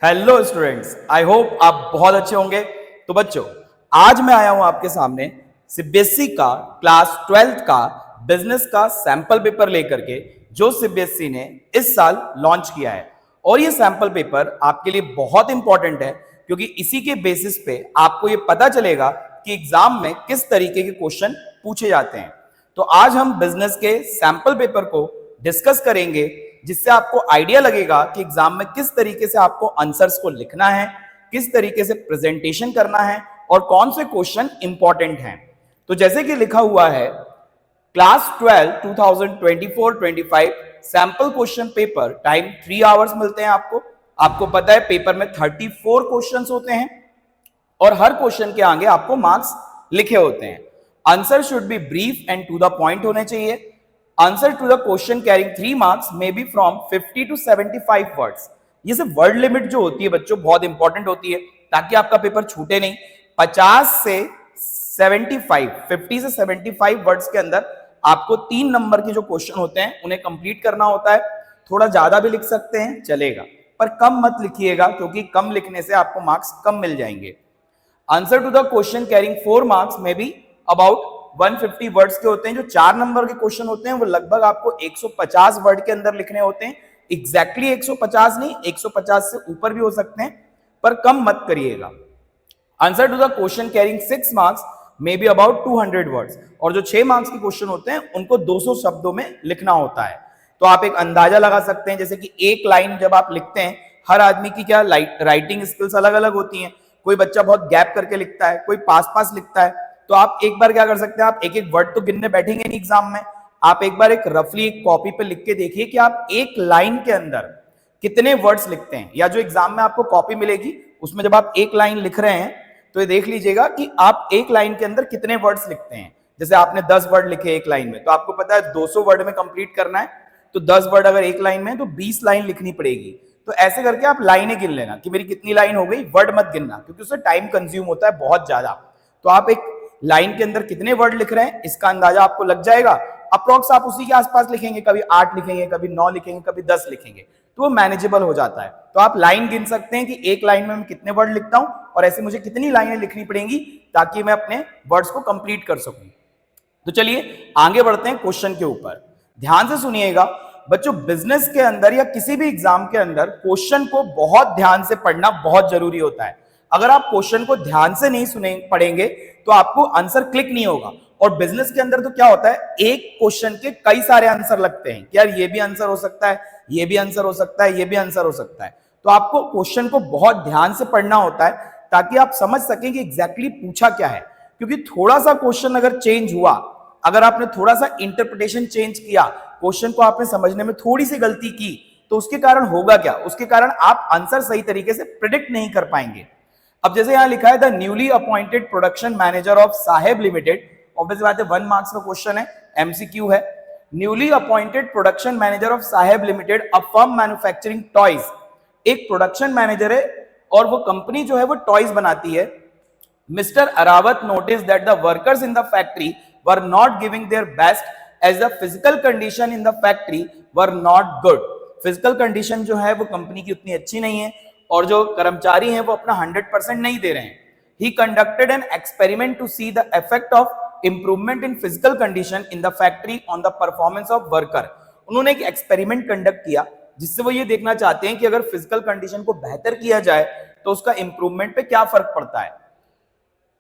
Hello students, I hope आप बहुत अच्छे होंगे। तो बच्चों, आज मैं आया हूं आपके सामने सीबीएसई का क्लास 12th का बिजनेस का सैंपल पेपर लेकर के, जो सीबीएसई ने इस साल लॉन्च किया है। और ये सैंपल पेपर आपके लिए बहुत इंपॉर्टेंट है, क्योंकि इसी के बेसिस पे आपको ये पता चलेगा कि एग्जाम में किस तरीके के क्वेश्चन पूछे जाते हैं। तो आज हम बिजनेस के सैंपल पेपर को डिस्कस करेंगे, जिससे आपको आइडिया लगेगा कि एग्जाम में किस तरीके से आपको आंसर्स को लिखना है, किस तरीके से प्रेजेंटेशन करना है और कौन से क्वेश्चन इंपॉर्टेंट हैं। तो जैसे कि लिखा हुआ है, class 12 2024-25 sample question paper, time 3 hours मिलते हैं आपको। आपको पता है पेपर में 34 क्वेश्चंस होते हैं और हर क्वेश्चन के आगे आपको मार्क्स लिखे होते हैं। Answer should be brief and to the point होने चाहिए। Answer to the question carrying 3 marks may be from 50 to 75 words. ये सिर्फ वर्ड लिमिट जो होती है बच्चों, बहुत इंपॉर्टेंट होती है, ताकि आपका पेपर छूटे नहीं। 50 से 75, 50 से 75 वर्ड्स के अंदर आपको 3 नंबर के जो क्वेश्चन होते हैं उन्हें कंप्लीट करना होता है। थोड़ा ज्यादा भी लिख सकते हैं, चलेगा, पर कम मत लिखिएगा, क्योंकि कम लिखने से आपको मार्क्स कम मिल जाएंगे। Answer to the question carrying 4 marks में भी अबाउट 150 वर्ड्स के होते हैं। जो 4 नंबर के क्वेश्चन होते हैं वो लगभग आपको 150 वर्ड के अंदर लिखने होते हैं। एग्जैक्टली 150 नहीं, 150 से ऊपर भी हो सकते हैं, पर कम मत करिएगा। Answer to the question carrying 6 marks may be about 200 words. और जो 6 मार्क्स के क्वेश्चन होते हैं उनको 200 शब्दों में लिखना होता है। तो आप एक अंदाजा लगा सकते हैं, जैसे कि एक लाइन जब आप लिखते हैं, हर आदमी की क्या राइटिंग स्किल्स अलग अलग होती हैं। कोई बच्चा बहुत गैप करके लिखता है, कोई पास पास लिखता है। तो आप एक बार क्या कर सकते हैं, आप एक एक वर्ड तो गिनने बैठेंगे नहीं एग्जाम में, आप एक बार एक रफली एक कॉपी पे लिख के देखिए कि आप एक लाइन के अंदर कितने वर्ड्स लिखते हैं। या जो एग्जाम में आपको कॉपी मिलेगी उसमें जब आप एक लाइन लिख रहे हैं तो ये देख लीजिएगा कि आप एक लाइन के अंदर कितने वर्ड्स लिखते हैं। जैसे आपने 10 वर्ड लिखे एक लाइन में, तो आपको पता है 200 वर्ड में कंप्लीट करना है, तो 10 वर्ड अगर एक लाइन में तो 20 लाइन लिखनी पड़ेगी। तो ऐसे करके आप लाइनें गिन लेना कि मेरी कितनी लाइन हो गई, वर्ड मत गिनना, क्योंकि उससे टाइम कंज्यूम होता है बहुत ज्यादा। तो आप एक लाइन के अंदर कितने वर्ड लिख रहे हैं इसका अंदाजा आपको लग जाएगा। अप्रोक्स आप उसी के आसपास लिखेंगे, कभी 8 लिखेंगे, कभी 9 लिखेंगे, कभी 10 लिखेंगे, तो वो मैनेजेबल हो जाता है। तो आप लाइन गिन सकते हैं कि एक लाइन में मैं कितने वर्ड लिखता हूं और ऐसे मुझे कितनी लाइनें लिखनी पड़ेंगी ताकि मैं अपने वर्ड्स को कंप्लीट कर सकूं। तो चलिए आगे बढ़ते हैं क्वेश्चन के ऊपर। ध्यान से सुनिएगा बच्चों, बिजनेस के अंदर या किसी भी एग्जाम के अंदर क्वेश्चन को बहुत ध्यान से पढ़ना बहुत जरूरी होता है। अगर आप क्वेश्चन को ध्यान से नहीं सुने पढ़ेंगे तो आपको आंसर क्लिक नहीं होगा। और बिजनेस के अंदर तो क्या होता है, एक क्वेश्चन के कई सारे आंसर लगते हैं कि यार ये भी आंसर हो सकता है, ये भी आंसर हो सकता है, ये भी आंसर हो सकता है। तो आपको क्वेश्चन को बहुत ध्यान से पढ़ना होता है ताकि आप समझ सकें कि एग्जैक्टली पूछा क्या है। क्योंकि थोड़ा सा क्वेश्चन अगर चेंज हुआ, अगर आपने थोड़ा सा इंटरप्रिटेशन चेंज किया, क्वेश्चन को आपने समझने में थोड़ी सी गलती की, तो उसके कारण होगा क्या, उसके कारण आप आंसर सही तरीके से प्रिडिक्ट नहीं कर पाएंगे। अब जैसे यहां लिखा है the newly appointed production manager of Saheb Limited, obvious बात है 1 मार्क्स का क्वेश्चन है, एमसीक्यू है। Newly appointed production manager of Saheb Limited a firm manufacturing toys. एक प्रोडक्शन मैनेजर है और वो कंपनी जो है वो टॉयज बनाती है। Mister Arawat notice that the workers in the factory were not giving their best as the physical condition in the factory were not good. Physical condition जो है वो कंपनी की उतनी अच्छी नहीं है और जो कर्मचारी हैं वो अपना 100% नहीं दे रहे हैं। He conducted an experiment to see the effect of improvement in physical condition in the factory on the performance of worker। उन्होंने एक एक्सपेरिमेंट कंडक्ट किया जिससे वो ये देखना चाहते हैं कि अगर फिजिकल कंडीशन को बेहतर किया जाए तो उसका इंप्रूवमेंट पे क्या फर्क पड़ता है।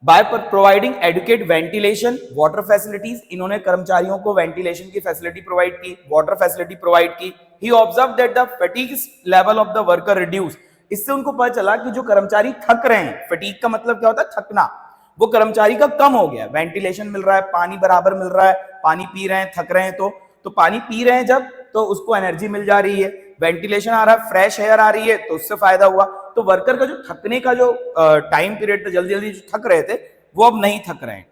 By providing adequate ventilation water facilities, इन्होंने कर्मचारियों को वेंटिलेशन की फैसिलिटी प्रोवाइड की, वाटर फैसिलिटी प्रोवाइड की। He observe that the fatigue level of the worker reduce. इससे उनको पता चला कि जो कर्मचारी थक रहे हैं, फटीग का मतलब क्या होता है, थकना, वो कर्मचारी का कम हो गया। वेंटिलेशन मिल रहा है, पानी बराबर मिल रहा है, पानी पी रहे हैं, थक रहे हैं तो पानी पी रहे हैं जब, तो उसको एनर्जी मिल जा रही है। वेंटिलेशन आ रहा है, फ्रेश एयर आ रही है, तो उससे फायदा हुआ। तो वर्कर का जो थकने का जो टाइम पीरियड था, जल्दी जल्दी जो थक रहे थे वो अब नहीं थक रहे हैं।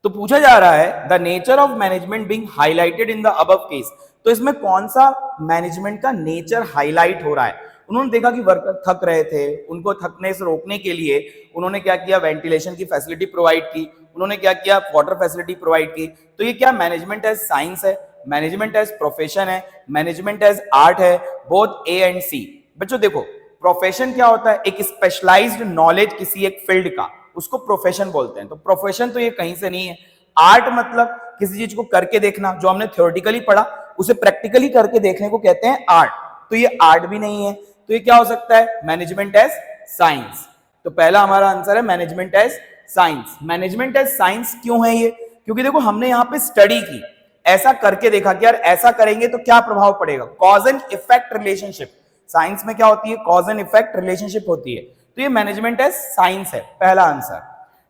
तो पूछा जा रहा है the nature of management being highlighted in the above case. तो इसमें कौन सा मैनेजमेंट का नेचर हाईलाइट हो रहा है। उन्होंने देखा कि वर्कर थक रहे थे, उनको थकने से रोकने के लिए उन्होंने क्या किया, वेंटिलेशन की फैसिलिटी प्रोवाइड की, उन्होंने क्या किया, वाटर फैसिलिटी प्रोवाइड की। तो ये क्या मैनेजमेंट एज साइंस है, मैनेजमेंट एज प्रोफेशन है, मैनेजमेंट एज आर्ट है, बोथ ए एंड सी। बच्चों देखो, प्रोफेशन क्या होता है? एक स्पेशलाइज्ड नॉलेज किसी एक फील्ड का, उसको प्रोफेशन बोलते हैं। तो प्रोफेशन तो ये कहीं से नहीं है। आर्ट मतलब किसी चीज को करके देखना, जो हमने थ्योरेटिकली पढ़ा उसे प्रैक्टिकली करके देखने को कहते हैं आर्ट। तो ये आर्ट भी नहीं है। तो ये क्या हो सकता है? Management as science. तो पहला हमारा आंसर है management as science. Management as science क्यों है ये? क्योंकि देखो हमने यहाँ पे स्टडी की, ऐसा करके देखा कि यार ऐसा करेंगे तो क्या प्रभाव पड़ेगा। Cause and effect relationship, science में क्या होती है? कॉज एंड इफेक्ट रिलेशनशिप होती है। तो ये मैनेजमेंट एज साइंस है, पहला आंसर।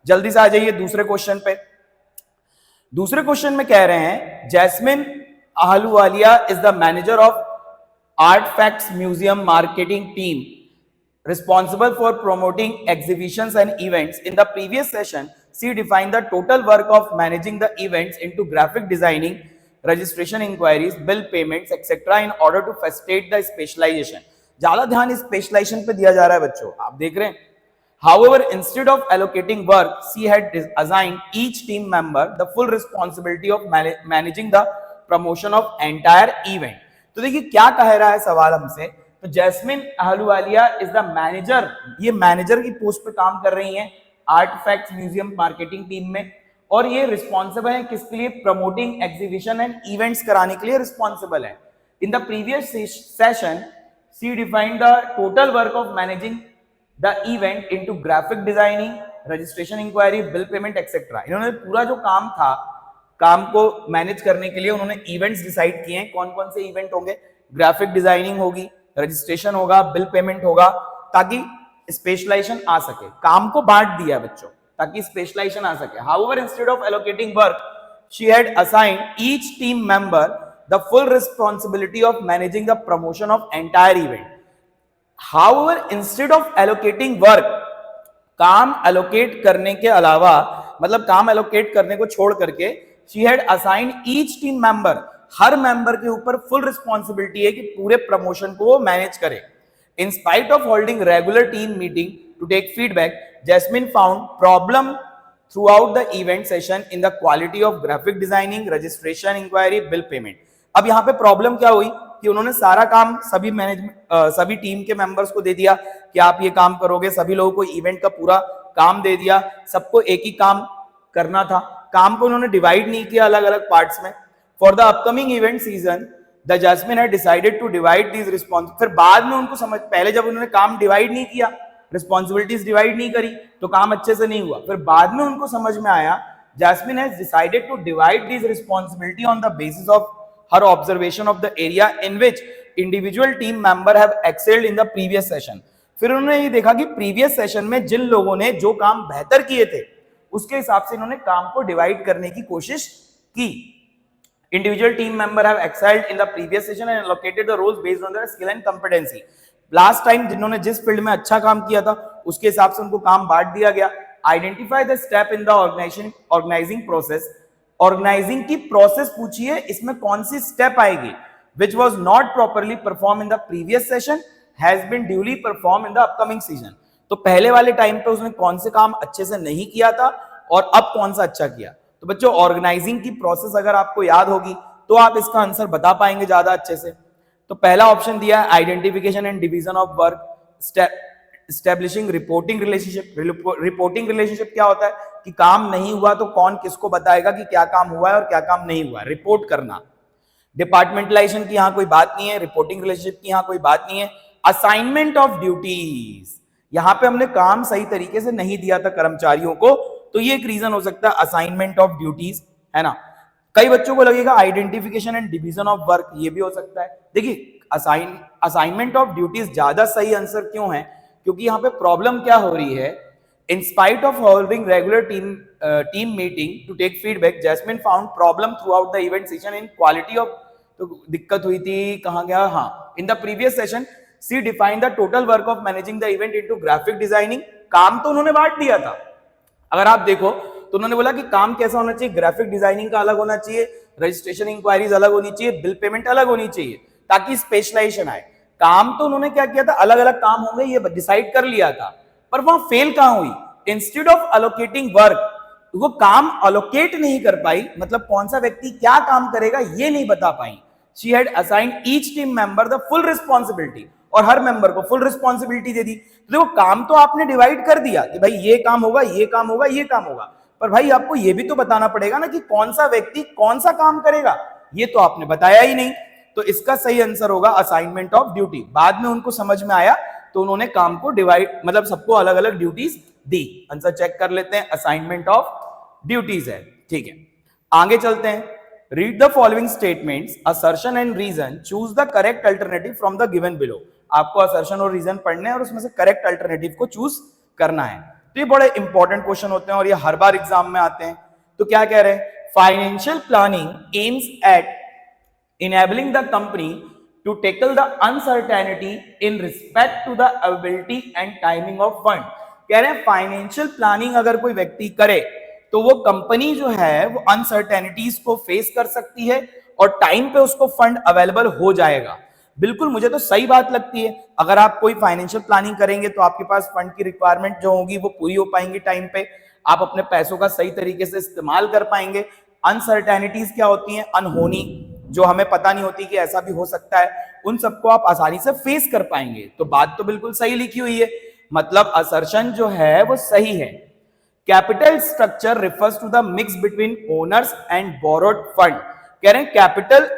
जल्दी से आ जाइए दूसरे क्वेश्चन पे। दूसरे क्वेश्चन में कह रहे हैं Jasmine Ahluwalia is the manager of artifacts museum marketing team responsible for promoting exhibitions and events. In the previous session, she defined the total work of managing the events into graphic designing, registration inquiries, bill payments, etc. in order to facilitate the specialization. ज्यादा ध्यान specialisation पे दिया जा रहा है बच्चों, आप देख रहे हैं। However, instead of allocating work, she had assigned each team member the full responsibility of managing the promotion of entire event. तो देखिए क्या कह रहा है सवाल हमसे। तो Jasmine Ahluwalia is the manager, ये मैनेजर की पोस्ट पे काम कर रही हैं आर्टफैक्ट्स म्यूजियम मार्केटिंग टीम में, और ये रिस्पॉन्सिबल है किसके लिए? प्रमोटिंग एग्जीबिशन एंड इवेंट्स कराने के लिए रिस्पॉन्सिबल है। In the previous session she defined the total work of managing the event into graphic designing, registration inquiry, bill payment etcetera. इन्होंने पूरा जो काम था, काम को मैनेज करने के लिए उन्होंने इवेंट्स डिसाइड किए हैं। कौन कौन से इवेंट होंगे? ग्राफिक डिजाइनिंग होगी, रजिस्ट्रेशन होगा, बिल पेमेंट होगा, ताकि स्पेशलाइजेशन आ सके। काम को बांट दिया है बच्चों ताकि स्पेशलाइजेशन आ सके। However, instead of allocating work, she had assigned each team member the full responsibility of managing the promotion of entire event. However, instead of allocating work, काम allocate करने के अलावा, मतलब काम allocate करने को छोड़ करके, she had assigned each team member, her member के ऊपर फुल रिस्पॉन्सिबिलिटी है कि पूरे प्रमोशन को वो मैनेज करे। In spite of holding regular team meeting to take feedback, Jasmine found problem throughout the event session in the quality of graphic designing, registration inquiry, bill payment. अब यहाँ पे problem क्या हुई कि उन्होंने सारा काम सभी टीम के मेंबर्स को दे दिया कि आप ये काम करोगे, सभी लोगों को इवेंट का पूरा काम दे दिया, सबको एक ही काम करना था। काम को उन्होंने डिवाइड नहीं किया अलग अलग पार्ट्स में। For the upcoming event season, the Jasmine had decided to divide these responsibilities. फिर बाद में उनको समझ, पहले जब उन्होंने काम डिवाइड नहीं किया, रिस्पॉन्सिबिलिटीज डिवाइड नहीं करी, तो काम अच्छे से नहीं हुआ। फिर बाद में उनको समझ में आया, Jasmine has decided to divide these responsibility on the basis of her observation of the area in which individual team member have excelled in the previous session. फिर उन्होंने ये देखा कि प्रीवियस सेशन में जिन लोगों ने जो काम बेहतर किए थे, उसके हिसाब से इन्होंने काम को डिवाइड करने की कोशिश की। Individual team member have excelled in the previous session and allocated the roles based on their skill and competency. Last time जिन्होंने जिस फील्ड में अच्छा काम किया था उसके हिसाब से उनको काम बांट दिया गया। Identify the step in the organizing process. Organizing की प्रोसेस पूछिए, इसमें कौन सी स्टेप आएगी? Which was not properly performed in the previous session has been duly performed in the upcoming season. तो पहले वाले टाइम पे उसने कौन से काम अच्छे से नहीं किया था और अब कौन सा अच्छा किया। तो बच्चों ऑर्गेनाइजिंग की प्रोसेस अगर आपको याद होगी तो आप इसका आंसर बता पाएंगे ज्यादा अच्छे से। तो पहला ऑप्शन दिया है identification and division of work, establishing reporting relationship. Reporting relationship क्या होता है कि काम नहीं हुआ तो कौन किसको बताएगा कि क्या काम हुआ है और क्या काम नहीं हुआ, रिपोर्ट करना। डिपार्टमेंटलाइजेशन की यहाँ कोई बात नहीं है, रिपोर्टिंग रिलेशनशिप की यहाँ कोई बात नहीं है। असाइनमेंट ऑफ ड्यूटीज, यहाँ पे हमने काम सही तरीके से नहीं दिया था कर्मचारियों को, तो ये एक रीजन हो सकता है असाइनमेंट ऑफ ड्यूटीज, है ना। कई बच्चों को लगेगा identification and division of work, ये भी हो सकता है। देखिए असाइनमेंट ऑफ ड्यूटीज ज्यादा सही आंसर क्यों है, क्योंकि यहाँ पे प्रॉब्लम क्या हो रही है। In spite of holding regular team meeting to take feedback, Jasmine found problem throughout the event session in quality of, तो दिक्कत हुई थी कहाँ गया, हाँ, in the previous session she define the total work of managing the event into graphic designing. काम तो उन्होंने बांट दिया था, अगर आप देखो तो उन्होंने बोला कि काम कैसा होना चाहिए, ग्राफिक डिजाइनिंग का अलग होना चाहिए, रजिस्ट्रेशन इंक्वायरीज अलग होनी चाहिए, बिल पेमेंट अलग होनी चाहिए, ताकि स्पेशलाइजेशन आए। काम तो उन्होंने क्या किया था, अलग अलग काम होंगे ये डिसाइड कर लिया था, पर वहां फेल कहां हुई, इंस्टेड ऑफ अलोकेटिंग वर्क, वो काम अलोकेट नहीं कर पाई, मतलब कौन सा व्यक्ति क्या काम करेगा ये नहीं बता पाई। She had assigned each team member the full responsibility, और हर मेंबर को फुल रिस्पॉन्सिबिलिटी दे दी। तो देखो काम तो आपने डिवाइड कर दिया कि भाई ये काम होगा, ये काम होगा, ये काम होगा, पर भाई आपको ये भी तो बताना पड़ेगा ना कि कौन सा व्यक्ति कौन सा काम करेगा, ये तो आपने बताया ही नहीं। तो इसका सही आंसर होगा असाइनमेंट ऑफ ड्यूटी। बाद में उनको समझ में आया तो उन्होंने काम को डिवाइड, मतलब सबको अलग अलग ड्यूटीज दी। आंसर चेक कर लेते हैं, असाइनमेंट ऑफ ड्यूटीज है। ठीक है, आगे चलते हैं। Read the following statements, assertion and reason, choose the correct alternative from the given below. आपको असर्शन और रीजन पढ़ने हैं और उसमें से करेक्ट अल्टरनेटिव को चूज करना है। तो ये बड़े इंपॉर्टेंट क्वेश्चन होते हैं और ये हर बार एग्जाम में आते हैं। तो क्या कह रहे हैं, financial planning aims at enabling the company to tackle the uncertainty in respect to the availability and timing of fund। कह रहे हैं फाइनेंशियल प्लानिंग अगर कोई व्यक्ति करे तो वो कंपनी जो है वो अनसर्टेनिटीज को फेस कर सकती है और टाइम पे उसको फंड अवेलेबल हो जाएगा। बिल्कुल मुझे तो सही बात लगती है। अगर आप कोई फाइनेंशियल प्लानिंग करेंगे तो आपके पास फंड की रिक्वायरमेंट जो होगी वो पूरी हो पाएंगी टाइम पे, आप अपने पैसों का सही तरीके से इस्तेमाल कर पाएंगे। अनसर्टेनिटीज क्या होती हैं, अनहोनी, जो हमें पता नहीं होती कि ऐसा भी हो सकता है, उन सबको आप आसानी से फेस कर पाएंगे। तो बात तो बिल्कुल सही लिखी हुई है, मतलब असर्शन जो है वो सही है। Capital structure refers to the mix between owners and borrowed fund. कह रहे हैं कैपिटल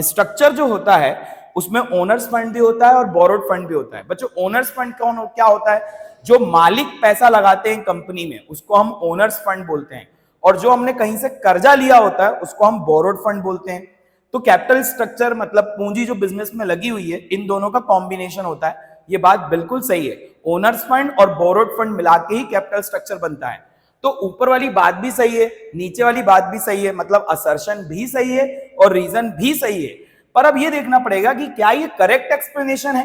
स्ट्रक्चर जो होता है उसमें ओनर्स फंड भी होता है और बोरोड फंड भी होता है। बच्चों ओनर्स फंड कौन क्या होता है, जो मालिक पैसा लगाते हैं कंपनी में उसको हम ओनर्स फंड बोलते हैं, और जो हमने कहीं से कर्जा लिया होता है उसको हम बोरोड फंड बोलते हैं। तो कैपिटल स्ट्रक्चर मतलब पूंजी जो बिजनेस में लगी हुई है, इन दोनों का कॉम्बिनेशन होता है। ये बात बिल्कुल सही है, ओनर्स फंड और बोरोड फंड मिला के ही कैपिटल स्ट्रक्चर बनता है। तो ऊपर वाली बात भी सही है, नीचे वाली बात भी सही है, मतलब असर्शन भी सही है और रीजन भी सही है। पर अब ये देखना पड़ेगा कि क्या ये करेक्ट एक्सप्लेनेशन है,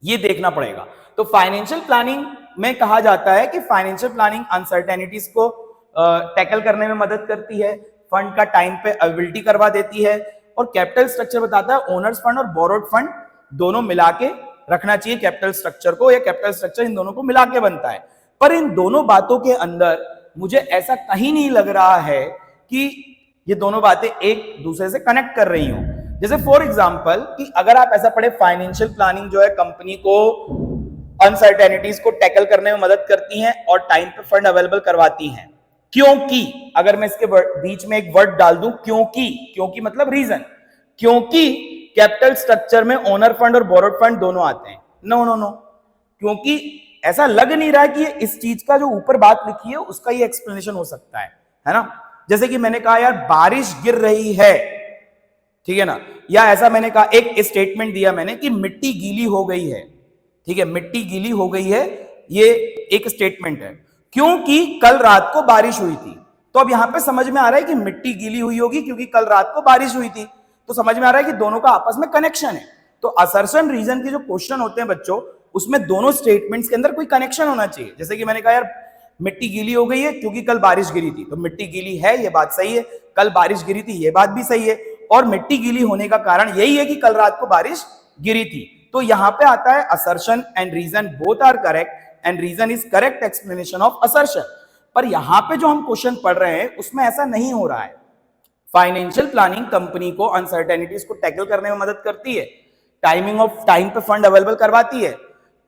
ये देखना पड़ेगा। तो फाइनेंशियल प्लानिंग में कहा जाता है कि फाइनेंशियल प्लानिंग अनसर्टेनिटीज को टैकल करने में मदद करती है, फंड का टाइम पे अवेलेबिलिटी करवा देती है, और कैपिटल स्ट्रक्चर बताता है ओनर्स फंड और बोरोड फंड दोनों मिला के रखना चाहिए कैपिटल स्ट्रक्चर को, या कैपिटल स्ट्रक्चर इन दोनों को मिला के बनता है। पर इन दोनों बातों के अंदर मुझे ऐसा कहीं नहीं लग रहा है कि ये दोनों बातें एक दूसरे से कनेक्ट कर रही हो। जैसे फॉर एग्जांपल कि अगर आप ऐसा पढ़े फाइनेंशियल प्लानिंग जो है कंपनी को अनसर्टेनिटीज को टैकल करने में मदद करती है और टाइम पे फंड अवेलेबल करवाती है, क्योंकि अगर मैं इसके बीच में एक वर्ड डाल दूं क्योंकि मतलब रीजन, क्योंकि कैपिटल स्ट्रक्चर में ओनर फंड और बोरोड फंड दोनों आते हैं। नो, क्योंकि ऐसा लग नहीं रहा है कि इस चीज का जो ऊपर बात लिखी है उसका ये एक्सप्लेनेशन हो सकता है ना। जैसे कि मैंने कहा यार बारिश गिर रही है, ठीक है ना, या ऐसा मैंने कहा एक स्टेटमेंट दिया मैंने कि मिट्टी गीली हो गई है, ठीक है, मिट्टी गीली हो गई है, ये एक स्टेटमेंट है क्योंकि कल रात को बारिश हुई थी। तो अब यहां पे समझ में आ रहा है कि मिट्टी गीली हुई होगी क्योंकि कल रात को बारिश हुई थी, तो समझ में आ रहा है कि दोनों का आपस में कनेक्शन है। तो असर्शन रीजन के जो क्वेश्चन होते हैं बच्चों, उसमें दोनों स्टेटमेंट्स के अंदर कोई कनेक्शन होना चाहिए। जैसे कि मैंने कहा यार मिट्टी गीली हो गई है क्योंकि कल बारिश गिरी थी, तो मिट्टी गीली है ये बात सही है, कल बारिश गिरी थी ये बात भी सही है, और मिट्टी गीली होने का कारण यही है कि कल रात को बारिश गिरी थी। तो यहां पे आता है assertion and reason both are correct and reason is correct explanation of assertion. पर यहां पे जो हम क्वेश्चन पढ़ रहे हैं उसमें ऐसा नहीं हो रहा है। फाइनेंशियल प्लानिंग कंपनी को अनसर्टेनिटीज को टैकल करने में मदद करती है, टाइम पे फंड अवेलेबल करवाती है,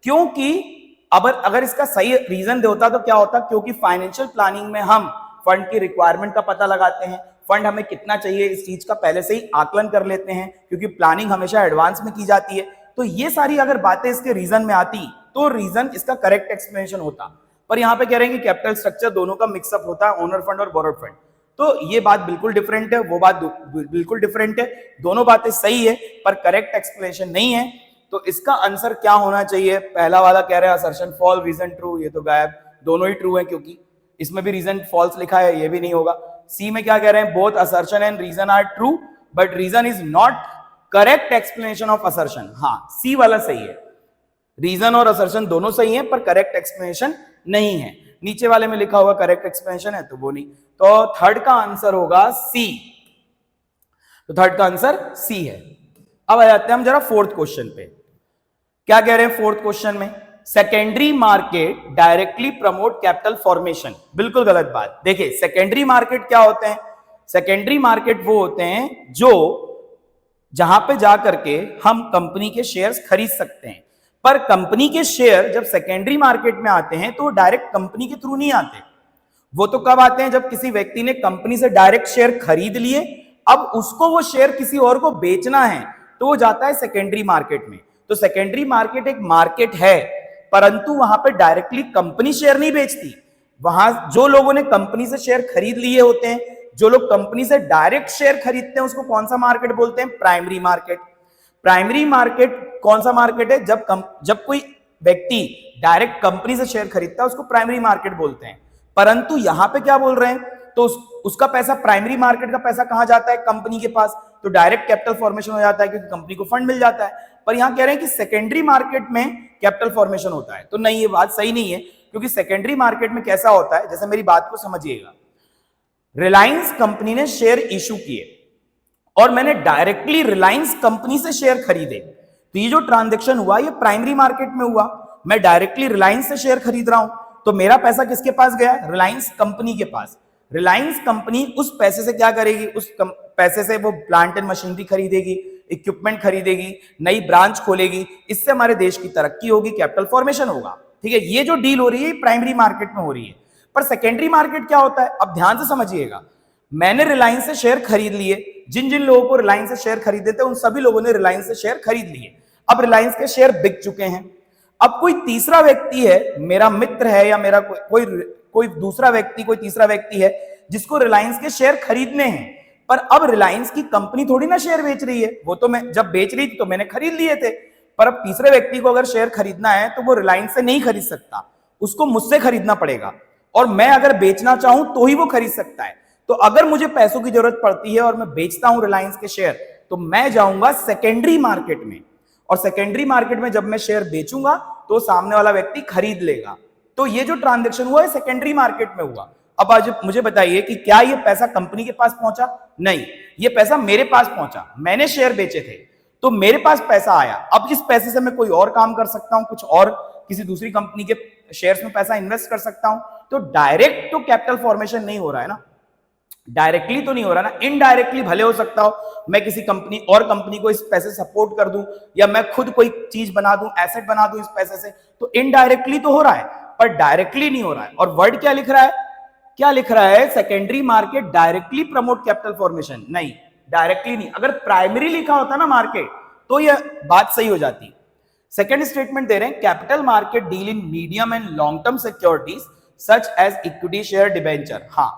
क्योंकि अगर इसका सही रीजन दे होता तो क्या होता, क्योंकि फाइनेंशियल प्लानिंग में हम फंड की रिक्वायरमेंट का पता लगाते हैं, फंड हमें कितना चाहिए इस चीज का पहले से ही आकलन कर लेते हैं, क्योंकि प्लानिंग हमेशा एडवांस में की जाती है। तो ये सारी अगर बातें इसके रीजन में आती तो रीजन इसका करेक्ट एक्सप्लेनेशन होता। पर यहां पे कह रहे हैं कि कैपिटल स्ट्रक्चर दोनों का मिक्सअप होता है, ओनर फंड और बोरोड फंड। तो ये बात बिल्कुल डिफरेंट है, वो बात बिल्कुल डिफरेंट है, दोनों बातें सही है पर करेक्ट एक्सप्लेनेशन नहीं है। तो इसका आंसर क्या होना चाहिए, पहला वाला कह रहे हैं असर्शन फॉल्स रीजन ट्रू, ये तो गायब, दोनों ही ट्रू है क्योंकि इसमें भी रीजन फॉल्स लिखा है, ये भी नहीं होगा। सी में क्या कह रहे हैं, both assertion and reason are true but reason is not correct explanation of assertion. हाँ सी वाला सही है, रीजन और असर्शन दोनों सही है पर करेक्ट एक्सप्लेनेशन नहीं है। नीचे वाले में लिखा हुआ करेक्ट एक्सप्लेनेशन है तो वो नहीं। तो थर्ड का आंसर होगा सी, तो थर्ड का आंसर सी है। अब आ जाते हैं हम जरा फोर्थ क्वेश्चन पे। क्या कह रहे हैं फोर्थ क्वेश्चन में, secondary market directly promote capital formation. बिल्कुल गलत बात। देखिए सेकेंडरी मार्केट क्या होते हैं, सेकेंडरी मार्केट वो होते हैं जो जहां पे जा करके हम कंपनी के शेयर्स खरीद सकते हैं। पर कंपनी के शेयर जब सेकेंडरी मार्केट में आते हैं तो डायरेक्ट कंपनी के थ्रू नहीं आते। वो तो कब आते हैं, जब किसी व्यक्ति ने कंपनी से डायरेक्ट शेयर खरीद लिए, अब उसको वो शेयर किसी और को बेचना है तो वो जाता है सेकेंडरी मार्केट में। तो सेकेंडरी मार्केट एक मार्केट है, परंतु वहां पे डायरेक्टली कंपनी शेयर नहीं बेचती। वहां जो लोगों ने कंपनी से शेयर खरीद लिए होते हैं, जो लोग कंपनी से डायरेक्ट शेयर खरीदते हैं, उसको कौन सा मार्केट बोलते हैं? Primary market. प्राइमरी मार्केट कौन सा मार्केट है? जब कोई व्यक्ति डायरेक्ट कंपनी से शेयर खरीदता है उसको प्राइमरी मार्केट बोलते हैं। परंतु यहां पे क्या बोल रहे हैं, तो उसका पैसा, प्राइमरी मार्केट का पैसा कहां जाता है? कंपनी के पास। तो डायरेक्ट कैपिटल फॉर्मेशन हो जाता है क्योंकि कंपनी को फंड मिल जाता है। पर यहां कह रहे हैं कि सेकेंडरी मार्केट में कैपिटल फॉर्मेशन होता है, तो नहीं, ये बात सही नहीं है। क्योंकि सेकेंडरी मार्केट में कैसा होता है, जैसे मेरी बात को समझिएगा, रिलायंस कंपनी ने शेयर इशू किए और मैंने डायरेक्टली रिलायंस कंपनी से शेयर खरीदे, तो ये जो ट्रांजैक्शन हुआ ये प्राइमरी मार्केट में हुआ। मैं डायरेक्टली रिलायंस से शेयर खरीद रहा हूं, तो मेरा पैसा किसके पास गया? रिलायंस कंपनी के पास। रिलायंस कंपनी उस पैसे से क्या करेगी? पैसे से वो प्लांट एंड मशीनरी खरीदेगी, इक्विपमेंट खरीदेगी, नई ब्रांच खोलेगी, इससे हमारे देश की तरक्की होगी, कैपिटल फॉर्मेशन होगा। ठीक है, ये जो डील हो रही है प्राइमरी मार्केट में हो रही है। पर सेकेंडरी मार्केट क्या होता है? अब ध्यान से समझिएगा, मैंने रिलायंस से शेयर खरीद लिए, जिन जिन लोगों को रिलायंस से शेयर खरीदे थे उन सभी लोगों ने रिलायंस से शेयर खरीद लिए। अब रिलायंस के शेयर बिक चुके हैं। अब कोई तीसरा व्यक्ति है, मेरा मित्र है या मेरा कोई दूसरा व्यक्ति, कोई तीसरा व्यक्ति है जिसको रिलायंस के शेयर खरीदने हैं, पर अब रिलायंस की कंपनी थोड़ी ना शेयर बेच रही है, वो तो मैं जब बेच रही थी तो मैंने खरीद लिए थे। पर अब तीसरे व्यक्ति को अगर शेयर खरीदना है तो वो रिलायंस से नहीं खरीद सकता, उसको मुझसे खरीदना पड़ेगा, और मैं अगर बेचना चाहूं तो ही वो खरीद सकता है। तो अगर मुझे पैसों की जरूरत पड़ती है और मैं बेचता हूं रिलायंस के शेयर, तो मैं जाऊंगा सेकेंडरी मार्केट में, और सेकेंडरी मार्केट में जब मैं शेयर बेचूंगा तो सामने वाला व्यक्ति खरीद लेगा। तो ये जो ट्रांजैक्शन हुआ है सेकेंडरी मार्केट में हुआ। अब आज मुझे बताइए कि क्या ये पैसा कंपनी के पास पहुंचा? नहीं, ये पैसा मेरे पास पहुंचा। मैंने शेयर बेचे थे तो मेरे पास पैसा आया। अब इस पैसे से मैं कोई और काम कर सकता हूं, कुछ और किसी दूसरी कंपनी के शेयर्स में पैसा इन्वेस्ट कर सकता हूं। तो डायरेक्ट तो कैपिटल फॉर्मेशन नहीं हो रहा है ना, डायरेक्टली तो नहीं हो रहा ना, इनडायरेक्टली भले हो सकता हो मैं किसी कंपनी और कंपनी को इस पैसे सपोर्ट कर दूं, या मैं खुद कोई चीज बना दूं, एसेट बना दूं इस पैसे से, तो इनडायरेक्टली तो हो रहा है, पर डायरेक्टली नहीं हो रहा है। और वर्ड क्या लिख रहा है? क्या लिख रहा है? Secondary market directly promote capital formation. नहीं, डायरेक्टली नहीं। अगर प्राइमरी लिखा होता ना मार्केट तो यह बात सही हो जाती। सेकेंड स्टेटमेंट दे रहे हैं, capital market deal in medium and long term securities such as equity share debenture. हाँ,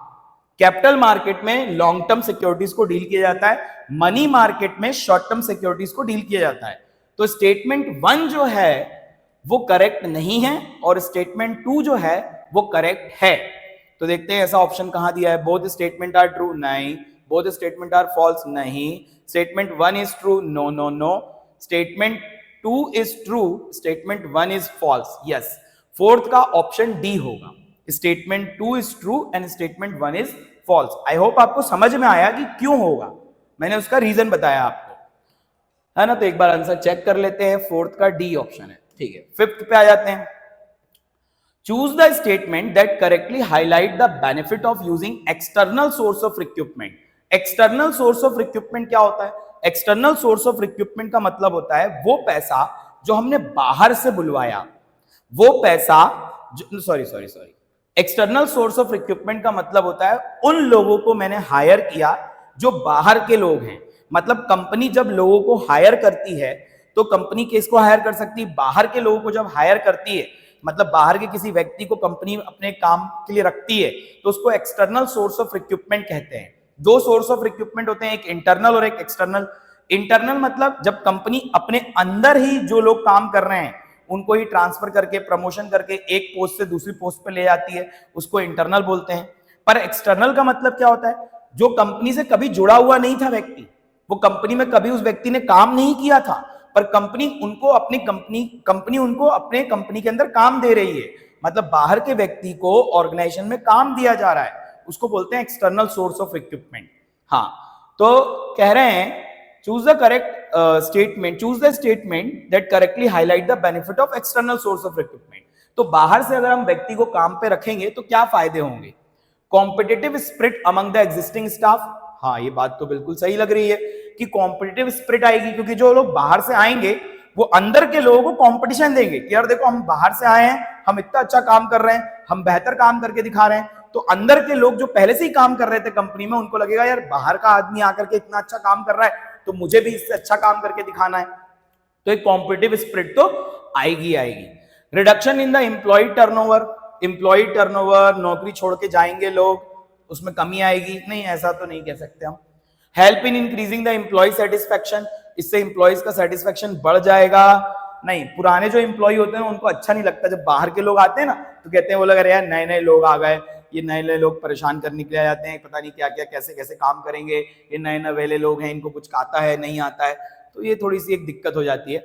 कैपिटल मार्केट में लॉन्ग टर्म सिक्योरिटीज को डील किया जाता है, मनी मार्केट में शॉर्ट टर्म सिक्योरिटीज को डील किया जाता है। तो स्टेटमेंट 1 जो है वो करेक्ट नहीं है और स्टेटमेंट 2 जो है वो करेक्ट है। तो देखते हैं ऐसा ऑप्शन कहां दिया है। बोथ स्टेटमेंट आर ट्रू, नहीं। बोथ स्टेटमेंट आर फॉल्स, नहीं। Statement 1 is true, no no no. Statement 2 is true, statement 1 is false, yes. Fourth का ऑप्शन डी होगा। Statement 2 is true and statement 1 is false. I hope आपको समझ में आया कि क्यों होगा, मैंने उसका रीजन बताया आपको, है ना। तो एक बार आंसर चेक कर लेते हैं, फोर्थ का डी ऑप्शन है। ठीक है, फिफ्थ पे आ जाते हैं। Choose the statement that correctly highlight the benefit of using external source of recruitment. External source of recruitment क्या होता है? एक्सटर्नल सोर्स ऑफ रिक्रूटमेंट का मतलब होता है वो पैसा जो हमने बाहर से बुलवाया, वो पैसा sorry external source of recruitment का मतलब होता है उन लोगों को मैंने हायर किया जो बाहर के लोग हैं। मतलब कंपनी जब लोगों को हायर करती है तो कंपनी किसको हायर कर सकती है? बाहर के लोगों को जब हायर करती है, मतलब बाहर के किसी व्यक्ति को कंपनी अपने काम के लिए रखती है, तो उसको एक्सटर्नल सोर्स ऑफ रिक्रूटमेंट कहते हैं। दो सोर्स ऑफ रिक्रूटमेंट होते हैं, एक इंटरनल और एक एक्सटर्नल। इंटरनल मतलब जब कंपनी अपने अंदर ही जो लोग काम कर रहे हैं उनको ही ट्रांसफर करके, प्रमोशन करके एक पोस्ट से दूसरी पोस्ट पे ले जाती है, उसको इंटरनल बोलते हैं। पर एक्सटर्नल का मतलब क्या होता है? जो कंपनी से कभी जुड़ा हुआ नहीं था व्यक्ति, वो कंपनी में कभी उस व्यक्ति ने काम नहीं किया था, पर कंपनी उनको अपनी कंपनी उनको अपने कंपनी के अंदर काम दे रही है, मतलब बाहर के व्यक्ति को ऑर्गेनाइजेशन में काम दिया जा रहा है, उसको बोलते हैं एक्सटर्नल सोर्स ऑफ रिक्रूटमेंट। हाँ, तो कह रहे हैं choose the correct statement, choose the statement that correctly highlight the benefit of external source of recruitment। तो बाहर से अगर हम व्यक्ति को काम पे रखेंगे तो क्या फायदे होंगे? Competitive spirit among the existing staff, हाँ, ये बात तो बिल्कुल सही लग रही है कि कॉम्पिटिटिव स्पिरिट आएगी, क्योंकि जो लोग बाहर से आएंगे वो अंदर के लोगों को कंपटीशन देंगे कि यार देखो हम बाहर से आए हैं, हम इतना अच्छा काम कर रहे हैं, हम बेहतर काम करके दिखा रहे हैं। तो अंदर के लोग जो पहले से ही काम कर रहे थे कंपनी में, उनको लगेगा यार बाहर का आदमी आकर के इतना अच्छा काम कर रहा है, तो मुझे भी इससे अच्छा काम करके दिखाना है। तो एक कॉम्पिटिटिव स्पिरिट तो आएगी आएगी। Reduction in the employee turnover, नौकरी छोड़ के जाएंगे लोग, उसमें कमी आएगी, नहीं ऐसा तो नहीं कह सकते हम। Help in increasing the employee satisfaction, इससे एम्प्लॉयज का सेटिस्फेक्शन बढ़ जाएगा। नहीं, पुराने जो एम्प्लॉय होते हैं उनको अच्छा नहीं लगता, जब बाहर के लोग आते हैं ना तो कहते हैं वो लोग, अरे यार नए नए लोग आ गए, ये नए नए लोग परेशान करने के लिए आते हैं, पता नहीं क्या क्या कैसे कैसे काम करेंगे, ये नए नवेले लोग हैं, इनको कुछ आता है नहीं आता है, तो ये थोड़ी सी एक दिक्कत हो जाती है।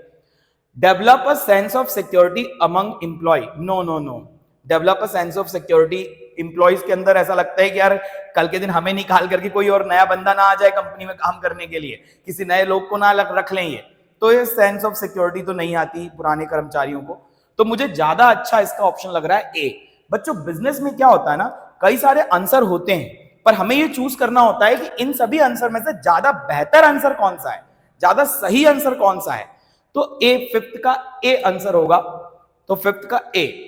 Develop a sense of security among employee, no no no, develop a sense of security, employees के अंदर ऐसा लगता है कि यार कल के दिन हमें निकाल करके कोई और नया बंदा ना आ जाए कंपनी में काम करने के लिए, किसी नए लोग को ना रख लें, ये तो ये सेंस ऑफ सिक्योरिटी तो नहीं आती पुराने कर्मचारियों को। तो मुझे ज्यादा अच्छा इसका ऑप्शन लग रहा है ए। बच्चों बिजनेस में क्या होता है ना, कई सारे आंसर होते हैं, पर हमें ये चूज करना होता है कि इन सभी आंसर में से ज्यादा बेहतर आंसर कौन सा है, ज्यादा सही आंसर कौन सा है। तो ए, फिफ्थ का ए आंसर होगा, तो फिफ्थ का ए।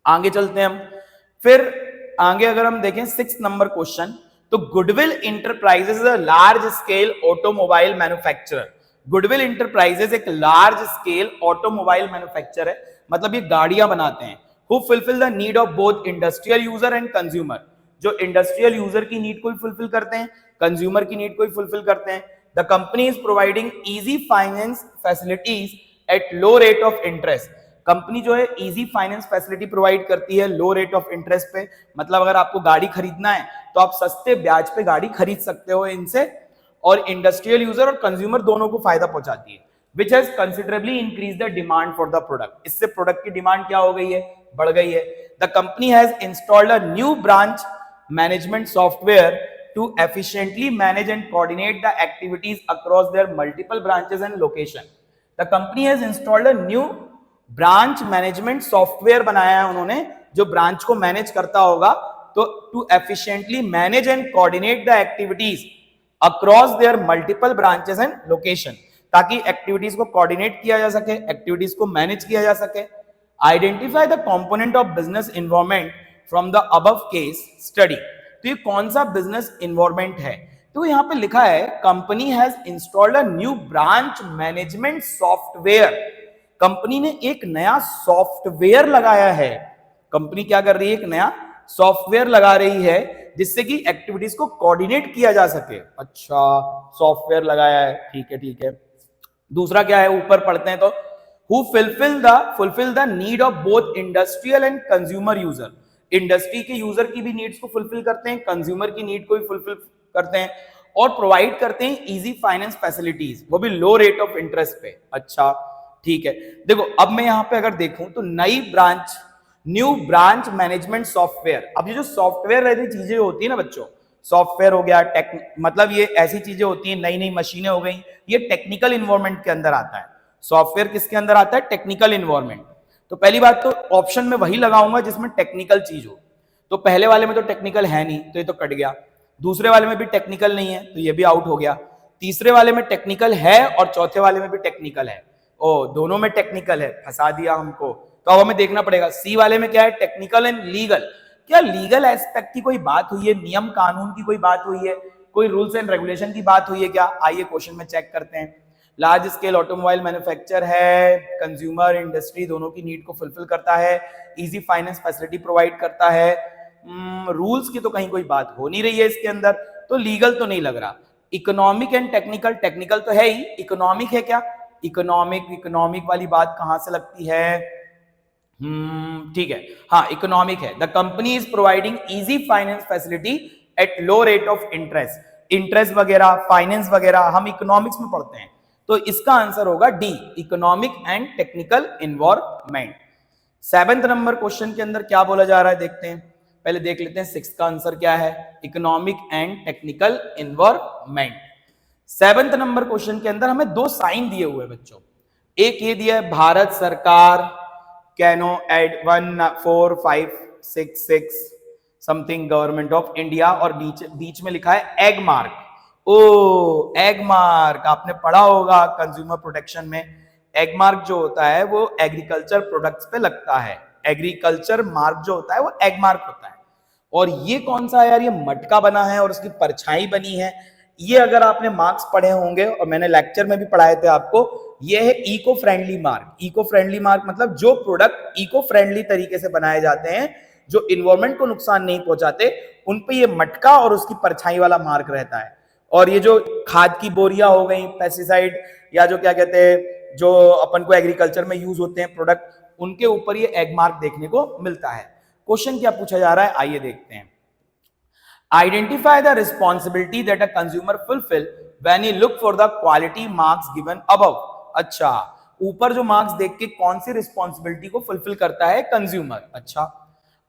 आगे चलते हैं हम, फिर आगे अगर हम देखें 6 नंबर क्वेश्चन, तो goodwill enterprises is a large scale automobile manufacturer. Goodwill enterprises एक लार्ज स्केल ऑटोमोबाइल मैन्युफैक्चरर है, मतलब ये गाड़ियां बनाते हैं। Who fulfil the need of both industrial user and consumer, जो इंडस्ट्रियल यूजर की नीड को भी फुलफिल करते हैं, कंज्यूमर की नीड को भी फुलफिल करते हैं। The company is providing easy finance facilities at low rate of interest. Company जो है इजी फाइनेंस फैसिलिटी प्रोवाइड करती है लो रेट ऑफ इंटरेस्ट पे, मतलब अगर आपको गाड़ी खरीदना है तो आप सस्ते ब्याज पे गाड़ी खरीद सकते हो इनसे, और इंडस्ट्रियल यूजर और कंज्यूमर दोनों को फायदा पहुंचाती है। Which has considerably increase the demand for the product, इससे प्रोडक्ट की डिमांड क्या हो गई है, बढ़ गई है। The company has installed a new branch management software to efficiently manage and coordinate the activities across their multiple branches and location. The company has installed a new branch management software बनाया है उन्होंने, जो branch को manage करता होगा, तो to efficiently manage and coordinate the activities across their multiple branches and location, ताकि activities को कोऑर्डिनेट किया जा सके, एक्टिविटीज को मैनेज किया जा सके। Identify the component of business environment from the above case study, तो ये कौन सा बिजनेस इन्वायरमेंट है, तो यहां पे लिखा है company has installed a new branch management software. Company ने एक नया सॉफ्टवेयर लगाया है, कंपनी क्या कर रही है, एक नया सॉफ्टवेयर लगा रही है जिससे कि एक्टिविटीज को कोऑर्डिनेट किया जा सके। अच्छा, सॉफ्टवेयर लगाया है, ठीक है ठीक है। दूसरा क्या है, ऊपर पढ़ते हैं तो who fulfil the need of both industrial and consumer user, industry के यूजर की भी नीड्स को फुलफिल करते हैं, कंज्यूमर की नीड को भी फुलफिल करते हैं, और प्रोवाइड करते हैं इजी फाइनेंस फैसिलिटीज, वो भी लो रेट ऑफ इंटरेस्ट पे। अच्छा ठीक है, देखो अब मैं यहां पे अगर देखूं तो न्यू ब्रांच मैनेजमेंट सॉफ्टवेयर। अब ये जो सॉफ्टवेयर रहती चीजें होती है ना बच्चों, सॉफ्टवेयर हो गया, मतलब ये ऐसी चीजें होती हैं, नई नई मशीनें हो गई, ये टेक्निकल इन्वायरमेंट के अंदर आता है। सॉफ्टवेयर किसके अंदर आता है, टेक्निकल इन्वायरमेंट। तो पहली बात तो ऑप्शन में वही लगाऊंगा जिसमें टेक्निकल चीज हो, तो पहले वाले में तो टेक्निकल है नहीं, तो ये तो कट गया। दूसरे वाले में भी टेक्निकल नहीं है, तो ये भी आउट हो गया। तीसरे वाले में टेक्निकल है और चौथे वाले में भी टेक्निकल है, ओ दोनों में टेक्निकल है, फंसा दिया हमको। तो अब हमें देखना पड़ेगा सी वाले में क्या है, टेक्निकल एंड लीगल। क्या लीगल एस्पेक्ट की कोई बात हुई है, नियम कानून की कोई बात हुई है, कोई रूल्स एंड रेगुलेशन की बात हुई है क्या, आइए क्वेश्चन में चेक करते हैं। लार्ज स्केल ऑटोमोबाइल मैन्युफैक्चर है, कंज्यूमर इंडस्ट्री दोनों की नीड को फुलफिल करता है, इजी फाइनेंस फैसिलिटी प्रोवाइड करता है, रूल्स की तो कहीं कोई बात हो नहीं रही है इसके अंदर, तो लीगल तो नहीं लग रहा। इकोनॉमिक एंड टेक्निकल, टेक्निकल तो है ही, इकोनॉमिक है क्या, इकोनॉमिक वाली बात कहां से लगती है, ठीक है, हाँ इकोनॉमिक है। The company is providing easy finance facility at low rate of interest, interest वगैरह फाइनेंस वगैरह हम इकोनॉमिक्स में पढ़ते हैं, तो इसका आंसर होगा D, economic and technical environment. 7th number question के अंदर क्या बोला जा रहा है देखते हैं, पहले देख लेते हैं 6 का आंसर क्या है, economic and technical environment. 7th number question के अंदर हमें 2 साइन दिए हुए बच्चों, एक ये दिया है भारत सरकार कैनो एड 14566 समथिंग गवर्नमेंट ऑफ इंडिया, और बीच में लिखा है एग मार्क। ओ एग मार्क आपने पढ़ा होगा कंज्यूमर प्रोटेक्शन में। एग मार्क जो होता है वो एग्रीकल्चर प्रोडक्ट्स पे लगता है। एग्रीकल्चर मार्क जो होता है वो एग मार्क होता है। और ये कौन सा है यार, ये मटका बना है और उसकी परछाई बनी है। ये अगर आपने मार्क्स पढ़े होंगे और मैंने लेक्चर में भी पढ़ाए थे आपको, ये है eco friendly mark. Eco friendly mark मतलब जो प्रोडक्ट इको फ्रेंडली तरीके से बनाए जाते हैं, जो इन्वायरमेंट को नुकसान नहीं पहुंचाते, उन पे ये मटका और उसकी परछाई वाला मार्क रहता है। और ये जो खाद की बोरियां हो गई, पेस्टिसाइड या जो क्या कहते हैं जो अपन को एग्रीकल्चर में यूज होते हैं प्रोडक्ट, उनके ऊपर ये एग मार्क देखने को मिलता है। क्वेश्चन क्या पूछा जा रहा है, आइए देखते हैं। Identify the responsibility that a consumer fulfil when he look for the quality marks given above. अच्छा, ऊपर जो मार्क्स देख के कौन सी रिस्पॉन्सिबिलिटी को फुलफिल करता है कंज्यूमर। अच्छा,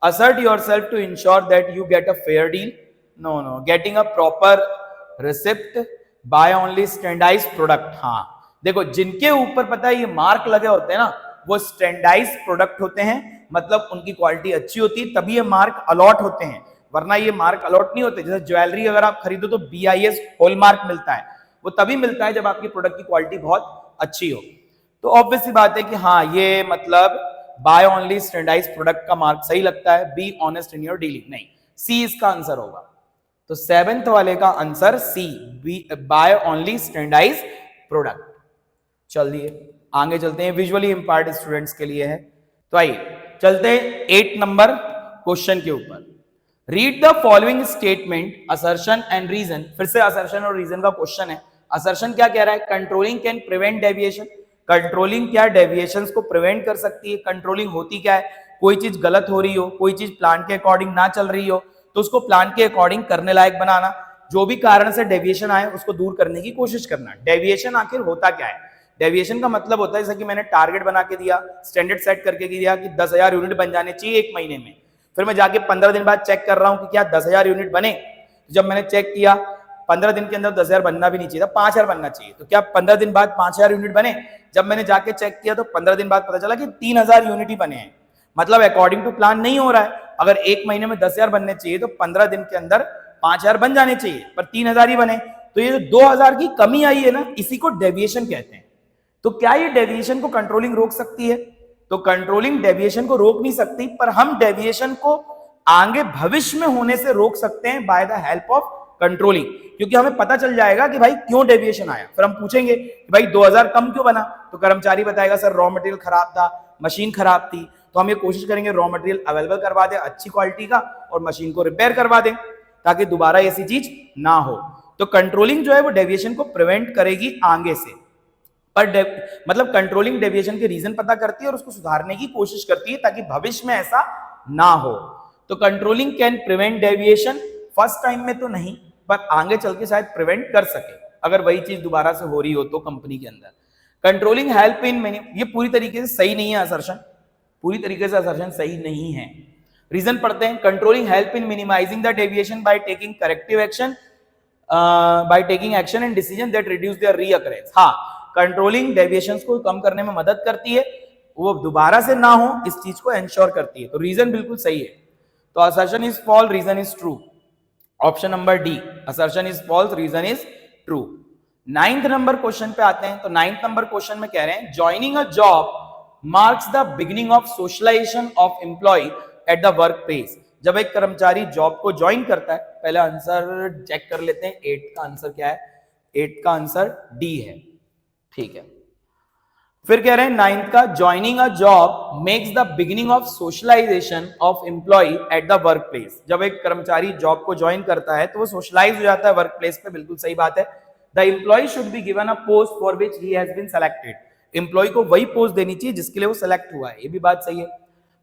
assert yourself to ensure that you get a fair deal. No, getting a proper receipt, buy only standardized product। हाँ देखो, जिनके ऊपर पता है ये मार्क लगे होते हैं ना, वो स्टैंडर्डाइज्ड प्रोडक्ट होते हैं, मतलब उनकी क्वालिटी अच्छी होती है, तभी ये मार्क अलॉट होते हैं, वरना ये मार्क अलॉट नहीं होते। जैसे ज्वेलरी अगर आप खरीदो तो BIS हॉलमार्क मिलता है, वो तभी मिलता है जब आपकी प्रोडक्ट की क्वालिटी बहुत अच्छी हो। तो ऑब्वियस सी बात है कि हाँ, ये मतलब बाय ओनली स्टैंडर्डाइज्ड प्रोडक्ट का मार्क सही लगता है। Be honest in your dealing, नहीं, सी इसका आंसर होगा। तो 7th वाले का answer C, B buy only standardized product. चलिए आगे चलते हैं, विजुअली इंपायर्ड स्टूडेंट्स के लिए है। तो आइए चलते हैं 8 नंबर क्वेश्चन के ऊपर। Read the following statement, assertion and reason. फिर से असर्शन और रीजन का क्वेश्चन है। असर्शन क्या कह रहा है, controlling can prevent deviation. Controlling क्या डेविएशंस को प्रिवेंट कर सकती है। कंट्रोलिंग होती क्या है, कोई चीज गलत हो रही हो, कोई चीज प्लान के अकॉर्डिंग ना चल रही हो, तो उसको प्लान के अकॉर्डिंग करने लायक बनाना, जो भी कारण से डेविएशन आए उसको दूर करने की कोशिश करना। डेविएशन आखिर होता क्या है, डेविएशन का मतलब होता है जैसे कि मैंने टारगेट बना के दिया, स्टैंडर्ड सेट करके दिया कि 10,000 यूनिट बन जाने चाहिए 1 महीने में, फिर मैं जाके 15 दिन बाद चेक कर रहा हूं कि क्या 10,000 यूनिट बने। जब मैंने चेक किया 15 दिन के अंदर 10,000 बनना भी नहीं चाहिए था, 5,000 बनना चाहिए, तो क्या 15 दिन बाद 5,000 यूनिट बने। जब मैंने जाके चेक किया तो 15 दिन बाद पता चला कि 3,000 यूनिट ही बने हैं, मतलब अकॉर्डिंग टू प्लान नहीं हो रहा है। अगर 1 महीने में 10,000 बनने चाहिए तो 15 दिन के अंदर 5,000 बन जाने चाहिए, पर 3,000 ही बने। तो ये जो 2,000 की कमी आई है ना, इसी को डेविएशन कहते हैं। तो क्या ये डेविएशन को कंट्रोलिंग रोक सकती है, तो कंट्रोलिंग डेविएशन को रोक नहीं सकती, पर हम डेविएशन को आगे भविष्य में होने से रोक सकते हैं by the help of controlling, क्योंकि हमें पता चल जाएगा कि भाई क्यों डेविएशन आया। फिर हम पूछेंगे कि भाई 2,000 कम क्यों बना, तो कर्मचारी बताएगा सर रॉ मटेरियल खराब था, मशीन खराब थी। तो हम ये कोशिश करेंगे रॉ मटेरियल अवेलेबल करवा दें अच्छी क्वालिटी का, और मशीन को रिपेयर करवा दें ताकि दोबारा ऐसी चीज ना हो। तो कंट्रोलिंग जो है वो डेविएशन को प्रिवेंट करेगी आगे से, पर मतलब कंट्रोलिंग डेविएशन के रीजन पता करती है और उसको सुधारने की कोशिश करती है ताकि भविष्य में ऐसा ना हो। तो controlling can prevent deviation, first time में तो नहीं, पर आगे चल के शायद प्रिवेंट कर सके अगर वही चीज दोबारा से हो रही हो तो कंपनी के अंदर। कंट्रोलिंग हेल्प इन मैनी, ये पूरी तरीके से सही नहीं है असर्शन, पूरी तरीके से असर्शन सही नहीं है। रीजन पढ़ते हैं। Controlling help in minimizing the deviation by taking corrective action, by taking action and decision that reduce their reoccurrence. हाँ, कंट्रोलिंग डेविएशंस को कम करने में मदद करती है, वो दोबारा से ना हो इस चीज को एंश्योर करती है। तो रीजन बिल्कुल सही है। तो assertion is false, reason is true. Option number D, assertion is false, reason is true. 9th number question पे आते हैं। तो 9th नंबर क्वेश्चन में कह रहे हैं joining a job marks the beginning of socialization of employee at the workplace. जब एक कर्मचारी जॉब को ज्वाइन करता है, पहले आंसर चेक कर लेते हैं 8 का आंसर क्या है। 8 का आंसर डी है, ठीक है। फिर कह रहे हैं 9th का, joining a job makes the beginning of socialization of employee at the workplace. जब एक कर्मचारी जॉब को ज्वाइन करता है तो वो सोशलाइज हो जाता है वर्क प्लेस पे, बिल्कुल सही बात है। The employee should be given a post for which he has been selected. Employee को वही पोस्ट देनी चाहिए जिसके लिए वो सेलेक्ट हुआ है, ये भी बात सही है।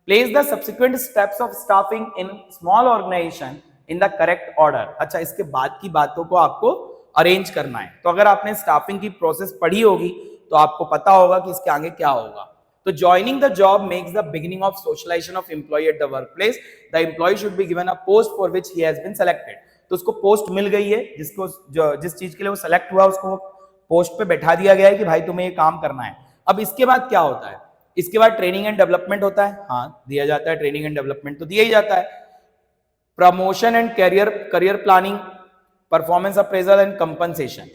Place the subsequent steps of staffing in small organization in the correct order. अच्छा, इसके बाद की बातों को आपको अरेंज करना है। तो अगर आपने स्टाफिंग की प्रोसेस पढ़ी होगी तो आपको पता होगा कि इसके आगे क्या होगा। तो joining the job makes the beginning of socialization of employee at the workplace. The employee should be given a post for which he has been selected. तो उसको पोस्ट मिल गई है, जिसको जिस चीज के लिए वो सेलेक्ट हुआ उसको पोस्ट पे बैठा दिया गया है कि भाई तुम्हें ये काम करना है। अब इसके बाद क्या होता है, इसके बाद ट्रेनिंग एंड डेवलपमेंट होता है। हाँ, दिया जाता है, ट्रेनिंग एंड डेवलपमेंट तो दिया ही जाता है। Promotion and career planning, performance appraisal and compensation,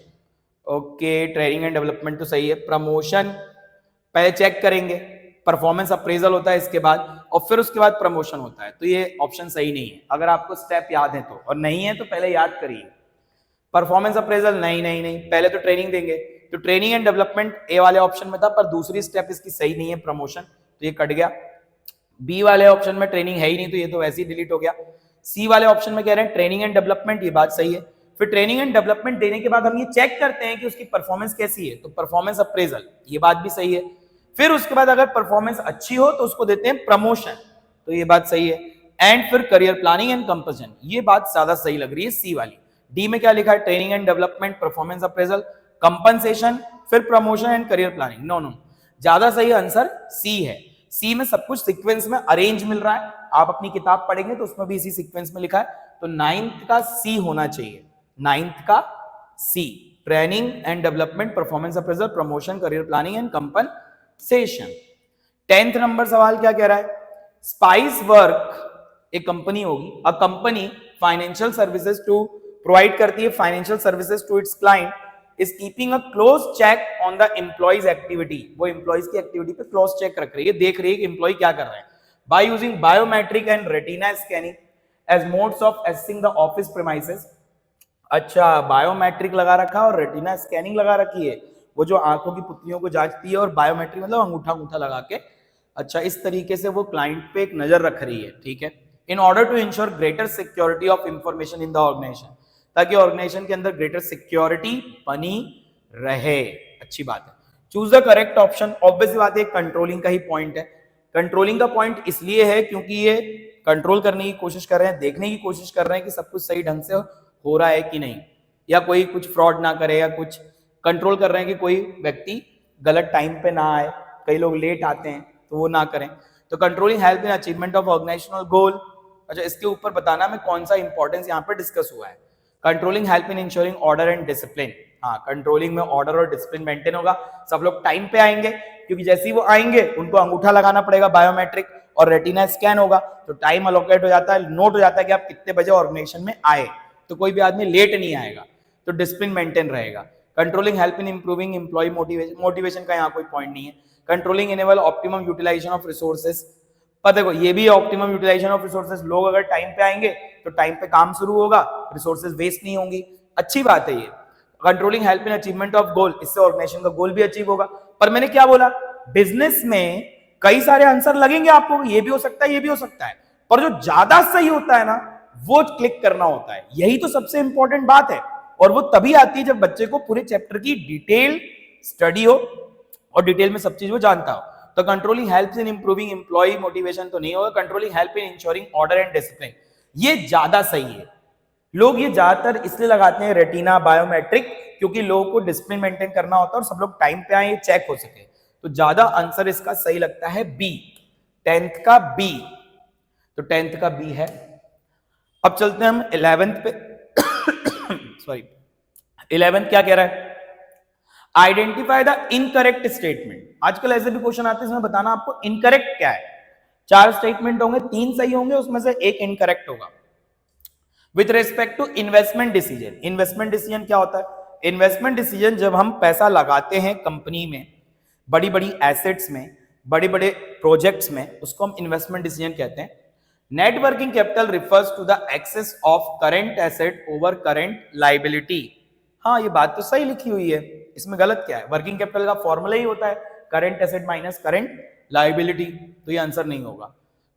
okay, training and development तो सही है। प्रमोशन पहले चेक करेंगे, परफॉर्मेंस अप्रेजल होता है इसके बाद, और फिर उसके बाद प्रमोशन होता है, तो ये ऑप्शन सही नहीं है अगर आपको स्टेप याद है तो, और नहीं है तो पहले याद करिए। परफॉर्मेंस अप्रेजल नहीं नहीं नहीं, पहले तो ट्रेनिंग देंगे, तो ट्रेनिंग एंड डेवलपमेंट ए वाले ऑप्शन में था, पर दूसरी स्टेप इसकी सही नहीं है, प्रमोशन, तो ये कट गया। बी वाले ऑप्शन में ट्रेनिंग है ही नहीं, तो ये तो वैसे ही डिलीट हो गया। सी वाले ऑप्शन में कह रहे हैं ट्रेनिंग एंड डेवलपमेंट, ये बात सही है। फिर ट्रेनिंग एंड डेवलपमेंट देने के बाद हम ये चेक करते हैं कि उसकी परफॉर्मेंस कैसी है, तो परफॉर्मेंस अप्रेजल, ये बात भी सही है। फिर उसके बाद अगर परफॉर्मेंस अच्छी हो तो उसको देते हैं प्रमोशन, तो ये बात सही है। एंड फिर करियर प्लानिंग एंड कंपल्सन, ये बात ज्यादा सही लग रही है सी वाली। डी में क्या लिखा है, training and development, performance appraisal, compensation, फिर promotion and career planning, no no, ज्यादा सही आंसर सी है। सी में सब कुछ सीक्वेंस में अरेंज मिल रहा है, आप अपनी किताब पढ़ेंगे तो उसमें भी इसी सीक्वेंस में लिखा है, तो 9th का सी होना चाहिए, 9th का c, training and development, performance appraisal, promotion, career planning and compensation. 10th number सवाल क्या कह रहा है, स्पाइस वर्क एक कंपनी होगी, a company financial services to provide करती है financial services to its client, is keeping a close check on the employees activity, वो एम्प्लॉइज की एक्टिविटी पे क्लोज चेक रख रही है, देख रही है कि एम्प्लॉय क्या कर रहे हैं, by using biometric and retina scanning as modes of accessing the office premises. अच्छा, बायोमेट्रिक लगा रखा है और रेटिना स्कैनिंग लगा रखी है, वो जो आंखों की पुतलियों को जांचती है, और बायोमेट्रिक मतलब अंगूठा अंगूठा लगा के, अच्छा इस तरीके से वो क्लाइंट पे एक नजर रख रही है, ठीक है। In order to ensure greater security of information in the organization, ताकि ऑर्गेनाइजेशन के अंदर ग्रेटर सिक्योरिटी बनी रहे, अच्छी बात है। Choose the correct option, obvious बात है कंट्रोलिंग का ही पॉइंट है, कंट्रोलिंग का पॉइंट इसलिए है क्योंकि ये कंट्रोल करने की कोशिश कर रहे हैं, देखने की कोशिश कर रहे हैं कि सब कुछ सही ढंग से हो रहा है कि नहीं, या कोई कुछ फ्रॉड ना करे, या कुछ कंट्रोल कर रहे हैं कि कोई व्यक्ति गलत टाइम पे ना आए, कई लोग लेट आते हैं तो वो ना करें। तो controlling help in achievement of organisational goal, अच्छा इसके ऊपर बताना में कौन सा इंपॉर्टेंस यहाँ पे डिस्कस हुआ है। Controlling help in ensuring order and discipline, हाँ कंट्रोलिंग में ऑर्डर और डिसिप्लिन मेंटेन होगा, सब लोग टाइम पे आएंगे, क्योंकि जैसे ही वो आएंगे उनको अंगूठा लगाना पड़ेगा बायोमेट्रिक, और रेटिना स्कैन होगा, तो टाइम अलोकेट हो जाता है, नोट हो जाता है कि आप कितने बजे ऑर्गेनाइजेशन में आए, तो कोई भी आदमी लेट नहीं आएगा, तो डिसिप्लिन मेंटेन रहेगा। Controlling help in improving employee motivation, motivation का यहाँ कोई पॉइंट नहीं है। Controlling enable optimum utilization of resources, पर देखो ये भी ऑप्टिमम यूटिलाइजेशन ऑफ रिसोर्सेज, लोग अगर टाइम पे आएंगे तो टाइम पे काम शुरू होगा, रिसोर्सेज वेस्ट नहीं होंगी, अच्छी बात है ये। Controlling help in achievement of goal, इससे ऑर्गेनाइजेशन का गोल भी अचीव होगा। पर मैंने क्या बोला, बिजनेस में कई सारे आंसर लगेंगे आपको, ये भी हो सकता है, ये भी हो सकता है, पर जो ज्यादा सही होता है ना वो क्लिक करना होता है, यही तो सबसे इंपॉर्टेंट बात है, और वो तभी आती है जब बच्चे को पूरे चैप्टर की डिटेल स्टडी हो और डिटेल में सब चीज वो जानता हो। तो controlling helps in improving employee motivation तो नहीं होगा, controlling help in ensuring order and discipline, ये ज्यादा सही है। लोग ये ज्यादातर इसलिए लगाते हैं रेटिना बायोमेट्रिक, क्योंकि लोगों को डिसिप्लिन मेंटेन करना होता है और सब लोग टाइम पे आए, चेक हो सके, तो ज्यादा आंसर इसका सही लगता है बी, 10th का बी, तो 10th का बी है। अब चलते हैं हम 11th पे सॉरी 11th क्या कह रहा है, आइडेंटिफाई द इनकरेक्ट स्टेटमेंट। आजकल ऐसे भी क्वेश्चन आते हैं इसमें बताना आपको इनकरेक्ट क्या है। 4 स्टेटमेंट होंगे, 3 सही होंगे, उसमें से एक इनकरेक्ट होगा। With respect to investment decision, investment decision क्या होता है, इन्वेस्टमेंट डिसीजन जब हम पैसा लगाते हैं कंपनी में, बड़ी बड़ी एसेट्स में, बड़े बड़े प्रोजेक्ट्स में, उसको हम इन्वेस्टमेंट डिसीजन कहते हैं। Net working capital refers to the excess of current asset over current liability. हाँ ये बात तो सही लिखी हुई है, इसमें गलत क्या है, वर्किंग कैपिटल का फॉर्मूला ही होता है current asset minus current liability, तो ये आंसर नहीं होगा।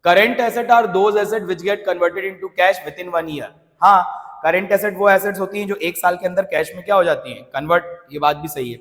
Current asset are those asset which get converted into cash within 1 year. हाँ करंट एसेट वो एसेट्स होती हैं जो 1 साल के अंदर कैश में क्या हो जाती हैं, कन्वर्ट, ये बात भी सही है।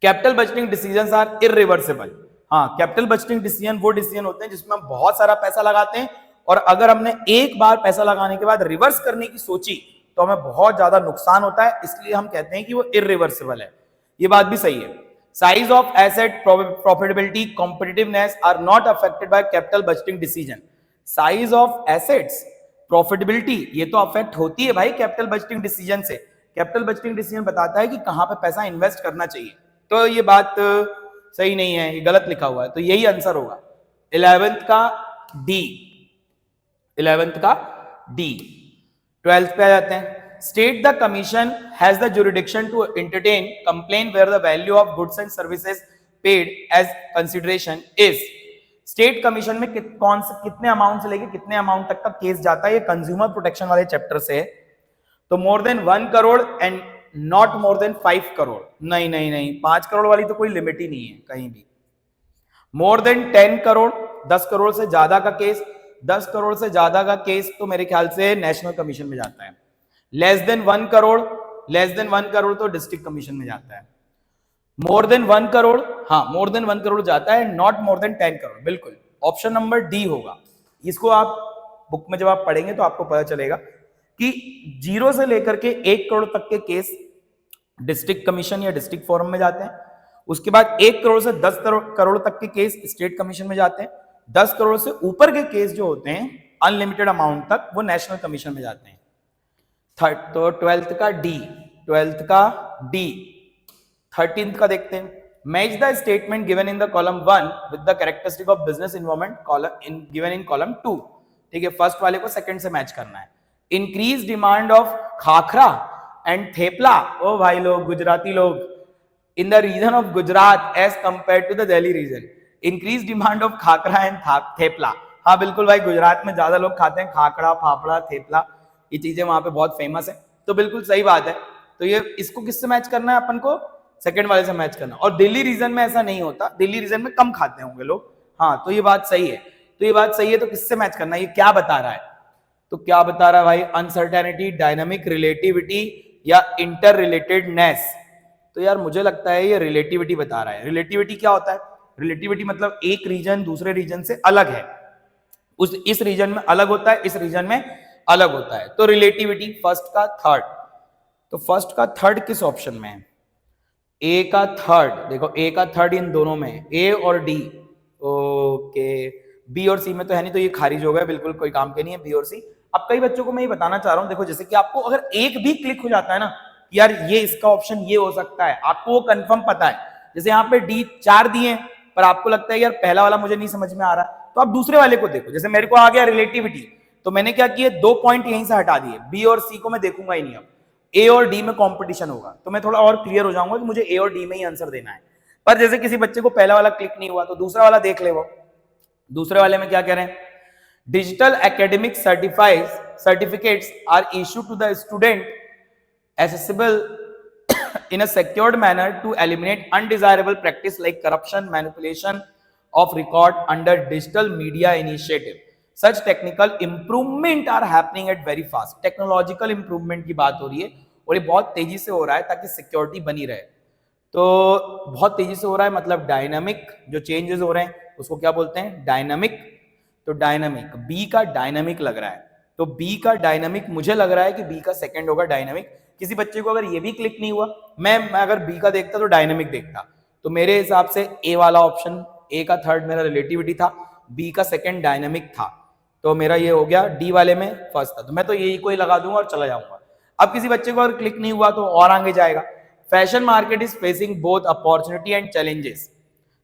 Capital budgeting decisions are irreversible, हाँ कैपिटल बजटिंग डिसीजन वो डिसीजन होते हैं जिसमें हम बहुत सारा पैसा लगाते हैं, और अगर हमने एक बार पैसा लगाने के बाद रिवर्स करने की सोची तो हमें बहुत ज्यादा नुकसान होता है, इसलिए हम कहते हैं कि वो इररिवर्सिबल है, ये बात भी सही है। Size of asset, profitability, competitiveness are not affected by capital budgeting decision. Size of assets, profitability, ये तो अफेक्ट होती है भाई कैपिटल बजटिंग डिसीजन से। कैपिटल बजटिंग डिसीजन बताता है कि कहां पे पैसा इन्वेस्ट करना चाहिए, तो ये बात सही नहीं है, ये गलत लिखा हुआ है, तो यही आंसर होगा 11th का डी, 11th का डी। 12th पे आ जाते हैं, state the commission has the jurisdiction to entertain complain where the value of goods and services paid as consideration is. State commission में कौन से कितने अमाउंट से लेके कितने अमाउंट तक का केस जाता है, ये कंज्यूमर प्रोटेक्शन वाले चैप्टर से है। तो more than 1 crore and not more than 5 crore, नहीं नहीं नहीं, 5 करोड़ वाली तो कोई लिमिट ही नहीं है कहीं भी। मोर देन 10 करोड़, 10 करोड़ से ज्यादा का केस, 10 करोड़ से ज्यादा का केस तो मेरे ख्याल से नेशनल कमीशन में जाता है। Less than 1 crore, less than 1 crore तो डिस्ट्रिक्ट कमीशन में जाता है। मोर देन 1 करोड़, हाँ मोर देन 1 करोड़ जाता है, नॉट मोर देन 10 करोड़, बिल्कुल ऑप्शन नंबर डी होगा। इसको आप बुक में जब आप पढ़ेंगे तो आपको पता चलेगा कि 0 से लेकर के 1 करोड़ तक के केस डिस्ट्रिक्ट कमीशन या डिस्ट्रिक्ट फोरम में जाते हैं। उसके बाद 1 करोड़ से 10 करोड़ तक के केस स्टेट कमीशन में जाते हैं। 10 करोड़ से ऊपर के केस जो होते हैं अनलिमिटेड अमाउंट तक, वो नेशनल कमीशन में जाते हैं। तो 12th का डी, 12th का डी। 13th का देखते हैं, match the statement given in the column 1 with the characteristic of business environment column given in column 2। ठीक है, फर्स्ट वाले को सेकंड से मैच करना है। Increase demand of khakhra and thepla, ओ भाई लोग गुजराती लोग, in the region of Gujarat as compare to the Delhi region. Increase demand of khakhra and thepla, हाँ बिल्कुल भाई, गुजरात में ज्यादा लोग खाते हैं खाखड़ा, फाफड़ा, थेपला, ये चीजें वहां पे बहुत फेमस है, तो बिल्कुल सही बात है। तो ये इसको किससे मैच करना है अपन को, सेकंड वाले से मैच करना। और दिल्ली रीजन में ऐसा नहीं होता, दिल्ली रीजन में कम खाते होंगे लोग, हाँ तो ये बात सही है। तो ये बात सही है, तो किससे मैच करना है, ये क्या बता रहा है, तो क्या बता रहा है भाई, अनसर्टेनिटी, डायनामिक, रिलेटिविटी या इंटर रिलेटेडनेस। तो यार मुझे लगता है ये रिलेटिविटी बता रहा है। रिलेटिविटी क्या होता है, रिलेटिविटी मतलब एक रीजन दूसरे रीजन से अलग है, इस रीजन में अलग होता है, इस रीजन में अलग होता है। तो रिलेटिविटी फर्स्ट का थर्ड, तो फर्स्ट का थर्ड किस ऑप्शन में है, ए का थर्ड, देखो ए का थर्ड इन दोनों में है, ए और डी, ओके, बी और सी में तो है नहीं, तो ये खारिज हो गया, बिल्कुल कोई काम के नहीं है बी और सी। अब कई बच्चों को मैं ये बताना चाह रहा हूं, देखो जैसे कि आपको अगर एक भी क्लिक हो जाता है ना, यार ये इसका ऑप्शन ये हो सकता है, आपको वो कंफर्म पता है, जैसे यहाँ पे डी 4 दिए पर आपको लगता है यार पहला वाला मुझे नहीं समझ में आ रहा, तो आप दूसरे वाले को देखो। जैसे मेरे को आ गया रिलेटिविटी, तो मैंने क्या किया, 2 पॉइंट यहीं से हटा दिए, बी और सी को मैं देखूंगा ही नहीं, अब ए और डी में कंपटीशन होगा, तो मैं थोड़ा और क्लियर हो जाऊंगा कि मुझे ए और डी में ही आंसर देना है। पर जैसे किसी बच्चे को पहला वाला क्लिक नहीं हुआ तो दूसरा वाला देख ले, वो दूसरे वाले में क्या कह रहे हैं, digital academic certificates are issued to the student accessible in a secured manner to eliminate undesirable practice like corruption, manipulation of record under digital media initiative. Such technical improvement are happening at very fast. Technological improvement की बात हो रही है और ये बहुत तेजी से हो रहा है ताकि सिक्योरिटी बनी रहे। तो बहुत तेजी से हो रहा है मतलब डायनामिक जो चेंजेस हो रहे हैं उसको क्या बोलते हैं, डायनामिक। तो डायनामिक, बी का डायनामिक लग रहा है, तो बी का डायनामिक मुझे लग रहा है कि बी का सेकंड होगा डायनामिक। किसी बच्चे को अगर ये भी क्लिक नहीं हुआ, मैं अगर बी का देखता तो डायनामिक देखता, तो मेरे हिसाब से ए वाला ऑप्शन, ए का थर्ड मेरा रिलेटिविटी था, बी का सेकंड डायनामिक था, तो मेरा ये हो गया, डी वाले में फर्स्ट था, तो मैं तो यही कोई लगा दूंगा और चला जाऊंगा। अब किसी बच्चे को अगर क्लिक नहीं हुआ तो और आगे जाएगा, fashion market is facing both opportunity and challenges,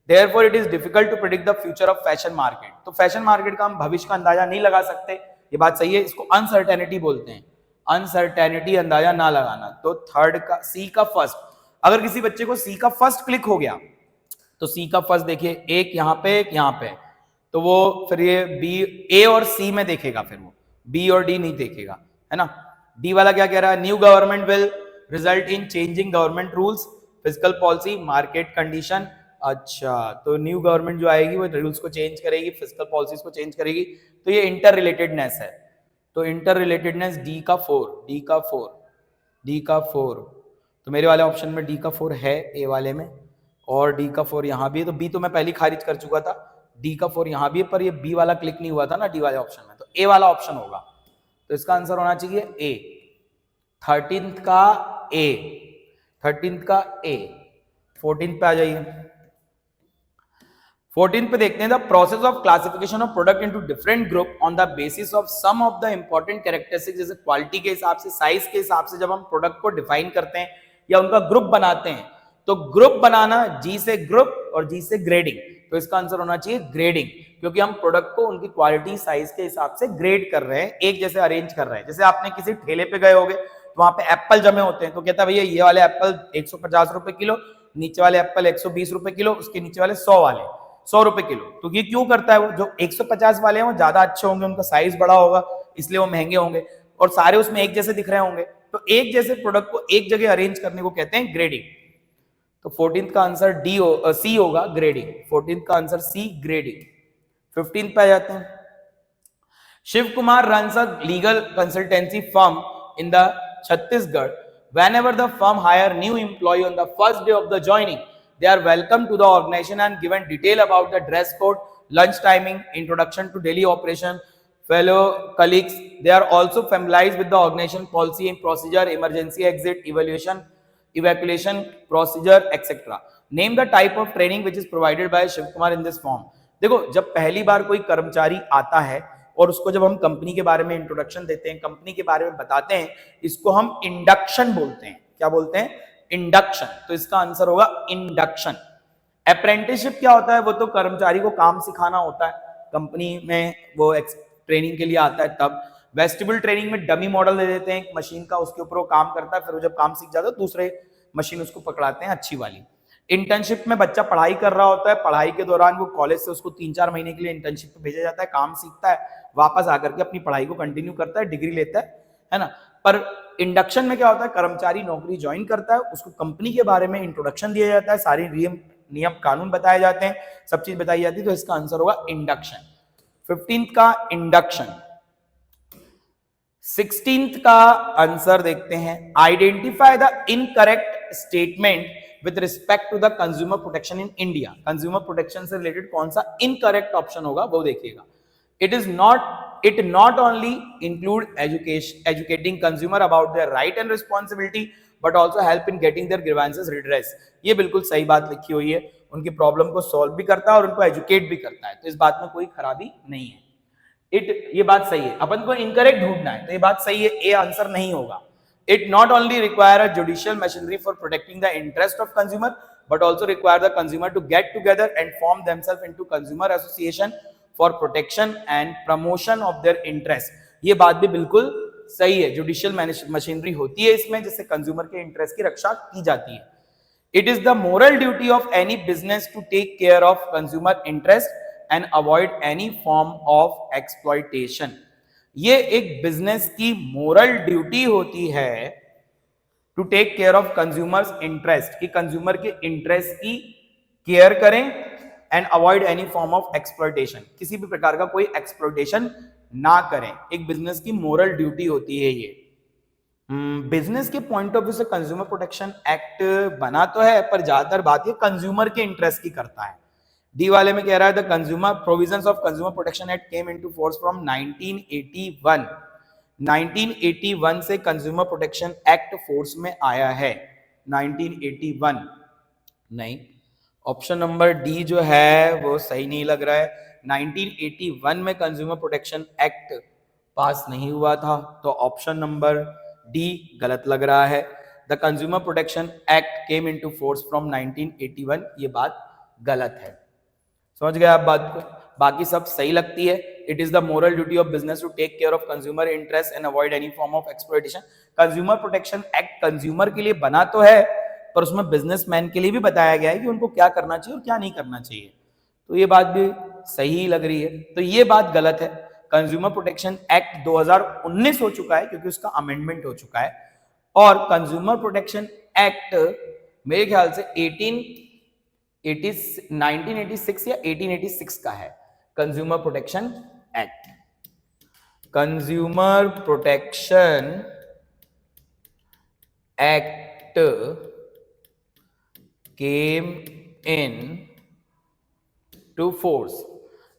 therefore it is difficult to predict the future of fashion market। तो फैशन मार्केट का हम भविष्य का अंदाजा नहीं लगा सकते, ये बात सही है, इसको अनसर्टेनिटी बोलते हैं, अनसर्टेनिटी, अंदाजा ना लगाना। तो थर्ड का, सी का फर्स्ट, अगर किसी बच्चे को सी का फर्स्ट क्लिक हो गया तो सी का फर्स्ट देखिए, एक यहाँ पे एक यहाँ पे, तो वो फिर ये बी, ए और सी में देखेगा, फिर वो बी और डी नहीं देखेगा, है ना। डी वाला क्या कह रहा है, new government will result in changing government rules, physical policy, market condition. अच्छा, तो न्यू गवर्नमेंट जो आएगी वो रूल्स को चेंज करेगी, फिजिकल पॉलिसीज को चेंज करेगी, तो ये इंटर रिलेटेडनेस है। तो इंटर रिलेटेडनेस डी का 4, डी का 4, डी का 4, तो मेरे वाले ऑप्शन में डी का 4 है, ए वाले में, और डी का 4 यहाँ भी है, तो बी तो मैं पहले खारिज कर चुका था, डी का 4 यहाँ भी है, पर ये बी वाला क्लिक नहीं हुआ था ना डी वाले ऑप्शन में, तो ए वाला ऑप्शन होगा, तो इसका आंसर होना चाहिए ए, 13th का ए, 13th का ए। 14th पे आ जाइए, 14th पे देखते हैं, the process of classification of product into different group on the basis of some of the important characteristics, जैसे क्वालिटी के हिसाब से, साइज के हिसाब से, जब हम प्रोडक्ट को डिफाइन करते हैं या उनका ग्रुप बनाते हैं, तो ग्रुप बनाना, जी से ग्रुप और जी से ग्रेडिंग, तो इसका आंसर होना चाहिए ग्रेडिंग, क्योंकि हम प्रोडक्ट को उनकी क्वालिटी साइज के हिसाब से ग्रेड कर रहे हैं, एक जैसे अरेंज कर रहे हैं। जैसे आपने किसी ठेले पे गए होगे, तो वहां पे एप्पल जमे होते हैं, तो कहता है भैया ये वाले एप्पल 150 रुपए किलो, नीचे वाले एप्पल 120 रुपए किलो, उसके नीचे वाले 100 वाले 100 रुपए किलो। तो ये क्यों करता है? वो जो 150 वाले हैं वो ज्यादा अच्छे होंगे, उनका साइज बड़ा होगा, इसलिए वो महंगे होंगे, और सारे उसमें एक जैसे दिख रहे होंगे, तो एक जैसे प्रोडक्ट को एक जगह अरेंज करने को कहते हैं ग्रेडिंग। तो 14th का आंसर सी होगा, ग्रेडिंग। 14th का आंसर सी, ग्रेडिंग। 15th पे आ जाते हैं। Shiv Kumar runs a legal consultancy firm in the Chhattisgarh. Whenever the firm hire new employee on the first day of the joining, they are welcomed to the organization and given detail about the dress code, lunch timing, introduction to daily operation, fellow colleagues. They are also familiarized with the organization policy and procedure, emergency exit, evacuation procedure, etc. Name the type of training which is provided by Shiv Kumar in this form. देखो, जब पहली बार कोई कर्मचारी आता है और उसको जब हम कंपनी के बारे में इंट्रोडक्शन देते हैं, कंपनी के बारे में बताते हैं, इसको हम इंडक्शन बोलते हैं। क्या बोलते हैं? इंडक्शन। तो इसका आंसर होगा इंडक्शन। अप्रेंटिसशिप क्या होता है? वो तो कर्मचारी को काम सिखाना होता है, कंपनी में वो ट्रेनिंग के लिए आता है तब। वेस्टिबुल ट्रेनिंग में डमी मॉडल दे देते हैं मशीन का, उसके ऊपर वो काम करता है, फिर वो जब काम सीख जाता है दूसरे मशीन उसको पकड़ाते हैं अच्छी वाली। इंटर्नशिप में बच्चा पढ़ाई कर रहा होता है, पढ़ाई के दौरान वो कॉलेज से उसको 3-4 महीने के लिए इंटर्नशिप पे भेजा जाता है, काम सीखता है, वापस आकर के अपनी पढ़ाई को कंटिन्यू करता है, डिग्री लेता है ना। पर इंडक्शन में क्या होता है? कर्मचारी नौकरी ज्वाइन करता है, उसको कंपनी के बारे में इंट्रोडक्शन दिया जाता है, सारी नियम कानून बताए जाते हैं, सब चीज बताई जाती है, तो इसका आंसर होगा इंडक्शन। 15th का इंडक्शन। 16th का आंसर देखते हैं। Identify the incorrect statement with respect to the consumer protection in India. Consumer protection से रिलेटेड कौन सा इनकरेक्ट ऑप्शन होगा वो देखिएगा। It not only include educating consumer about their right and responsibility, but also help in getting their grievances redressed. ये बिल्कुल सही बात लिखी हुई है, उनकी प्रॉब्लम को सॉल्व भी करता है और उनको एजुकेट भी करता है, तो इस बात में कोई खराबी नहीं है। ये बात सही है। अपन को इनकरेक्ट ढूंढना है, तो ये बात सही है, ए आंसर नहीं होगा। It not only require a judicial machinery for protecting the interest of consumer, but also require the consumer to get together and form themselves into consumer association for protection and promotion of their interest. ये बात भी बिल्कुल सही है, judicial machinery होती है इसमें, जिससे कंज्यूमर के इंटरेस्ट की रक्षा की जाती है। It is the moral duty of any business to take care of consumer interest and avoid any form of exploitation. ये एक बिजनेस की मोरल ड्यूटी होती है to take care of consumers interest, कि कंज्यूमर के इंटरेस्ट की care करें, and avoid any form of exploitation, किसी भी प्रकार का कोई एक्सप्लॉयटेशन ना करें। एक बिजनेस की मोरल ड्यूटी होती है ये। बिजनेस के पॉइंट ऑफ व्यू से कंज्यूमर प्रोटेक्शन एक्ट बना तो है, पर ज्यादातर बात ये कंज्यूमर के इंटरेस्ट की करता है। डी वाले में कह रहा है the consumer provisions of consumer protection act came into force from 1981। 1981 से कंज्यूमर प्रोटेक्शन एक्ट फोर्स में आया है, 1981 नहीं, ऑप्शन नंबर डी जो है वो सही नहीं लग रहा है। 1981 में कंज्यूमर प्रोटेक्शन एक्ट पास नहीं हुआ था, तो ऑप्शन नंबर डी गलत लग रहा है। The consumer protection act came into force from 1981, ये बात गलत है। समझ गए आप बात को? बाकी सब सही लगती है। It is the moral duty of business to take care of consumer interest and avoid any form of exploitation. Consumer protection act consumer के लिए बना तो है, पर उसमें बिजनेसमैन के लिए भी बताया गया है कि उनको क्या करना चाहिए और क्या नहीं करना चाहिए, तो ये बात भी सही लग रही है। तो ये बात गलत है। कंज्यूमर प्रोटेक्शन एक्ट 2019 हो चुका है, क्योंकि उसका अमेंडमेंट हो चुका है, और कंज्यूमर प्रोटेक्शन एक्ट मेरे ख्याल से 1986 या 1886 का है। Consumer protection act, consumer protection act came into force.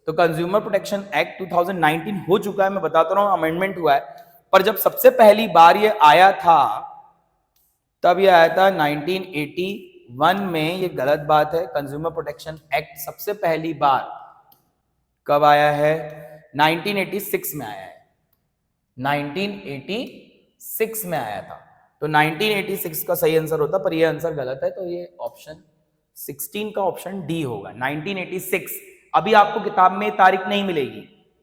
तो कंज्यूमर प्रोटेक्शन एक्ट 2019 हो चुका है, मैं बताता रहा हूं, अमेंडमेंट हुआ है, पर जब सबसे पहली बार ये आया था तब ये आया था 1981 में। ये गलत बात है। कंज्यूमर प्रोटेक्शन एक्ट सबसे पहली बार कब आया है? 1986 में आया है, 1986 में आया था, तो 1986 का सही आंसर होता, पर ये आंसर गलत है, तो ये ऑप्शन 16 का ऑप्शन डी होगा, 1986। अभी आपको किताब में तारीख नहीं मिलेगी,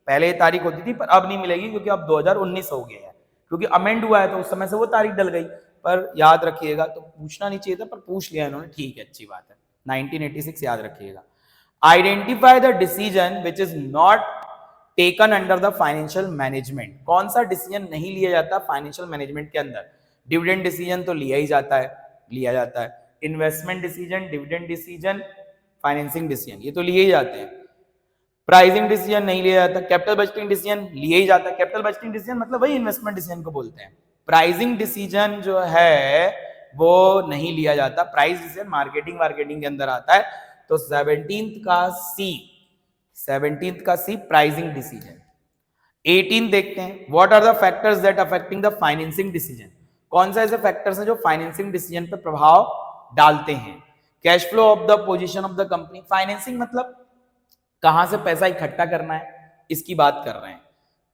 पहले ये तारीख होती थी पर अब नहीं मिलेगी, क्योंकि अब 2019 हो गया है, क्योंकि अमेंड हुआ है तो उस समय से वो तारीख डल गई। पर याद रखिएगा, तो पूछना नहीं चाहिए था पर पूछ लिया इन्होंने, ठीक है, अच्छी बात है। 1986 याद रखिएगा। Identify the decision which is not taken under the financial management. कौन सा डिसीजन नहीं लिया जाता फाइनेंशियल मैनेजमेंट के अंदर? डिविडेंड डिसीजन तो लिया ही जाता है, लिया जाता है। Investment decision, dividend decision, financing decision, ये तो लिए ही जाते हैं। प्राइसिंग डिसीजन नहीं लिया जाता। कैपिटल बजटिंग डिसीजन लिए ही जाता है। कैपिटल बजटिंग डिसीजन मतलब वही इन्वेस्टमेंट डिसीजन को बोलते हैं। प्राइसिंग डिसीजन जो है वो नहीं लिया जाता। प्राइस डिसीजन मार्केटिंग के अंदर आता है। तो 17th का सी प्राइसिंग डिसीजन। 18 देखते हैं, what are the factors that affecting the financing decision. कौन सा ऐसे फैक्टर्स हैं जो फाइनेंसिंग डिसीजन पर प्रभाव डालते हैं? Cash flow of the position of the company. Financing मतलब कहां से पैसा इकट्ठा करना है, इसकी बात कर रहे हैं।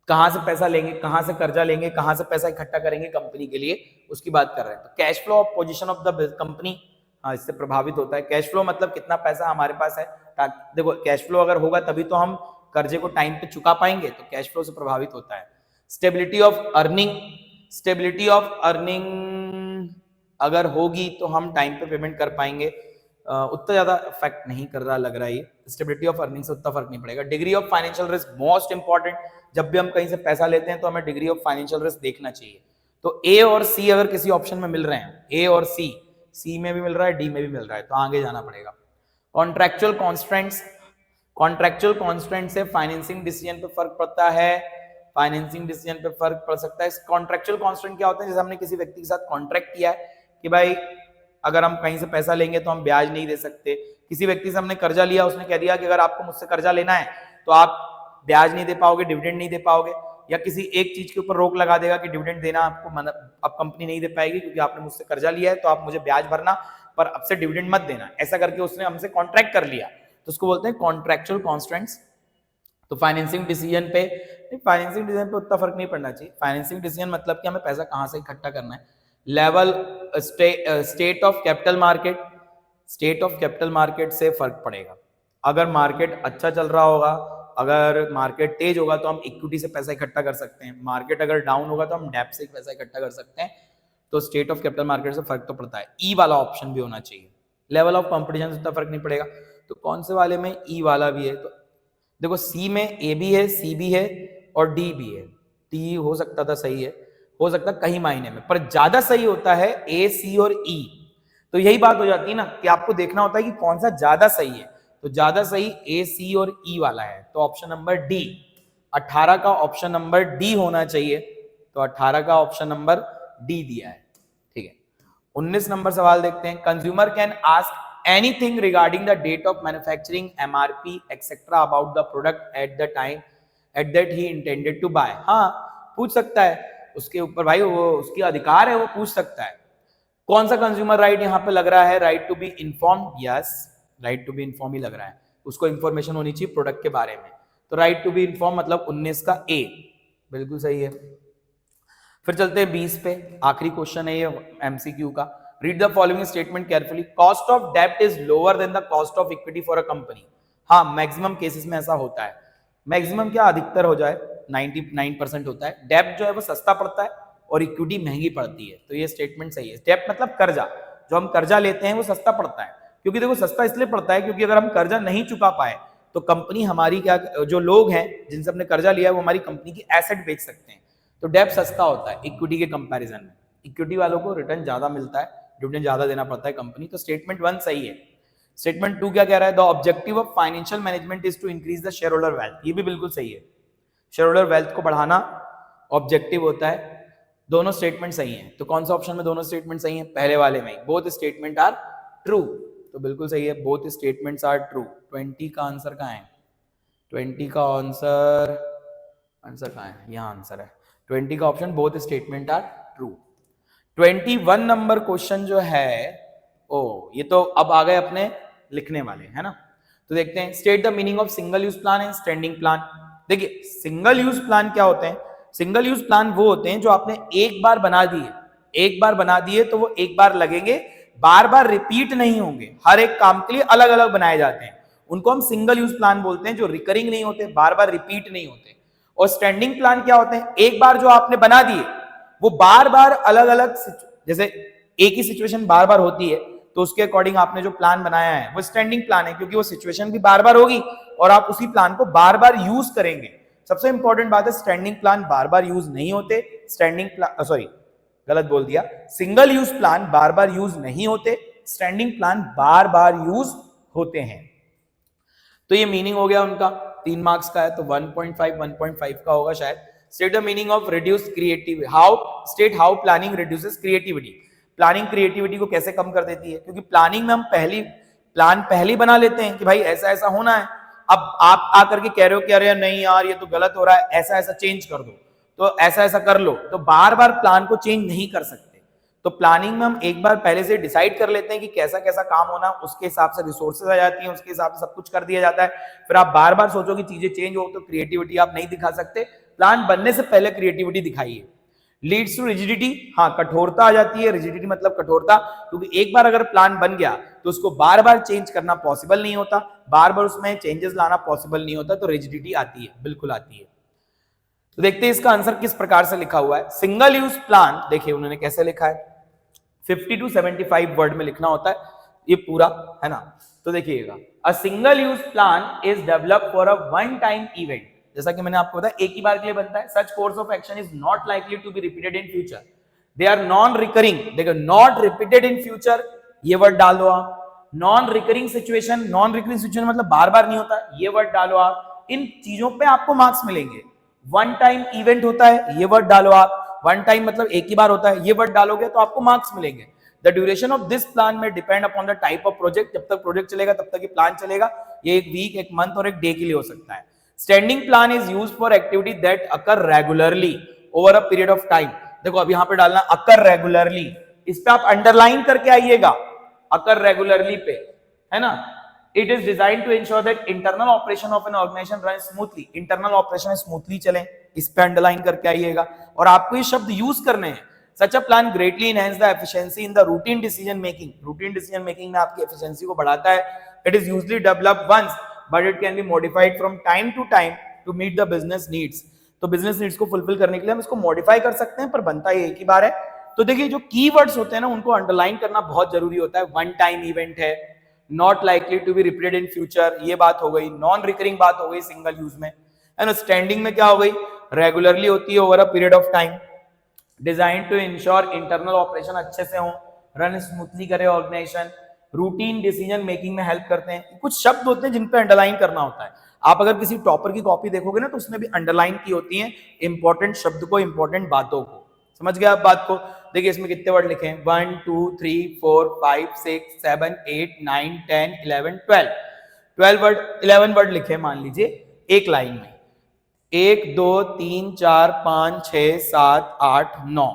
कहां से पैसा लेंगे, कहां से कर्जा लेंगे, कहां से पैसा इकट्ठा करेंगे कंपनी के लिए, उसकी बात कर रहे हैं। तो cash flow of position of the company, हाँ, इससे प्रभावित होता है। कैश फ्लो मतलब कितना पैसा हमारे पास है। देखो कैश फ्लो अगर होगा तभी तो हम कर्जे को टाइम पे चुका पाएंगे, तो कैश फ्लो से प्रभावित होता है। Stability of earning, stability of earning अगर होगी तो हम टाइम पे पेमेंट कर पाएंगे। उतना ज्यादा इफेक्ट नहीं कर रहा लग रहा है ये। स्टेबिलिटी ऑफ अर्निंग से उतना फर्क नहीं पड़ेगा। Degree of financial risk most important. जब भी हम कहीं से पैसा लेते हैं तो हमें डिग्री ऑफ फाइनेंशियल रिस्क देखना चाहिए। तो ए और सी अगर किसी ऑप्शन में मिल रहे हैं, ए और सी में भी मिल रहा है, डी में भी मिल रहा है, तो आगे जाना पड़ेगा। कॉन्ट्रैक्चुअल कॉन्स्ट्रेंट्स, कॉन्ट्रैक्चुअल कॉन्स्ट्रेंट से फाइनेंसिंग डिसीजन पे फर्क पड़ता है। फाइनेंसिंग डिसीजन पे फर्क पड़ सकता है। कॉन्ट्रैक्चुअल कॉन्स्ट्रेंट क्या होता है? जैसे हमने किसी व्यक्ति के साथ कॉन्ट्रैक्ट किया है कि भाई अगर हम कहीं से पैसा लेंगे तो हम ब्याज नहीं दे सकते। किसी व्यक्ति से हमने कर्जा लिया, उसने कह दिया कि अगर आपको मुझसे कर्जा लेना है तो आप ब्याज नहीं दे पाओगे, डिविडेंड नहीं दे पाओगे, या किसी एक चीज के ऊपर रोक लगा देगा कि डिविडेंड देना आपको अब कंपनी नहीं दे पाएगी क्योंकि आपने मुझसे कर्जा लिया है, तो आप मुझे ब्याज भरना पर अब से डिविडेंड मत देना। ऐसा करके उसने हमसे कॉन्ट्रैक्ट कर लिया, तो उसको बोलते हैं कॉन्ट्रैक्चुअल कॉन्स्ट्रेंट्स। तो फाइनेंसिंग डिसीजन पे उतना फर्क नहीं पड़ना चाहिए। फाइनेंसिंग डिसीजन मतलब कि हमें पैसा कहां से इकट्ठा करना है। Level state of capital market, state of capital market से फर्क पड़ेगा। अगर मार्केट अच्छा चल रहा होगा, अगर मार्केट तेज होगा तो हम इक्विटी से पैसा इकट्ठा कर सकते हैं। मार्केट अगर डाउन होगा तो हम डेब्ट से पैसा इकट्ठा कर सकते हैं। तो स्टेट ऑफ कैपिटल मार्केट से फर्क तो पड़ता है। ई वाला ऑप्शन भी होना चाहिए। लेवल ऑफ कंपटीशन से उतना फर्क नहीं पड़ेगा। तो कौन से वाले में ई वाला भी है? तो देखो सी में ए भी है, सी भी है और डी भी है। डी हो सकता था सही है, हो सकता कहीं मायने में, पर ज्यादा सही होता है ए, सी और ई। तो यही बात हो जाती है ना कि आपको देखना होता है कि कौन सा ज्यादा सही है। तो ज्यादा सही ए, सी और ई वाला है। तो ऑप्शन नंबर डी, 18 का ऑप्शन नंबर डी होना चाहिए। तो 18 का ऑप्शन नंबर डी दिया है। ठीक है, 19 नंबर सवाल देखते हैं। Consumer can ask anything regarding the date of manufacturing, MRP etc about the product at the time at that he intended to buy। हाँ, पूछ सकता है उसके ऊपर भाई, वो उसकी अधिकार है, वो पूछ सकता है। कौन सा कंज्यूमर राइट यहाँ पे लग रहा है? Right to be inform. Yes, right to be inform ही लग रहा है। उसको इन्फॉर्मेशन होनी चाहिए प्रोडक्ट के बारे में। तो राइट टू बी इन्फॉर्म मतलब 19 का ए बिल्कुल सही है। फिर चलते हैं 20 पे, आखिरी क्वेश्चन है ये एमसीक्यू का। Read the following statement carefully. Cost of debt is lower than the cost of equity for a company। हाँ, मैक्सिमम केसेस में ऐसा होता है। मैक्सिमम क्या, अधिकतर हो जाए 99% होता है। डेब्ट जो है वो सस्ता पड़ता है और इक्विटी महंगी पड़ती है। तो ये स्टेटमेंट सही है। डेब्ट मतलब कर्जा, जो हम कर्जा लेते हैं वो सस्ता पड़ता है। क्योंकि देखो सस्ता इसलिए पड़ता है क्योंकि अगर हम कर्जा नहीं चुका पाए तो कंपनी हमारी क्या, जो लोग हैं जिनसे हमने कर्जा लिया है वो हमारी कंपनी की एसेट बेच सकते हैं। तो डेब्ट सस्ता होता है इक्विटी के कंपैरिजन में। इक्विटी वालों को रिटर्न ज्यादा मिलता है, डिविडेंड ज्यादा देना पड़ता है कंपनी। तो स्टेटमेंट 1 सही है। स्टेटमेंट 2 क्या कह रहा है? The objective of financial management is to increase the shareholder wealth. ये भी बिल्कुल सही है। शेयर होल्डर वेल्थ को बढ़ाना ऑब्जेक्टिव होता है। दोनों स्टेटमेंट सही हैं। तो कौन सा ऑप्शन में दोनों स्टेटमेंट सही हैं? पहले वाले में, बोथ स्टेटमेंट आर ट्रू। तो बिल्कुल सही है, बोथ स्टेटमेंट्स आर ट्रू। 20 का आंसर कहाँ है? 20 का आंसर कहाँ है? यहाँ आंसर है 20 का option, both statement are true. 21 number question जो है, ये तो अब आ गए अपने लिखने वाले, है ना। तो देखते हैं, state the meaning of single use plan and standing plan. देखिए सिंगल यूज प्लान क्या होते हैं? सिंगल यूज प्लान वो होते हैं जो आपने एक बार बना दिए, तो वो एक बार लगेंगे, बार बार रिपीट नहीं होंगे, हर एक काम के लिए अलग अलग बनाए जाते हैं। उनको हम सिंगल यूज प्लान बोलते हैं, जो रिकरिंग नहीं होते, बार बार रिपीट नहीं होते। और स्टैंडिंग प्लान क्या होते हैं? एक बार जो आपने बना दिए वो बार बार अलग अलग, जैसे एक ही सिचुएशन बार बार होती है तो उसके अकॉर्डिंग आपने जो प्लान बनाया है वो स्टैंडिंग प्लान है, क्योंकि वो सिचुएशन भी बार बार होगी और आप उसी प्लान को बार बार यूज करेंगे। सबसे इंपॉर्टेंट बात है स्टैंडिंग प्लान बार बार यूज नहीं होते, स्टैंडिंग प्लान, सॉरी गलत बोल दिया, सिंगल यूज प्लान बार बार यूज नहीं होते, स्टैंडिंग प्लान बार बार यूज होते हैं। तो ये मीनिंग हो गया उनका, 3 मार्क्स का है तो 1.5 का होगा शायद। State the meaning of reduce creative, how state how planning reduces creativity. Planning creativity को कैसे कम कर देती है, क्योंकि प्लानिंग में हम प्लान पहले बना लेते हैं कि भाई ऐसा ऐसा होना है, अब आप आकर के कह रहे हो कि अरे नहीं यार ये तो गलत हो रहा है, ऐसा ऐसा चेंज कर दो, तो ऐसा ऐसा कर लो, तो बार बार प्लान को चेंज नहीं कर सकते। तो प्लानिंग में हम एक बार पहले से डिसाइड कर लेते हैं कि कैसा कैसा काम होना, उसके हिसाब से रिसोर्सेज आ जाती हैं, उसके हिसाब से सब कुछ कर दिया जाता है। फिर आप बार बार सोचो कि चीजें चेंज हो तो क्रिएटिविटी आप नहीं दिखा सकते, प्लान बनने से पहले क्रिएटिविटी दिखाइए। लीड्स टू रिजिडिटी, हाँ कठोरता आ जाती है, रिजिडिटी मतलब कठोरता, क्योंकि एक बार अगर प्लान बन गया तो उसको बार बार चेंज करना पॉसिबल नहीं होता, बार बार उसमें चेंजेस लाना पॉसिबल नहीं होता, तो रिजिडिटी आती है, बिल्कुल आती है। तो देखते हैं इसका आंसर किस प्रकार से लिखा हुआ है। सिंगल यूज प्लान, देखिए उन्होंने कैसे लिखा है, 50 to 75 वर्ड में लिखना होता है ये पूरा, है ना। तो देखिएगा, a single use plan is develop for a one time event, जैसा कि मैंने आपको बताया एक ही बार के लिए बनता है। Such course of action is not likely to be repeated in future, they are non recurring, देखो नॉट रिपीटेड इन फ्यूचर ये वर्ड डाल दो आप। Non recurring situation, non recurring situation मतलब बार बार नहीं होता, ये वर्ड डालो आप। इन चीजों पे आपको मार्क्स मिलेंगे। वन टाइम इवेंट होता है, ये वर्ड डालो आप। वन टाइम मतलब एक ही बार होता है, ये वर्ड डालोगे तो आपको मार्क्स मिलेंगे। The duration of this plan may depend upon the type of project, जब तक प्रोजेक्ट चलेगा तब तक ये प्लान चलेगा, ये एक वीक, एक मंथ और एक डे के लिए हो सकता है। Standing plan is used for activity that occur regularly over a period of time. देखो अब यहां पे डालना अकर रेगुलरली, इस पे आप अंडरलाइन करके आइएगा, अकर रेगुलरली पे, है ना। It is designed to ensure that internal operation of an organization runs smoothly, internal operation smoothly चले, इस पे अंडरलाइन करके आइएगा और आपको ये शब्द यूज करने हैं। Such a plan greatly enhance the efficiency in the routine decision making, routine decision making में आपकी efficiency को बढ़ाता है। It is usually developed once, but it can be modified from time to time to meet the business needs. तो business needs को fulfill करने के लिए हम इसको modify कर सकते हैं, पर बनता ही एक ही बार है। तो देखिए जो कीवर्ड्स होते हैं ना उनको अंडरलाइन करना बहुत जरूरी होता है। वन टाइम इवेंट है, not likely to be repeated in future, ये बात हो गई। नॉन रिकरिंग बात हो गई सिंगल यूज में, है ना। स्टैंडिंग में क्या हो गई, रेगुलरली होती है over a period of time. Design to ensure internal operation अच्छे से हो, रन स्मूथली करे ऑर्गेनाइजेशन, रूटीन डिसीजन मेकिंग में हेल्प करते हैं। कुछ शब्द होते हैं जिन पे अंडरलाइन करना होता है। आप अगर किसी टॉपर की कॉपी देखोगे ना तो उसमें भी अंडरलाइन की होती है इंपॉर्टेंट शब्द को, इंपॉर्टेंट बातों को। समझ गया आप बात को। देखिए इसमें कितने वर्ड लिखे हैं, 1 2 3 4 5 6 7 8 9 10 11 12 वर्ड, 11 वर्ड लिखे मान लीजिए एक लाइन में। 1 2 3 4 5 6 7 8 9,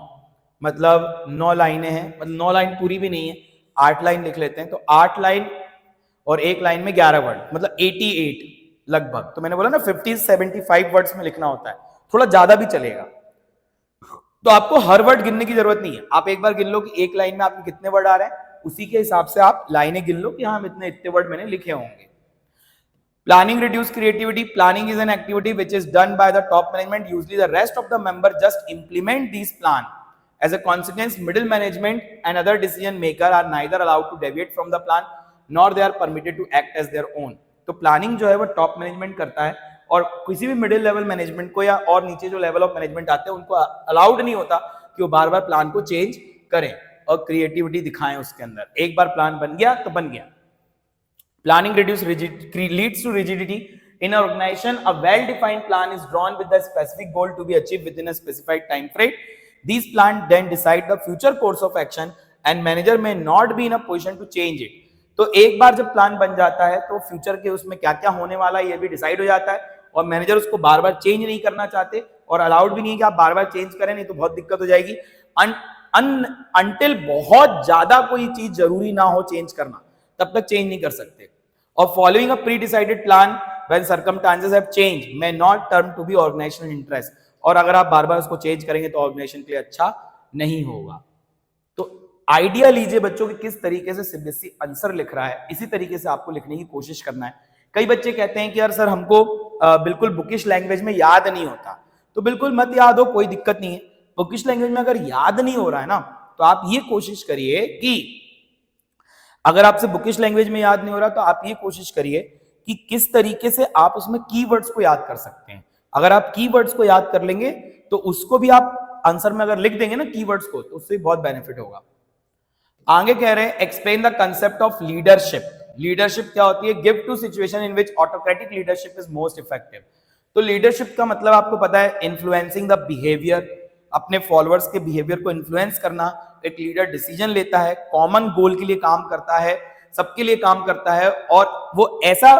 मतलब 9 लाइनें हैं, मतलब 9 लाइन पूरी भी नहीं है, 8 लाइन लिख लेते हैं। तो 8 लाइन और एक लाइन में 11 वर्ड, मतलब 88 लगभग। तो मैंने बोला ना 50 75 वर्ड्स में लिखना होता है, थोड़ा ज्यादा भी चलेगा। तो आपको हर वर्ड गिनने की जरूरत नहीं है, आप एक बार गिन लो कि एक लाइन में आपके कितने वर्ड आ रहे हैं, उसी के हिसाब से आप लाइनें गिन लो कि हाँ इतने वर्ड मैंने लिखे होंगे। Planning reduce creativity, planning is an activity which is done by the top management, usually the rest of the member just implement this plan. As a consequence middle management and other decision maker are neither allowed to deviate from the plan nor they are permitted to act as their own. तो planning जो है वो top management करता है और किसी भी middle level management को या और नीचे जो लेवल ऑफ मैनेजमेंट आते हैं उनको अलाउड नहीं होता कि वो बार बार प्लान को चेंज करें और क्रिएटिविटी दिखाएं उसके अंदर। एक बार प्लान बन गया तो बन गया। Planning leads to rigidity in an organization. A well defined plan is drawn with the specific goal to be achieved within a specified time frame. These plans then decide the future course of action and manager may not be in a position to change it. तो एक बार जब plan बन जाता है तो future के उसमें क्या क्या होने वाला है ये भी डिसाइड हो जाता है और मैनेजर उसको बार बार चेंज नहीं करना चाहते और अलाउड भी नहीं है कि आप बार बार चेंज करें, नहीं तो बहुत दिक्कत हो जाएगी। अनटिल बहुत ज्यादा कोई चीज जरूरी ना हो चेंज करना, तब तक चेंज नहीं कर सकते। और following a pre decided plan when circumstances have change may not turn to be organisational interest. और अगर आप बार बार उसको चेंज करेंगे तो ऑर्गेनाइजेशन के लिए अच्छा नहीं होगा। तो आइडिया लीजिए बच्चों कि किस तरीके से सीबीएसई आंसर लिख रहा है, इसी तरीके से आपको लिखने की कोशिश करना है। कई बच्चे कहते हैं कि यार सर हमको बिल्कुल बुकिश लैंग्वेज में याद नहीं होता, तो बिल्कुल मत याद हो, कोई दिक्कत नहीं है। बुकिश लैंग्वेज में अगर याद नहीं हो रहा है ना, तो आप ये कोशिश करिए कि अगर आपसे बुकिश लैंग्वेज में याद नहीं हो रहा तो आप ये कोशिश करिए कि किस तरीके से आप उसमें कीवर्ड्स को याद कर सकते हैं। अगर आप कीवर्ड्स को याद कर लेंगे तो उसको भी आप आंसर में अगर लिख देंगे ना कीवर्ड्स को, तो उससे बहुत बेनिफिट होगा। आगे कह रहे हैं explain the concept of leadership. Leadership क्या होती है? Give two situation in which autocratic leadership is most effective. तो लीडरशिप का मतलब आपको पता है, इन्फ्लुएंसिंग द बिहेवियर, अपने फॉलोअर्स के बिहेवियर को इन्फ्लुएंस करना। एक लीडर डिसीजन लेता है, कॉमन गोल के लिए काम करता है, सबके लिए काम करता है, और वो ऐसा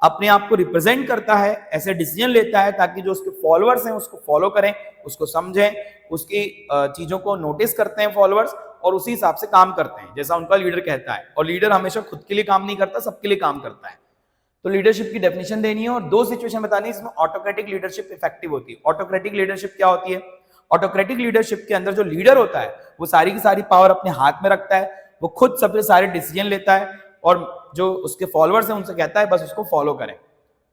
अपने आप को रिप्रेजेंट करता है, ऐसे डिसीजन लेता है ताकि जो उसके फॉलोअर्स हैं उसको फॉलो करें, उसको समझें, उसकी चीजों को नोटिस करते हैं फॉलोअर्स, और उसी हिसाब से काम करते हैं जैसा उनका लीडर कहता है। और लीडर हमेशा खुद के लिए काम नहीं करता, सबके लिए काम करता है। तो लीडरशिप की डेफिनेशन देनी है और दो सिचुएशन बतानी है इसमें ऑटोक्रेटिक लीडरशिप इफेक्टिव होती है। ऑटोक्रेटिक लीडरशिप क्या होती है? ऑटोक्रेटिक लीडरशिप के अंदर जो लीडर होता है वो सारी की सारी पावर अपने हाथ में रखता है, वो खुद सबसे सारे डिसीजन लेता है, और जो उसके फॉलोअर्स हैं उनसे कहता है बस उसको फॉलो करें।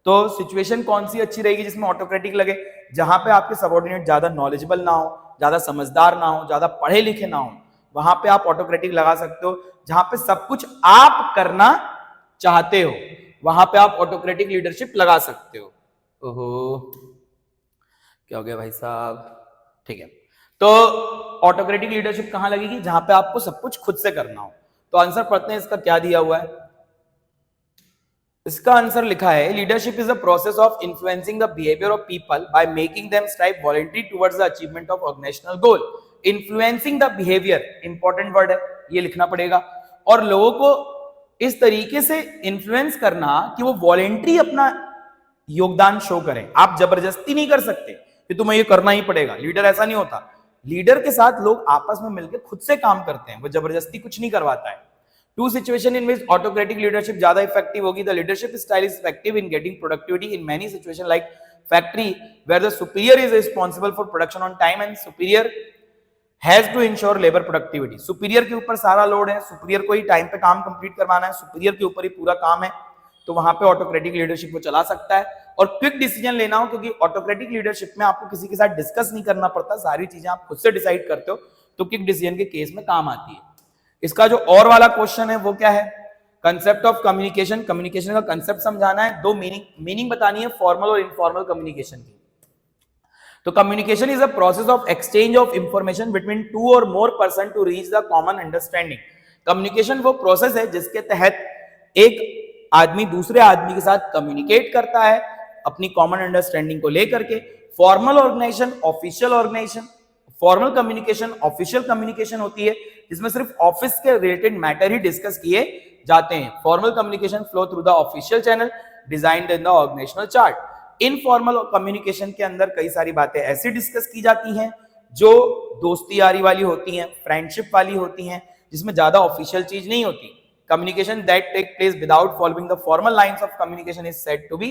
तो सिचुएशन कौन सी अच्छी रहेगी जिसमें ऑटोक्रेटिक लगे? जहां पे आपके सबऑर्डिनेट ज्यादा नॉलेजेबल ना हो, ज्यादा समझदार ना हो, ज्यादा पढ़े लिखे ना हो, वहां पे आप ऑटोक्रेटिक लगा सकते हो। जहां पे सब कुछ आप करना चाहते हो वहां पे आप ऑटोक्रेटिक लीडरशिप लगा सकते हो। ओहो, क्या हो गया भाई साहब? ठीक है, तो ऑटोक्रेटिक लीडरशिप कहां लगेगी? जहां पे आपको सब कुछ खुद से करना हो। तो आंसर पढ़ते हैं, इसका क्या दिया हुआ है। इसका आंसर लिखा है leadership is the process of influencing the behaviour of people by making them strive voluntary towards the achievement of organisational goal. Influencing the behaviour important word है, ये लिखना पड़ेगा। और लोगों को इस तरीके से इन्फ्लुएंस करना कि वो वॉलंटरी अपना योगदान शो करें। आप जबरदस्ती नहीं कर सकते कि तुम्हें ये करना ही पड़ेगा। लीडर ऐसा नहीं होता। लीडर के साथ लोग आपस में मिलकर खुद से काम करते हैं, वो जबरदस्ती कुछ नहीं करवाता है। Two situation in which autocratic leadership ज्यादा इफेक्टिव होगी। The leadership style is effective in getting productivity in many situation like factory where the superior is responsible for production on time and superior has to ensure labour productivity. Superior के ऊपर सारा load है, superior को ही time पे काम complete करवाना है, superior के ऊपर ही पूरा काम है, तो वहां पे ऑटोक्रेटिक लीडरशिप को चला सकता है। और क्विक डिसीजन लेना हो, क्योंकि ऑटोक्रेटिक लीडरशिप में आपको किसी के साथ डिस्कस नहीं करना पड़ता, सारी चीजें आप खुद से डिसाइड करते हो, तो क्विक डिसीजन के केस में काम आती है। इसका जो और वाला क्वेश्चन है वो क्या है? Concept of communication. कम्युनिकेशन का कंसेप्ट समझाना है, दो मीनिंग बतानी है, फॉर्मल और इनफॉर्मल कम्युनिकेशन की। तो communication is a process of exchange of information between two or more person to reach the common understanding. Communication वो प्रोसेस है जिसके तहत एक आदमी दूसरे आदमी के साथ कम्युनिकेट करता है अपनी कॉमन अंडरस्टैंडिंग को लेकर के। Formal organisation, official organisation. Formal communication official communication होती है जिसमें सिर्फ ऑफिस के रिलेटेड मैटर ही डिस्कस किए जाते हैं। Formal communication flow through the official channel designed in the organisational chart. Informal communication के अंदर कई सारी बातें ऐसी डिस्कस की जाती हैं जो दोस्ती यारी वाली होती हैं, फ्रेंडशिप वाली होती हैं, जिसमें ज्यादा ऑफिशियल चीज नहीं होती। Communication that take place without following the formal lines of communication is said to be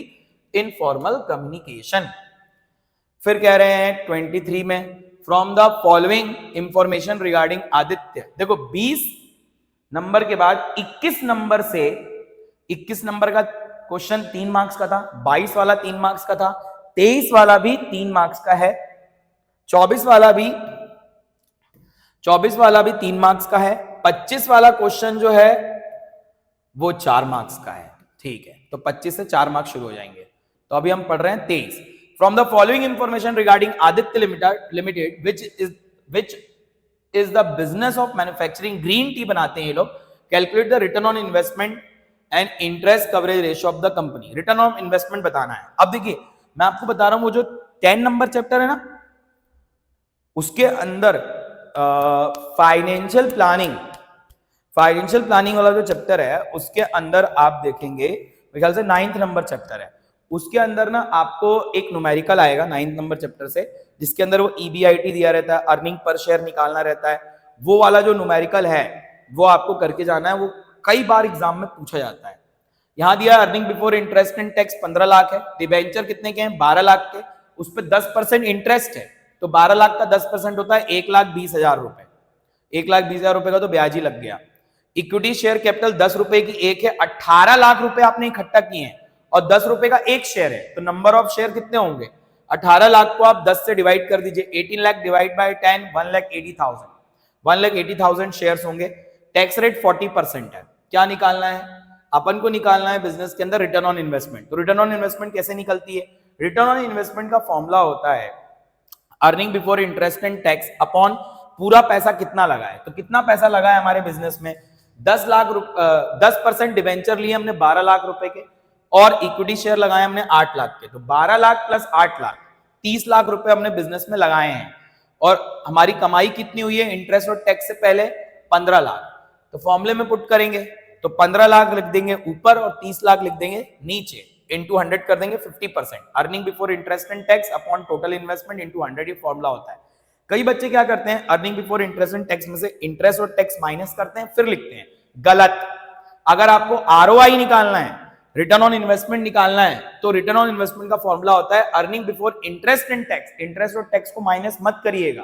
informal communication. फिर कह रहे हैं 23 में from the following information regarding Aditya. देखो 20 नंबर के बाद 21 नंबर से 21 नंबर का क्वेश्चन 3 मार्क्स का था, 22 वाला 3 मार्क्स का था, 23 वाला भी 3 मार्क्स का है, 24 वाला भी 3 मार्क्स का है, 25 वाला क्वेश्चन जो है वो 4 मार्क्स का है। ठीक है, तो 25 से 4 मार्क्स शुरू हो जाएंगे। तो अभी हम पढ़ रहे हैं 23। From the following information regarding Aditya limited which is the business of manufacturing green tea बनाते हैं ये लोग। Calculate the return on investment and interest coverage ratio of the company. Return on investment बताना है। अब देखिए मैं आपको बता रहा हूं, वो जो 10 नंबर चैप्टर है ना, उसके अंदर फाइनेंशियल प्लानिंग वाला जो चैप्टर है उसके अंदर आप देखेंगे मेरे ख्याल से 9th नंबर चैप्टर है। उसके अंदर ना आपको एक न्यूमेरिकल आएगा 9th नंबर चैप्टर से, जिसके अंदर वो EBIT दिया रहता है, अर्निंग पर शेयर निकालना रहता है। वो वाला जो न्यूमेरिकल है वो आपको करके जाना है, वो कई बार एग्जाम में पूछा जाता है। यहां दिया earning before interest and tax 15 lakh है, डिबेंचर कितने के हैं 12 लाख के, उस पर 10% इंटरेस्ट है, तो 12 लाख का 10% होता है 1,20,000 रुपए। 1,20,000 रुपए का तो ब्याज ही लग गया। इक्विटी शेयर कैपिटल 10 रुपए की एक है, 18 लाख रुपए आपने इकट्ठा किए हैं और 10 रुपए का एक शेयर है, तो नंबर ऑफ शेयर कितने होंगे 18 लाख को आप 10 से डिवाइड कर दीजिए, 18 लाख डिवाइड बाय 10, 1,80,000, 1,80,000 शेयर्स होंगे। टैक्स रेट 40% है। क्या निकालना है अपन को? निकालना है बिजनेस के अंदर रिटर्न ऑन इन्वेस्टमेंट। तो रिटर्न ऑन इन्वेस्टमेंट कैसे निकलती है? रिटर्न ऑन इन्वेस्टमेंट का फॉर्मूला होता है earning before interest and tax upon पूरा पैसा कितना लगा है। तो कितना पैसा लगा है हमारे बिजनेस में? 10% डिवेंचर लिए हमने 12 लाख रुपए के, और इक्विटी शेयर लगाए हमने 8 लाख के। तो 12 लाख प्लस 8 लाख, 30 लाख रुपए हमने बिजनेस में लगाए हैं। और हमारी कमाई कितनी हुई है इंटरेस्ट और टैक्स से पहले? 15 लाख। तो फॉर्मूले में पुट करेंगे तो 15 लाख लिख देंगे ऊपर और 30 लाख लिख देंगे नीचे, इंटू 100 कर देंगे 50%। Earning before interest and tax upon total investment into 100, ये फॉर्मूला होता है। कई बच्चे क्या करते हैं, earning before interest and tax में से इंटरेस्ट और टैक्स माइनस करते हैं फिर लिखते हैं। गलत। अगर आपको आरओआई निकालना है, रिटर्न ऑन इन्वेस्टमेंट निकालना है, तो रिटर्न ऑन इन्वेस्टमेंट का फॉर्मूला होता है earning before interest and tax. Interest और टैक्स को माइनस मत करिएगा,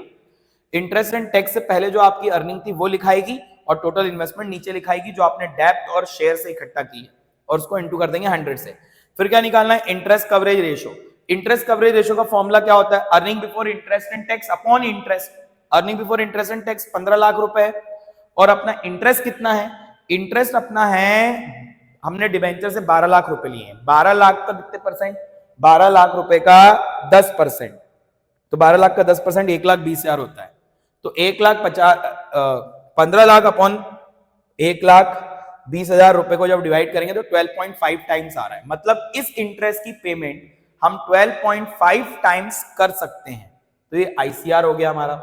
इंटरेस्ट एंड टैक्स से पहले जो आपकी अर्निंग थी वो लिखाएगी और टोटल इन्वेस्टमेंट नीचे लिखाएगी जो आपने डेब्ट और शेयर से इकट्ठा की है, और उसको इंटू कर देंगे 100 से। फिर क्या निकालना है? Interest coverage ratio. Interest coverage ratio का फॉर्मूला क्या होता है? Earning before interest and tax upon interest. Earning before interest and tax 15 lakh रुपए है, और अपना इंटरेस्ट कितना है? इंटरेस्ट अपना है, हमने डिबेंचर से 12 लाख रुपए लिए हैं। 12 लाख का कितने परसेंट? 12 लाख रुपए का 10%। तो 12 लाख का 10% 1,20,000 होता है। तो 15 लाख अपॉन 1,20,000 रुपए को जब डिवाइड करेंगे तो 12.5 टाइम्स आ रहा है। मतलब इस इंटरेस्ट की पेमेंट हम 12.5 टाइम्स कर सकते हैं। तो ये आईसीआर हो गया हमारा।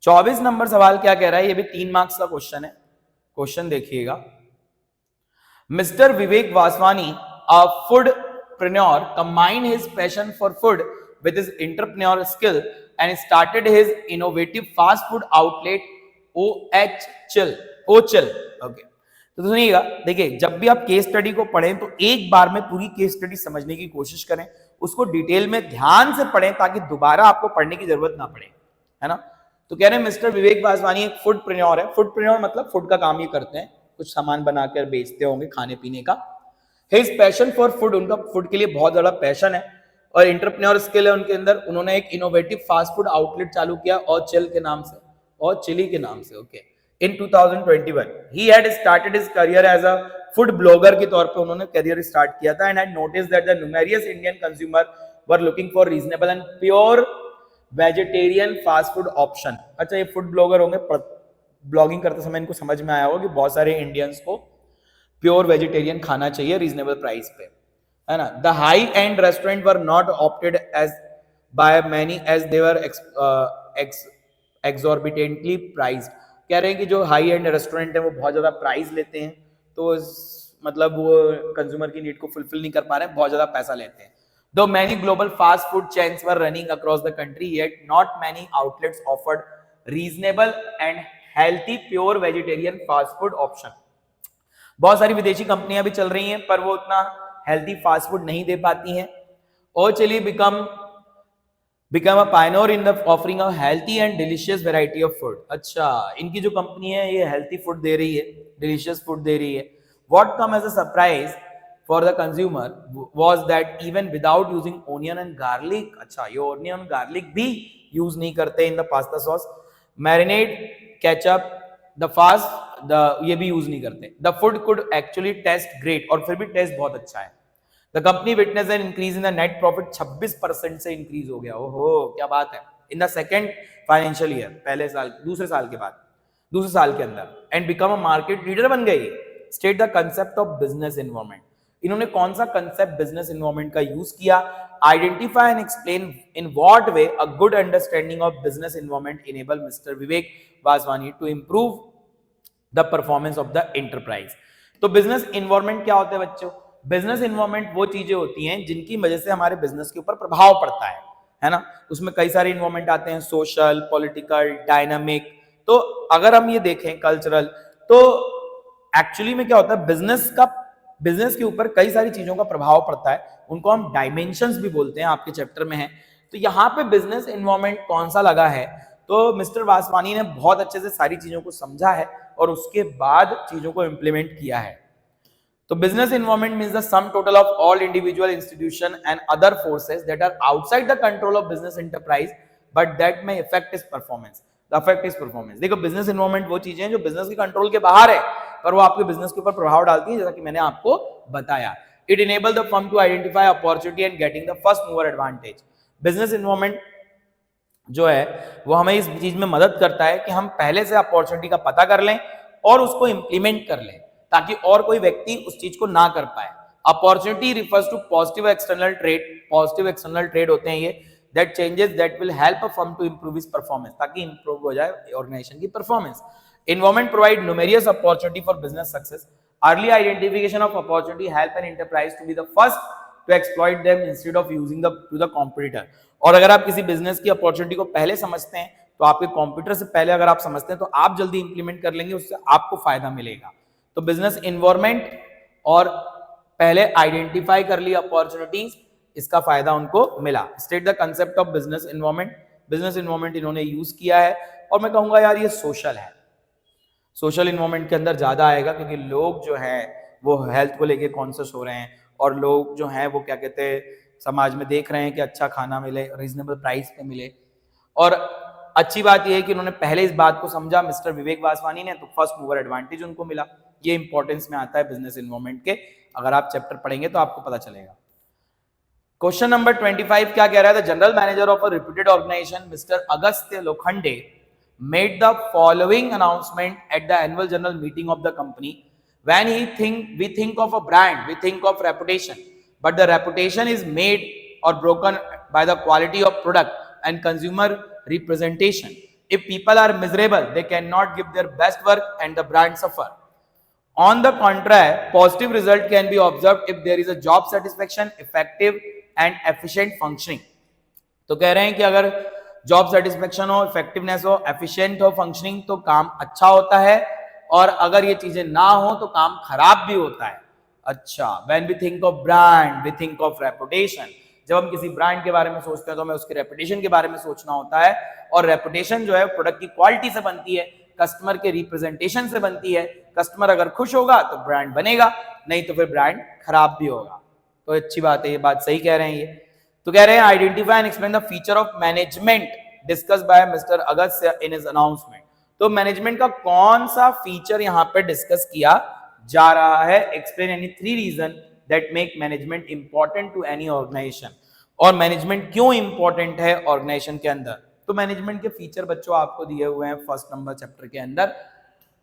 24 नंबर सवाल क्या कह रहा है? ये भी 3 मार्क्स का क्वेश्चन है। क्वेश्चन देखिएगा। Mister Vivek Vaswani, a फूडप्रेन्योर, combined his passion for food with his entrepreneurial skill and started his innovative fast food outlet OChill। Okay, तो सुनिएगा, देखिए जब भी आप केस स्टडी को पढ़ें तो एक बार में पूरी केस स्टडी समझने की कोशिश करें, उसको डिटेल में ध्यान से पढ़ें ताकि दोबारा आपको पढ़ने की जरूरत ना पड़े, है ना। तो कह रहे हैं मिस्टर विवेक वासवानी एक फूडप्रेन्योर है। फूडप्रेन्योर मतलब फूड का काम ये करते हैं, कुछ सामान बनाकर बेचते होंगे खाने पीने का। हिज पैशन फॉर फूड, उनका फूड के लिए बहुत ज्यादा पैशन है, और एंटरप्रेन्योर स्किल है उनके अंदर। उन्होंने एक इनोवेटिव फास्ट फूड आउटलेट चालू किया और चिल के नाम से, और चिली के नाम से। Okay, in 2021 he had started his career as a food blogger के तौर पे उन्होंने करियर स्टार्ट किया था, and had noticed that the numerous Indian consumer were looking for reasonable and pure vegetarian fast food option. अच्छा, ये food blogger होंगे, blogging करते समय इनको समझ में आया होगा कि बहुत सारे इंडियंस को प्योर वेजिटेरियन खाना चाहिए रीजनेबल प्राइस पे, है ना। The high end restaurant were not opted as by many as they were exorbitantly priced. कह रहे हैं कि जो हाई एंड रेस्टोरेंट है वो बहुत ज्यादा प्राइस लेते हैं, तो मतलब वो कंज्यूमर की नीड को फुलफिल नहीं कर पा रहे हैं, बहुत ज्यादा पैसा लेते हैं। Though many global fast food chains were running across the country, yet not many outlets offered reasonable and healthy pure vegetarian fast food option। बहुत सारी विदेशी कंपनियां भी चल रही हैं पर वो उतना हेल्थी फास्ट फूड नहीं दे पाती हैं। और चलिए become a pioneer in the offering a healthy and delicious variety of food। अच्छा, इनकी जो कंपनी है ये हेल्थी फूड दे रही है, डिलीशियस फूड दे रही है। What come as a surprise for the consumer was that even without using onion and garlic, अच्छा ये onion and garlic भी यूज नहीं करते in the pasta sauce, marinade, ketchup, ये भी यूज नहीं करते। The food could actually taste great, और फिर भी टेस्ट बहुत अच्छा है। The company witnessed an increase in the net profit, 26% से इंक्रीज हो गया। ओहो क्या बात है। In the second financial year, पहले साल, दूसरे साल के अंदर, and become a market leader बन गई। State the concept of business environment। इन्होंने कौन सा कंसेप्ट बिजनेस एनवायरनमेंट का यूज किया? Identify and explain in what way a good understanding of business environment enable mister Vivek Vaswani to improve the performance of the enterprise. तो business environment क्या होता है बच्चों? बिजनेस एनवायरनमेंट वो चीजें होती हैं जिनकी वजह से हमारे बिजनेस के ऊपर प्रभाव पड़ता है ना। उसमें कई सारे एनवायरनमेंट आते हैं, सोशल, पॉलिटिकल, डायनामिक। तो अगर हम ये देखें कल्चरल, तो एक्चुअली में क्या होता है, बिजनेस के ऊपर कई सारी चीजों का प्रभाव पड़ता है, उनको हम डायमेंशंस भी बोलते हैं, आपके चैप्टर में है। तो यहाँ पे बिजनेस एनवायरनमेंट कौन सा लगा है, तो मिस्टर वासवानी ने बहुत अच्छे से सारी चीजों को समझा है और उसके बाद चीजों को इंप्लीमेंट किया है। तो business environment means the sum total of all individual institution and other forces that are outside the control of business enterprise but that may affect is performance. The effect is performance. देखो business environment वो चीजें हैं जो business के control के बाहर है पर वो आपके बिजनेस के ऊपर प्रभाव डालती है, जैसा कि मैंने आपको बताया। It enable the firm to identify opportunity and getting the first mover advantage. Business environment जो है वो हमें इस चीज में मदद करता है कि हम पहले से अपॉर्चुनिटी का पता कर लें और उसको इंप्लीमेंट कर लें ताकि और कोई व्यक्ति उस चीज को ना कर पाए। Opportunity refers to positive external trade. Positive external trade होते हैं ये that changes that will help a firm to improve its performance, ताकि इंप्रूव हो जाए ऑर्गेनाइजेशन की performance. Environment provide numerous opportunity for business success. Early identification of opportunity help an enterprise to be the first to exploit them instead of using the competitor. और अगर आप किसी business की opportunity को पहले समझते हैं तो आपके कॉम्पिटिटर से पहले अगर आप समझते हैं तो आप जल्दी इंप्लीमेंट कर लेंगे, उससे आपको फायदा मिलेगा। तो बिजनेस इन्वायरमेंट और पहले आइडेंटिफाई कर ली अपॉर्चुनिटीज, इसका फायदा उनको मिला। State the concept of business environment. Business environment इन्होंने यूज किया है और मैं कहूंगा यार ये सोशल है, सोशल इन्वायरमेंट के अंदर ज्यादा आएगा क्योंकि लोग जो हैं वो हेल्थ को लेके कॉन्शियस हो रहे हैं और लोग जो हैं वो क्या कहते हैं समाज में देख रहे हैं कि अच्छा खाना मिले, रीजनेबल प्राइस पे मिले। और अच्छी बात यह है कि उन्होंने पहले इस बात को समझा, मिस्टर विवेक वासवानी ने, तो फर्स्ट मूवर एडवांटेज उनको मिला। ये इंपॉर्टेंस में आता है बिजनेस इन्वायरमेंट के, अगर आप चैप्टर पढ़ेंगे तो आपको पता चलेगा। क्वेश्चन नंबर 25 क्या कह रहा है? The general manager of a reputed organisation mister Agastya Lokhande made the following announcement at the annual general meeting of the company. When we think of a brand, we think of reputation, but the reputation is made or broken by the quality of product and consumer representation. If people are miserable, they cannot give their best work and the brand suffer. On the contrary, positive result can be observed if there is a job satisfaction, effective and efficient functioning. तो कह रहे हैं कि अगर job satisfaction हो, effectiveness हो, efficient हो functioning, तो काम अच्छा होता है, और अगर ये चीजें ना हो तो काम खराब भी होता है। अच्छा, when we think of brand we think of reputation. जब हम किसी ब्रांड के बारे में सोचते हैं तो हमें उसके रेपुटेशन के बारे में सोचना होता है, और रेपुटेशन जो है प्रोडक्ट की क्वालिटी से बनती है, कस्टमर के रिप्रेजेंटेशन से बनती है। कस्टमर अगर खुश होगा तो ब्रांड बनेगा, नहीं तो फिर ब्रांड खराब भी होगा। तो अच्छी बात है, ये बात सही कह रहे हैं ये। तो कह रहे हैं identify and explain the feature of management discuss by mister Agastya in his announcement. तो मैनेजमेंट का कौन सा फीचर यहाँ पे डिस्कस किया जा रहा है? Explain any 3 reason that make management important to any organisation. और मैनेजमेंट क्यों इंपॉर्टेंट है ऑर्गेनाइजेशन के अंदर? तो मैनेजमेंट के फीचर बच्चों आपको दिए हुए हैं फर्स्ट नंबर चैप्टर के अंदर।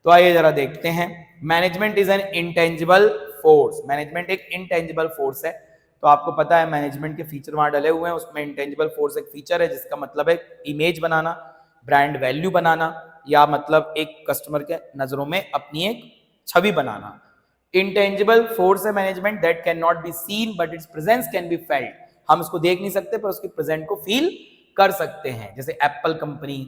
तो आइए जरा देखते हैं। Management is an intangible force. Management एक इंटेंजिबल फोर्स है। तो आपको पता है मैनेजमेंट के फीचर वहां डले हुए हैं, उसमें इंटेंजिबल फोर्स एक फीचर है, जिसका मतलब है इमेज बनाना, ब्रांड वैल्यू बनाना, या मतलब एक कस्टमर के नजरों में अपनी एक छवि बनाना। इंटेंजिबल फोर्स है management that can not be seen but it's presence can be felt. हम उसको देख नहीं सकते पर उसकी प्रेजेंट को फील कर सकते हैं। जैसे एप्पल कंपनी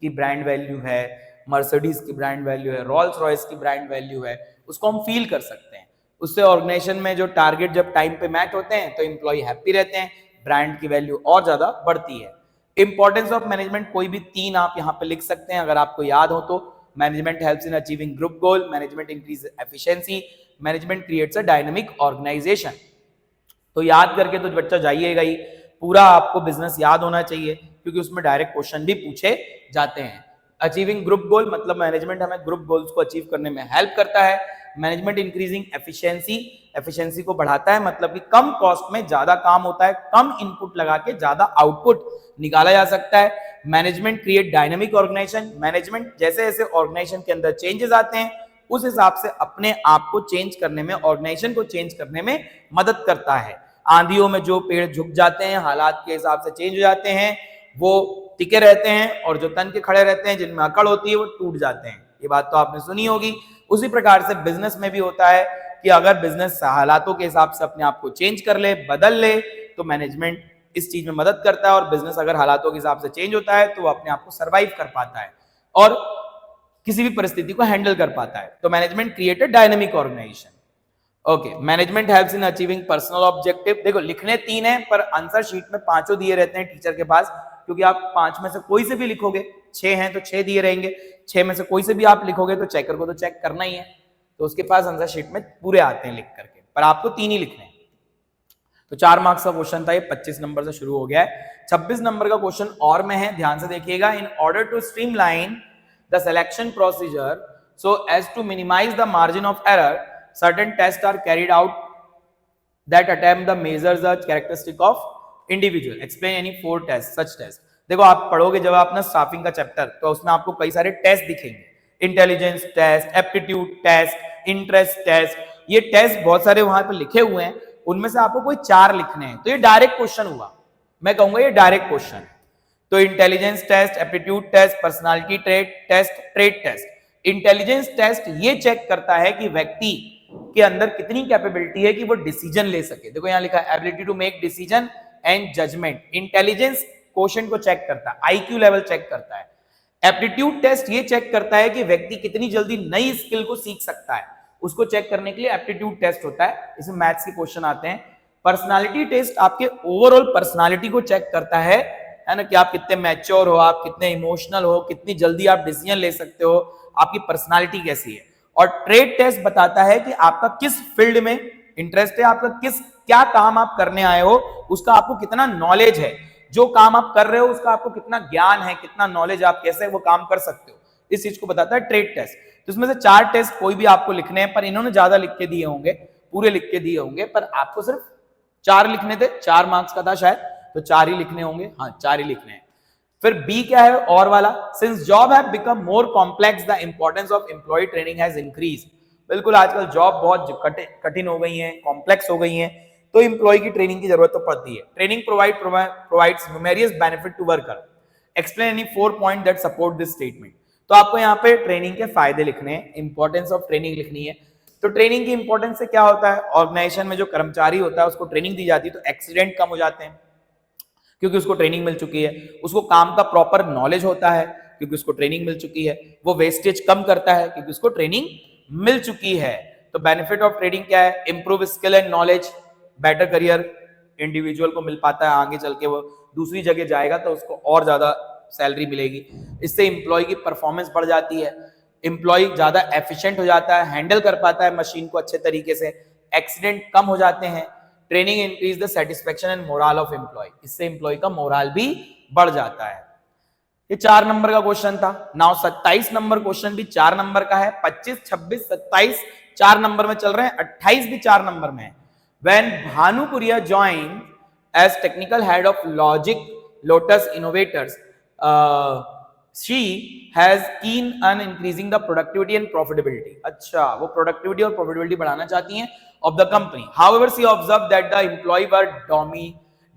की ब्रांड वैल्यू है, मर्सिडीज की ब्रांड वैल्यू है, रॉल्स रॉयस की ब्रांड वैल्यू है, उसको हम फील कर सकते हैं। उससे ऑर्गेनाइजेशन में जो टारगेट जब टाइम पे मैच होते हैं तो एम्प्लॉय हैप्पी रहते हैं, ब्रांड की वैल्यू और ज्यादा बढ़ती है। इंपॉर्टेंस ऑफ मैनेजमेंट कोई भी 3 आप यहाँ पे लिख सकते हैं अगर आपको याद हो तो। Management helps in achieving group goal, management increase efficiency, management creates a dynamic organisation. तो याद करके तो बच्चा जाइएगा ही, पूरा आपको बिजनेस याद होना चाहिए क्योंकि उसमें डायरेक्ट क्वेश्चन भी पूछे जाते हैं। अचीविंग ग्रुप गोल मतलब मैनेजमेंट हमें ग्रुप गोल्स को अचीव करने में हेल्प करता है। मैनेजमेंट इंक्रीजिंग एफिशिएंसी, एफिशिएंसी को बढ़ाता है, मतलब कि कम कॉस्ट में ज्यादा काम होता है, कम इनपुट लगा के ज्यादा आउटपुट निकाला जा सकता है। Management create dynamic organisation, management जैसे जैसे ऑर्गेनाइजेशन के अंदर चेंजेस आते हैं उस हिसाब से अपने आप को चेंज करने में, ऑर्गेनाइजेशन को चेंज करने में मदद करता है। आंधियों में जो पेड़ झुक जाते हैं, हालात के हिसाब से चेंज हो जाते हैं, वो टिके रहते हैं, और जो तन के खड़े रहते हैं जिनमें अकड़ होती है वो टूट जाते हैं। ये बात तो आपने सुनी होगी। उसी प्रकार से बिजनेस में भी होता है कि अगर बिजनेस हालातों के हिसाब से अपने आप को चेंज कर ले, बदल ले, तो मैनेजमेंट इस चीज में मदद करता है। और बिजनेस अगर हालातों के हिसाब से चेंज होता है तो वो अपने आप को सर्वाइव कर पाता है और किसी भी परिस्थिति को हैंडल कर पाता है। तो management create a dynamic organisation. Okay, management helps in achieving personal objective. देखो लिखने 3 हैं पर आंसर शीट में 5 दिए रहते हैं टीचर के पास, क्योंकि आप 5 में से कोई से भी लिखोगे, 6 हैं तो 6 दिए रहेंगे, 6 में से कोई से भी आप लिखोगे तो चेकर को तो चेक करना ही है। तो उसके पास आंसर शीट में पूरे आते हैं लिख करके, पर आपको 3 ही लिखने हैं। तो 4 मार्क्स का क्वेश्चन था ये, 25 नंबर से शुरू हो गया है। 26 नंबर का क्वेश्चन और में है, ध्यान से देखिएगा। In order to streamline the selection procedure so as to minimize the margin of error, certain tests are carried out that attempt the measures the characteristic of individual. Explain any 4 tests such tests. देखो आप पढ़ोगे जब आप ना staffing का chapter, तो उसमें आपको कई सारे टेस्ट दिखेंगे, intelligence test, aptitude test, interest test, ये टेस्ट बहुत सारे वहां पर लिखे हुए हैं, उनमें से आपको कोई 4 लिखने हैं। तो ये डायरेक्ट क्वेश्चन हुआ, मैं कहूंगा ये डायरेक्ट क्वेश्चन। तो intelligence test, aptitude test, personality trait test, trait test. Intelligence test ये चेक करता है कि व्यक्ति के अंदर कितनी कैपेबिलिटी है कि वो डिसीजन ले सके। देखो यहां लिखा है ability to make decision and judgement. Intelligence quotient को चेक करता है, आईक्यू लेवल चेक करता है। एप्टीट्यूड टेस्ट ये चेक करता है कि व्यक्ति कितनी जल्दी नई स्किल को सीख सकता है, उसको चेक करने के लिए एप्टीट्यूड टेस्ट होता है, इसमें मैथ्स के क्वेश्चन आते हैं। पर्सनालिटी टेस्ट आपके ओवरऑल पर्सनालिटी को चेक करता है ना, कि आप कितने मैच्योर हो, आप कितने इमोशनल हो, कितनी जल्दी आप डिसीजन ले सकते हो, आपकी पर्सनालिटी कैसी है। और ट्रेड टेस्ट बताता है कि आपका किस फील्ड में इंटरेस्ट है, आपका क्या काम आप करने आए हो, उसका आपको कितना नॉलेज है, जो काम आप कर रहे हो उसका आपको कितना ज्ञान है, कितना नॉलेज, आप कैसे वो काम कर सकते हो, इस चीज को बताता है ट्रेड टेस्ट। तो इसमें से 4 टेस्ट कोई भी आपको लिखने हैं, पर इन्होंने ज्यादा लिख के दिए होंगे, पूरे लिख के दिए होंगे, पर आपको सिर्फ 4 लिखने थे, 4 मार्क्स का था शायद, तो 4 ही लिखने होंगे। हाँ 4 ही लिखने हैं। फिर बी क्या है, और वाला, since job have become more complex the importance of employee training has increase. बिल्कुल आजकल जॉब बहुत कठिन हो गई है, कॉम्प्लेक्स हो गई है, तो एम्प्लॉय की ट्रेनिंग की जरूरत तो पड़ती है। Training provides numerous benefit to worker. Explain any 4 point that support this statement. तो आपको यहाँ पे ट्रेनिंग के फायदे लिखने हैं, इंपॉर्टेंस ऑफ ट्रेनिंग लिखनी है। तो ट्रेनिंग की इंपॉर्टेंस से क्या होता है, ऑर्गेनाइजेशन में जो कर्मचारी होता है उसको ट्रेनिंग दी जाती है तो एक्सीडेंट कम हो जाते हैं, क्योंकि उसको ट्रेनिंग मिल चुकी है। उसको काम का प्रॉपर नॉलेज होता है, क्योंकि उसको ट्रेनिंग मिल चुकी है। वो वेस्टेज कम करता है, क्योंकि उसको ट्रेनिंग मिल चुकी है। तो बेनिफिट ऑफ ट्रेनिंग क्या है, improve skill and knowledge, better career individual को मिल पाता है, आगे चल के वो दूसरी जगह जाएगा तो उसको और ज्यादा सैलरी मिलेगी। इससे एम्प्लॉय की परफॉर्मेंस बढ़ जाती है, एम्प्लॉय ज्यादा एफिशिएंट हो जाता है, हैंडल कर पाता है मशीन को अच्छे तरीके से, एक्सीडेंट कम हो जाते हैं। Training increase the satisfaction and morale of employee, इससे एम्प्लॉय का मोरल भी बढ़ जाता है। ये 4 नंबर का क्वेश्चन था। नाउ 27 नंबर क्वेश्चन भी 4 नंबर का है। 25, 26, 27 4 नंबर में चल रहे हैं, 28 भी 4 नंबर में है। When Bhanupriya joined as technical head of Logic Lotus Innovators, she has keen on increasing the productivity and profitability. अच्छा, वो productivity और profitability बढ़ाना चाहती हैं of the company. However, she observed that the employees were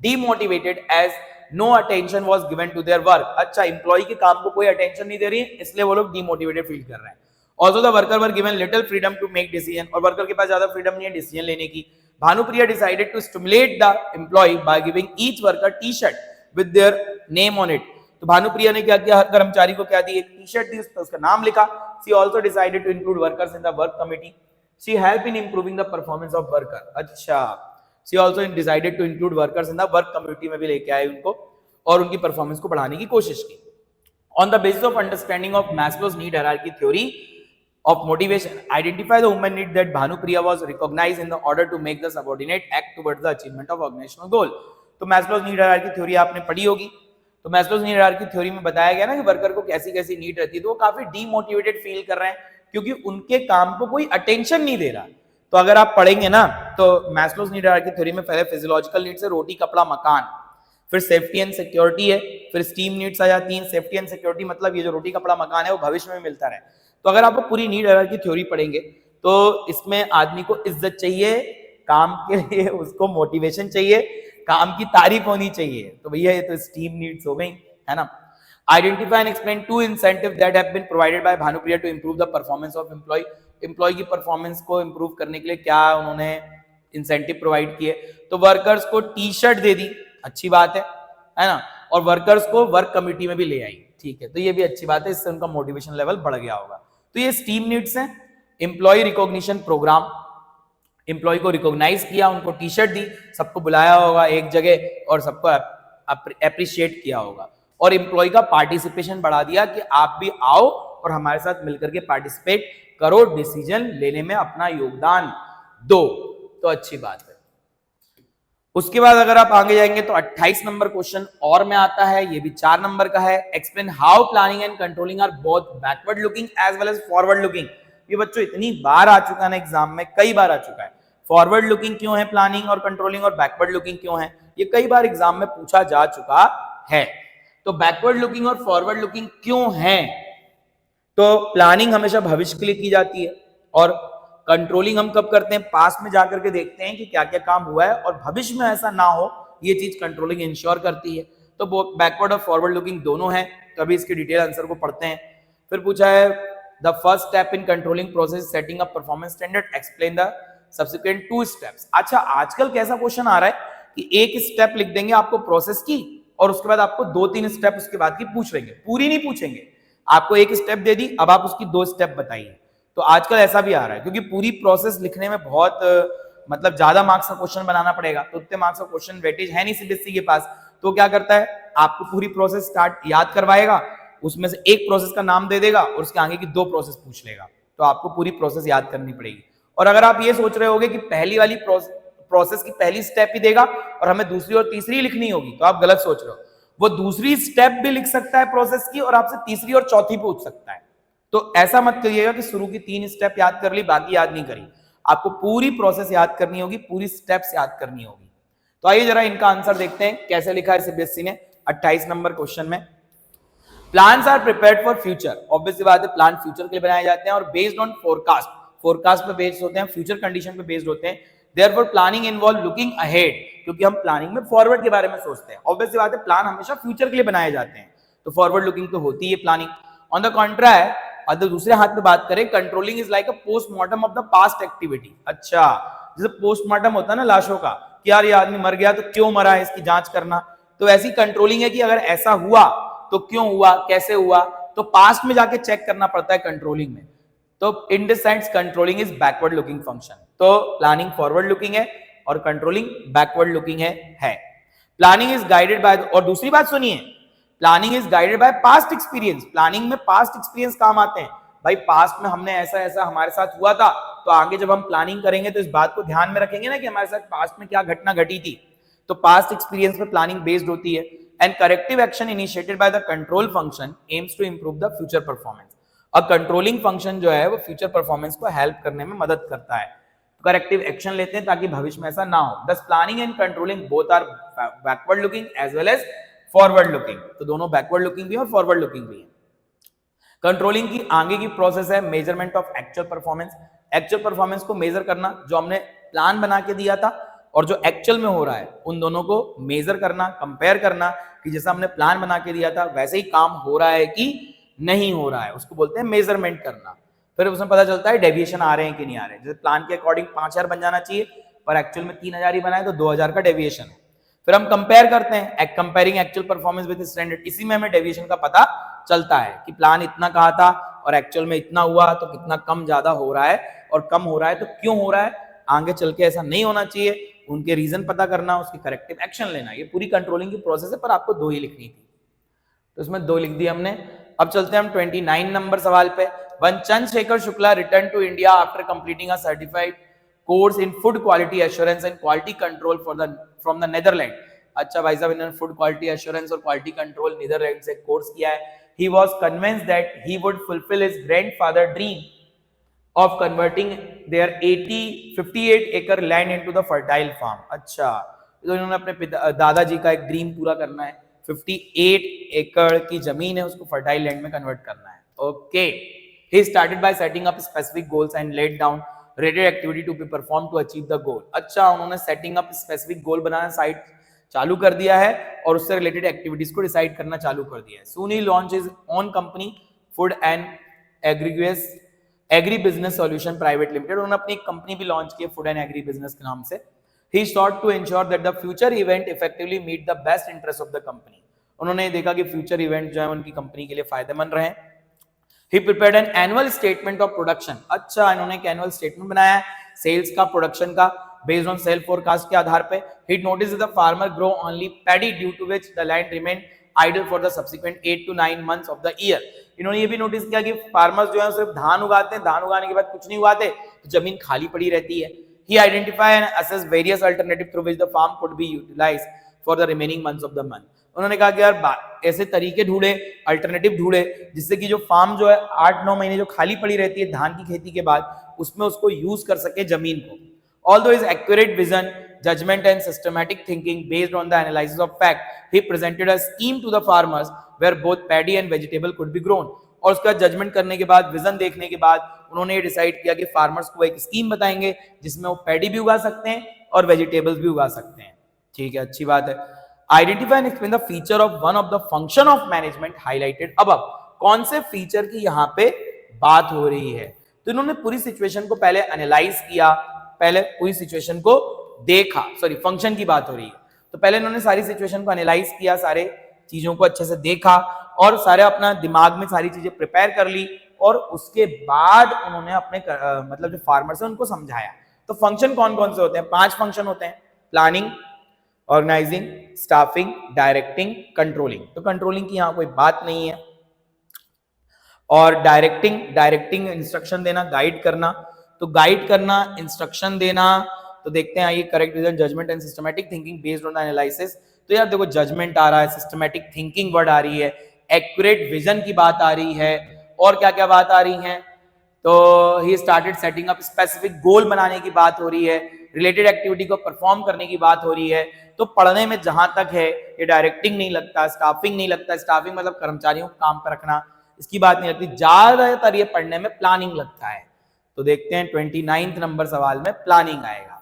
demotivated as no attention was given to their work. अच्छा, employee के काम को कोई attention नहीं दे रही है, इसलिए वो लोग demotivated feel कर रहे हैं। Also, the worker were given little freedom to make decision, और worker के पास ज्यादा freedom नहीं है decision लेने की। Bhanupriya decided to stimulate the employee by giving each worker T-shirt with their name on it. तो भानुप्रिया ने क्या किया, हर कर्मचारी को क्या दी, एक टी-शर्ट दी, उसका नाम लिखा। She also decided to include workers in the work committee. She helped in improving the performance of worker. अच्छा, she also decided to include workers in the work committee में भी लेके आए उनको, और उनकी परफॉर्मेंस को बढ़ाने की कोशिश की। On the basis of understanding of Maslow's need hierarchy theory of motivation, identify the human need that Bhanupriya was recognized in the order to make the subordinate act towards the achievement of organizational goal. तो Maslow's need hierarchy theory आपने पढ़ी होगी। तो Maslow's need hierarchy theory में बताया गया ना कि वर्कर को कैसी कैसी नीड रहती है, तो वो काफी डीमोटिवेटेड फील कर रहे हैं क्योंकि उनके काम को कोई अटेंशन नहीं दे रहा। तो अगर आप पढ़ेंगे ना तो Maslow's need hierarchy theory में पहले फिजियोलॉजिकल नीड्स है, रोटी कपड़ा मकान, फिर सेफ्टी एंड सिक्योरिटी है, फिर स्टीम नीड्स आ जाती हैं। सेफ्टी एंड सिक्योरिटी मतलब ये जो रोटी कपड़ा मकान है वो भविष्य में मिलता रहे। तो अगर आप पूरी नीड हायरार्की थ्योरी पढ़ेंगे तो इसमें आदमी को इज्जत चाहिए, काम के लिए उसको मोटिवेशन चाहिए, काम की तारीफ होनी चाहिए। तो भैया ये तो स्टीम नीड्स हो गई, है ना। Identify and explain 2 incentive that have been provided by Bhanupriya to improve the performance of employee. Employee की परफॉर्मेंस को इंप्रूव करने के लिए क्या उन्होंने इंसेंटिव प्रोवाइड किए। तो वर्कर्स को टी शर्ट दे दी, अच्छी बात है ना, और वर्कर्स को वर्क कमिटी में भी ले आई, ठीक है, तो ये भी अच्छी बात है, इससे उनका मोटिवेशन लेवल बढ़ गया होगा। तो ये स्टीम नीड्स हैं। एम्प्लॉय रिकॉग्निशन प्रोग्राम, एम्प्लॉय को रिकॉग्नाइज किया, उनको टी शर्ट दी, सबको बुलाया होगा एक जगह और सबको अप्रिशिएट किया होगा, और एम्प्लॉय का पार्टिसिपेशन बढ़ा दिया कि आप भी आओ और हमारे साथ मिलकर के पार्टिसिपेट करो, डिसीजन लेने में अपना योगदान दो। तो अच्छी बात है। उसके बाद अगर आप आगे जाएंगे तो 28 नंबर क्वेश्चन और में आता है, ये भी 4 नंबर का है। Explain how planning and controlling are both backward looking as well as forward looking. ये बच्चों इतनी बार आ चुका है ना एग्जाम में, कई बार आ चुका है। फॉरवर्ड लुकिंग क्यों है प्लानिंग और कंट्रोलिंग, और बैकवर्ड लुकिंग क्यों है, ये कई बार एग्जाम में पूछा जा चुका है। तो बैकवर्ड लुकिंग और फॉरवर्ड लुकिंग क्यों है? तो प्लानिंग हमेशा भविष्य के लिए की जाती है और कंट्रोलिंग हम कब करते हैं? पास्ट में जाकर के देखते हैं कि क्या क्या काम हुआ है और भविष्य में ऐसा ना हो, ये चीज कंट्रोलिंग इंश्योर करती है। तो बैकवर्ड और फॉरवर्ड लुकिंग दोनों है। तो अभी इसके डिटेल आंसर को पढ़ते हैं। फिर पूछा है the first step in controlling process setting up performance standard, explain the subsequent 2 steps. अच्छा, आजकल कैसा क्वेश्चन आ रहा है कि एक स्टेप लिख देंगे आपको प्रोसेस की और उसके बाद आपको 2-3 स्टेप उसके बाद की पूछ लेंगे, पूरी नहीं पूछेंगे। आपको एक स्टेप दे दी, अब आप उसकी 2 स्टेप बताइए। तो आजकल ऐसा भी आ रहा है क्योंकि पूरी प्रोसेस लिखने में बहुत मतलब ज्यादा मार्क्स का क्वेश्चन बनाना पड़ेगा, तो उतने मार्क्स का क्वेश्चन वेटेज है नहीं सीबीएसई के पास। तो क्या करता है, आपको पूरी प्रोसेस स्टार्ट याद करवाएगा, उसमें से एक प्रोसेस का नाम दे देगा और उसके आगे की 2 प्रोसेस पूछ लेगा। तो आपको पूरी प्रोसेस याद करनी पड़ेगी। और अगर आप ये सोच रहे होगे कि पहली वाली प्रोसेस की पहली स्टेप ही देगा और हमें दूसरी और तीसरी लिखनी होगी, तो आप गलत सोच रहे हो। वो दूसरी स्टेप भी लिख सकता है प्रोसेस की और आपसे तीसरी और चौथी पूछ सकता है। तो ऐसा मत करिएगा कि शुरू की 3 स्टेप याद कर ली, बाकी याद नहीं करी। आपको पूरी प्रोसेस याद करनी होगी, पूरी स्टेप्स याद करनी होगी। तो आइए जरा इनका आंसर देखते हैं कैसे लिखा है सीबीएसई ने 28 नंबर क्वेश्चन में। Plans are prepared for future. Obviously बात है, प्लान फ्यूचर के लिए बनाए जाते हैं और बेस्ड ऑन फोरकास्ट, फोरकास्ट पे बेस्ड होते हैं, फ्यूचर कंडीशन पे बेस्ड होते हैं। Therefore planning involve looking ahead, क्योंकि हम प्लानिंग में फॉरवर्ड के बारे में सोचते हैं। ऑब्वियसली बात है, प्लान हमेशा फ्यूचर के लिए बनाए जाते हैं, तो फॉरवर्ड लुकिंग तो होती है प्लानिंग। ऑन द कॉन्ट्रारी, अगर दूसरे हाथ में बात करें, controlling is like a postmortem of the past activity. अच्छा, जैसे पोस्टमार्टम होता है ना लाशों का, कि यार ये आदमी मर गया तो क्यों मरा है, इसकी जांच करना, तो ऐसी कंट्रोलिंग है कि अगर ऐसा हुआ तो क्यों हुआ, कैसे हुआ, तो पास्ट में जाके चेक करना पड़ता है कंट्रोलिंग में। तो in this sense controlling is backward looking function. तो प्लानिंग फॉरवर्ड लुकिंग है और कंट्रोलिंग बैकवर्ड लुकिंग है। प्लानिंग इज गाइडेड बाय, और दूसरी बात सुनिए, planning is guided by past experience. Planning में पास्ट एक्सपीरियंस काम आते हैं। भाई पास्ट में हमने ऐसा ऐसा हमारे साथ हुआ था, तो आगे जब हम प्लानिंग करेंगे तो इस बात को ध्यान में रखेंगे ना कि हमारे साथ पास्ट में क्या घटना घटी थी। तो पास्ट एक्सपीरियंस पे प्लानिंग बेस्ड होती है। And corrective action initiated by the control function aims to improve the future performance. और कंट्रोलिंग फंक्शन जो है वो फ्यूचर परफॉर्मेंस को हेल्प करने में मदद करता है। करेक्टिव एक्शन लेते हैं ताकि भविष्य में ऐसा ना हो। Thus planning and controlling both are backward looking as well as forward looking. तो दोनों बैकवर्ड लुकिंग भी है और फॉरवर्ड लुकिंग भी है। कंट्रोलिंग की आगे की प्रोसेस है measurement of actual performance. Actual performance को मेजर करना, जो हमने प्लान बना के दिया था और जो एक्चुअल में हो रहा है, उन दोनों को मेजर करना, कंपेयर करना कि जैसा हमने प्लान बना के दिया था वैसे ही काम हो रहा है कि नहीं हो रहा है, उसको बोलते हैं मेजरमेंट करना। फिर उसमें पता चलता है डेविएशन आ रहे हैं कि नहीं आ रहे हैं। जैसे प्लान के अकॉर्डिंग 5000 बन जाना चाहिए पर एक्चुअल में 3000 ही बनाए तो 2000 का डेविएशन है। फिर हम कंपेयर करते हैं, comparing actual performance with standard. इसी में हमें डेविएशन का पता चलता है कि प्लान इतना कहा था और एक्चुअल में इतना हुआ, तो कितना कम ज्यादा हो रहा है, और कम हो रहा है तो क्यों हो रहा है, आगे चल के ऐसा नहीं होना चाहिए, उनके रीजन पता करना, उसकी करेक्टिव एक्शन लेना। ये पूरी कंट्रोलिंग की प्रोसेस है, पर आपको 2 ही लिखनी थी, तो इसमें 2 लिख दी हमने। अब चलते हैं हम 29 नंबर सवाल पे। One Chandrashekhar Shukla return to India after completing a certified course in food quality assurance and quality control from the Netherland. अच्छा भाई साहब, इन्होंने फूड क्वालिटी एश्योरेंस और क्वालिटी कंट्रोल नीदरलैंड से कोर्स किया है। He was convinced that he would fulfill his grandfather dream of converting their 58 acre land into the fertile farm। अच्छा, तो इन्होंने अपने दादाजी का एक ड्रीम पूरा करना है। 58 एकड़ की जमीन है, उसको फर्टाइल लैंड में कन्वर्ट करना है। Okay, he started by setting up specific goals and laid down related activity to be performed to achieve the goal। अच्छा, उन्होंने सेटिंग अप स्पेसिफिक गोल बनाना साइट चालू कर दिया है और उससे रिलेटेड एक्टिविटीज को डिसाइड करना चालू कर दिया है। Soon he launched his own company food and agri business solution private limited. उन्होंने अपनी एक कंपनी भी लॉन्च की फूड एंड एग्री बिजनेस के नाम से। He sought to ensure that the future event effectively meet the best interest of the company। उन्होंने देखा कि फ्यूचर इवेंट जो है उनकी कंपनी के लिए फायदेमंद रहे। He prepared an annual statement of production। अच्छा, इन्होंने एक एनुअल स्टेटमेंट बनाया है सेल्स का, प्रोडक्शन का, based on sell forecast के आधार पे। He noticed that the farmer grow only paddy due to which the land remained idle for the subsequent 8 to 9 months of the year. इन्होंने ये भी notice किया कि फार्मर्स जो है सिर्फ धान उगाते हैं, धान उगाने के बाद कुछ नहीं उगाते तो जमीन खाली पड़ी रहती है। He identify and assess various alternative through which the farm could be utilized for the remaining months of the month। उन्होंने कहा कि यार ऐसे तरीके ढूंढे, अल्टरनेटिव ढूंढे जिससे कि जो फार्म जो है 8-9 महीने जो खाली पड़ी रहती है धान की खेती के बाद, उसमें उसको यूज कर सके जमीन को। Although his accurate vision, judgment and systematic thinking based on the analysis of fact, he presented a scheme to the farmers where both paddy and vegetable could be grown। और उसका जजमेंट करने के बाद, vision देखने के बाद उन्होंने ये डिसाइड किया कि फार्मर्स को एक स्कीम बताएंगे जिसमें वो पैडी भी उगा सकते हैं और वेजिटेबल्स भी उगा सकते हैं। ठीक है, अच्छी बात है। Identify and explain the feature of one of the function of management highlighted above. कौन से फीचर की यहाँ पे बात हो रही है? तो इन्होंने पूरी सिचुएशन को पहले एनालाइज किया, पहले पूरी सिचुएशन को देखा। सॉरी, फंक्शन की बात हो रही है। तो पहले इन्होंने सारी सिचुएशन को एनालाइज किया, सारे चीजों को अच्छे से देखा और सारे अपना दिमाग में सारी चीजें प्रिपेयर कर ली और उसके बाद उन्होंने अपने मतलब जो फार्मर्स है उनको समझाया। तो फंक्शन कौन कौन से होते हैं? 5 फंक्शन होते हैं। Planning, organising, staffing, directing, controlling. तो कंट्रोलिंग की यहाँ कोई बात नहीं है। और डायरेक्टिंग इंस्ट्रक्शन देना, गाइड करना। तो गाइड करना, इंस्ट्रक्शन देना, तो देखते हैं आइए। Correct vision, judgement and systematic thinking based on the analysis. तो यार देखो, जजमेंट आ रहा है, सिस्टमैटिक थिंकिंग वर्ड आ रही है, एक्यूरेट विजन की बात आ रही है, और क्या क्या बात आ रही है? तो he started setting up specific goal बनाने की बात हो रही है, रिलेटेड एक्टिविटी को परफॉर्म करने की बात हो रही है। तो पढ़ने में जहां तक है ये डायरेक्टिंग नहीं लगता, स्टाफिंग नहीं लगता। स्टाफिंग मतलब कर्मचारियों को काम पर रखना, इसकी बात नहीं लगती। ज्यादातर ये पढ़ने में प्लानिंग लगता है। तो देखते हैं 29 नंबर सवाल में प्लानिंग आएगा।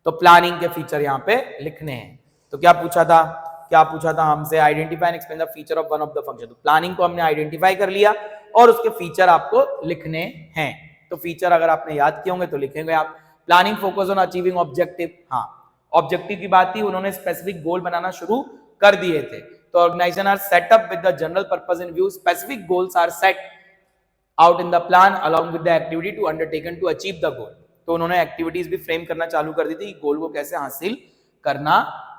तो प्लानिंग के फीचर यहाँ पे लिखने हैं। तो क्या पूछा था हमसे? Identify and explain the feature of one of the function. तो प्लानिंग को हमने आइडेंटिफाई कर लिया और उसके फीचर आपको लिखने हैं। तो फीचर अगर आपने याद किए होंगे तो लिखेंगे आप। Planning focus on achieving objective. हाँ, ऑब्जेक्टिव की बात थी, उन्होंने स्पेसिफिक गोल बनाना शुरू कर दिए थे। तो organisation are set up with the general purpose in view, specific goals are set out in the plan along with the activity to undertaken to achieve the goal. तो उन्होंने एक्टिविटीज भी frame करना चालू कर दी थी, गोल को कैसे हासिल करना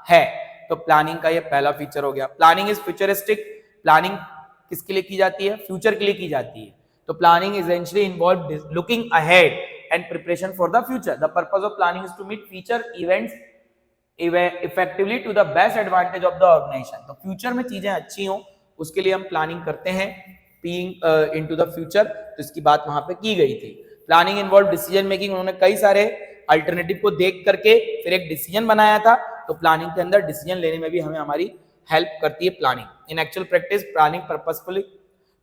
है। तो प्लानिंग का ये पहला फीचर हो गया। Planning is futuristic. प्लानिंग किसके लिए की जाती है? फ्यूचर के लिए की जाती है। तो planning essentially involve looking ahead and preparation for the future. The purpose of planning is to meet future events effectively to the best advantage of the organisation. तो फ्यूचर में चीजें अच्छी हो उसके लिए हम प्लानिंग करते हैं, बीइंग इनटू द फ्यूचर। तो इसकी बात वहां पे की गई थी। Planning involve decision making. उन्होंने कई सारे अल्टरनेटिव को देख करके फिर एक डिसीजन बनाया था। तो प्लानिंग के अंदर डिसीजन लेने में भी हमें हमारी हेल्प करती है planning. In actual practice planning purposefully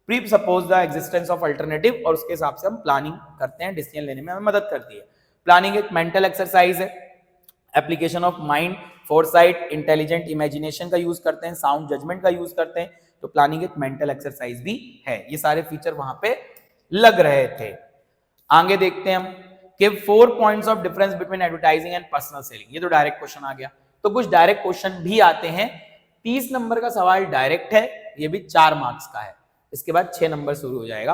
pre suppose the existence of alternative, और उसके हिसाब से हम प्लानिंग करते हैं, डिसीजन लेने में हमें मदद करती है। प्लानिंग एक मेंटल एक्सरसाइज है। Application of mind, foresight, intelligent imagination का यूज करते हैं, साउंड जजमेंट का यूज करते हैं। तो प्लानिंग एक मेंटल एक्सरसाइज भी है। ये सारे फीचर वहां पे लग रहे थे। आगे देखते हैं हम। Give 4 points of difference between advertising and personal selling. ये तो डायरेक्ट क्वेश्चन आ गया। तो कुछ डायरेक्ट क्वेश्चन भी आते हैं। 30 नंबर का सवाल डायरेक्ट है, ये भी 4 मार्क्स का है। इसके बाद 6 नंबर शुरू हो जाएगा।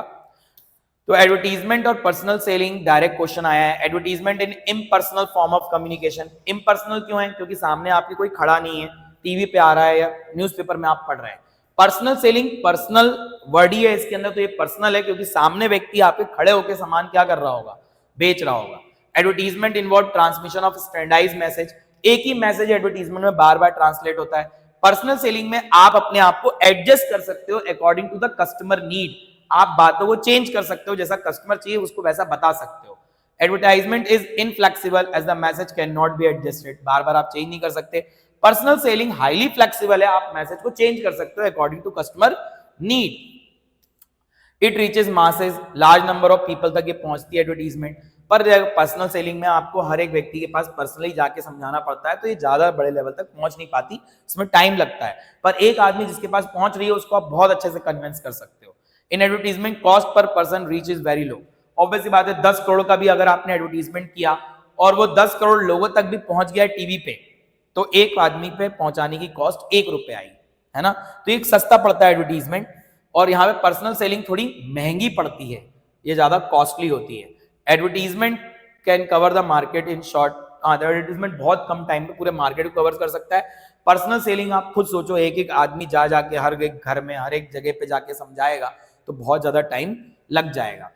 तो एडवर्टीजमेंट और पर्सनल सेलिंग डायरेक्ट क्वेश्चन आया है। Advertisement in impersonal form of communication. Impersonal क्यों है? क्योंकि सामने आपके कोई खड़ा नहीं है, टीवी पे आ रहा है या न्यूज़पेपर में आप पढ़ रहे हैं। पर्सनल सेलिंग, पर्सनल वर्ड ही है इसके अंदर, तो ये पर्सनल है क्योंकि सामने व्यक्ति आपके खड़े होकर सामान क्या कर रहा होगा? बेच रहा होगा। Advertisement involve transmission of standardised message. एक ही मैसेज एडवर्टीजमेंट में बार बार ट्रांसलेट होता है। पर्सनल सेलिंग में आप अपने आप को एडजस्ट कर सकते हो according to the customer need. आप बातों को चेंज कर सकते हो, जैसा कस्टमर चाहिए उसको वैसा बता सकते हो। Advertisement is inflexible as the message can not be adjusted. बार बार आप चेंज नहीं कर सकते। पर्सनल सेलिंग हाईली फ्लेक्सिबल है, आप मैसेज को चेंज कर सकते हो according to customer need. It reaches masses, large number of people तक ये पहुंचती है एडवर्टीजमेंट। पर पर्सनल सेलिंग में आपको हर एक व्यक्ति के पास पर्सनली जाके समझाना पड़ता है, तो ये ज्यादा बड़े लेवल तक पहुंच नहीं पाती, इसमें टाइम लगता है। पर एक आदमी जिसके पास पहुंच रही है उसको आप बहुत अच्छे से कन्विंस कर सकते हो। इन advertisement cost per person reach is very low. Obviously बात है, 10 करोड़ का भी अगर आपने एडवर्टीजमेंट किया और वो 10 करोड़ लोगों तक भी पहुंच गया टीवी पे, तो एक आदमी पे पहुंचाने की कॉस्ट 1 रुपए आई, है ना। तो एक सस्ता पड़ता है एडवर्टीजमेंट, और यहाँ पे पर्सनल सेलिंग थोड़ी महंगी पड़ती है, ये ज्यादा कॉस्टली होती है। Advertisement can cover the market in short advertisement बहुत कम टाइम में पूरे मार्केट को कवर कर सकता है। पर्सनल सेलिंग आप खुद सोचो, एक एक आदमी जा जाके हर एक घर में हर एक जगह पे जाके समझाएगा तो बहुत ज्यादा टाइम लग जाएगा।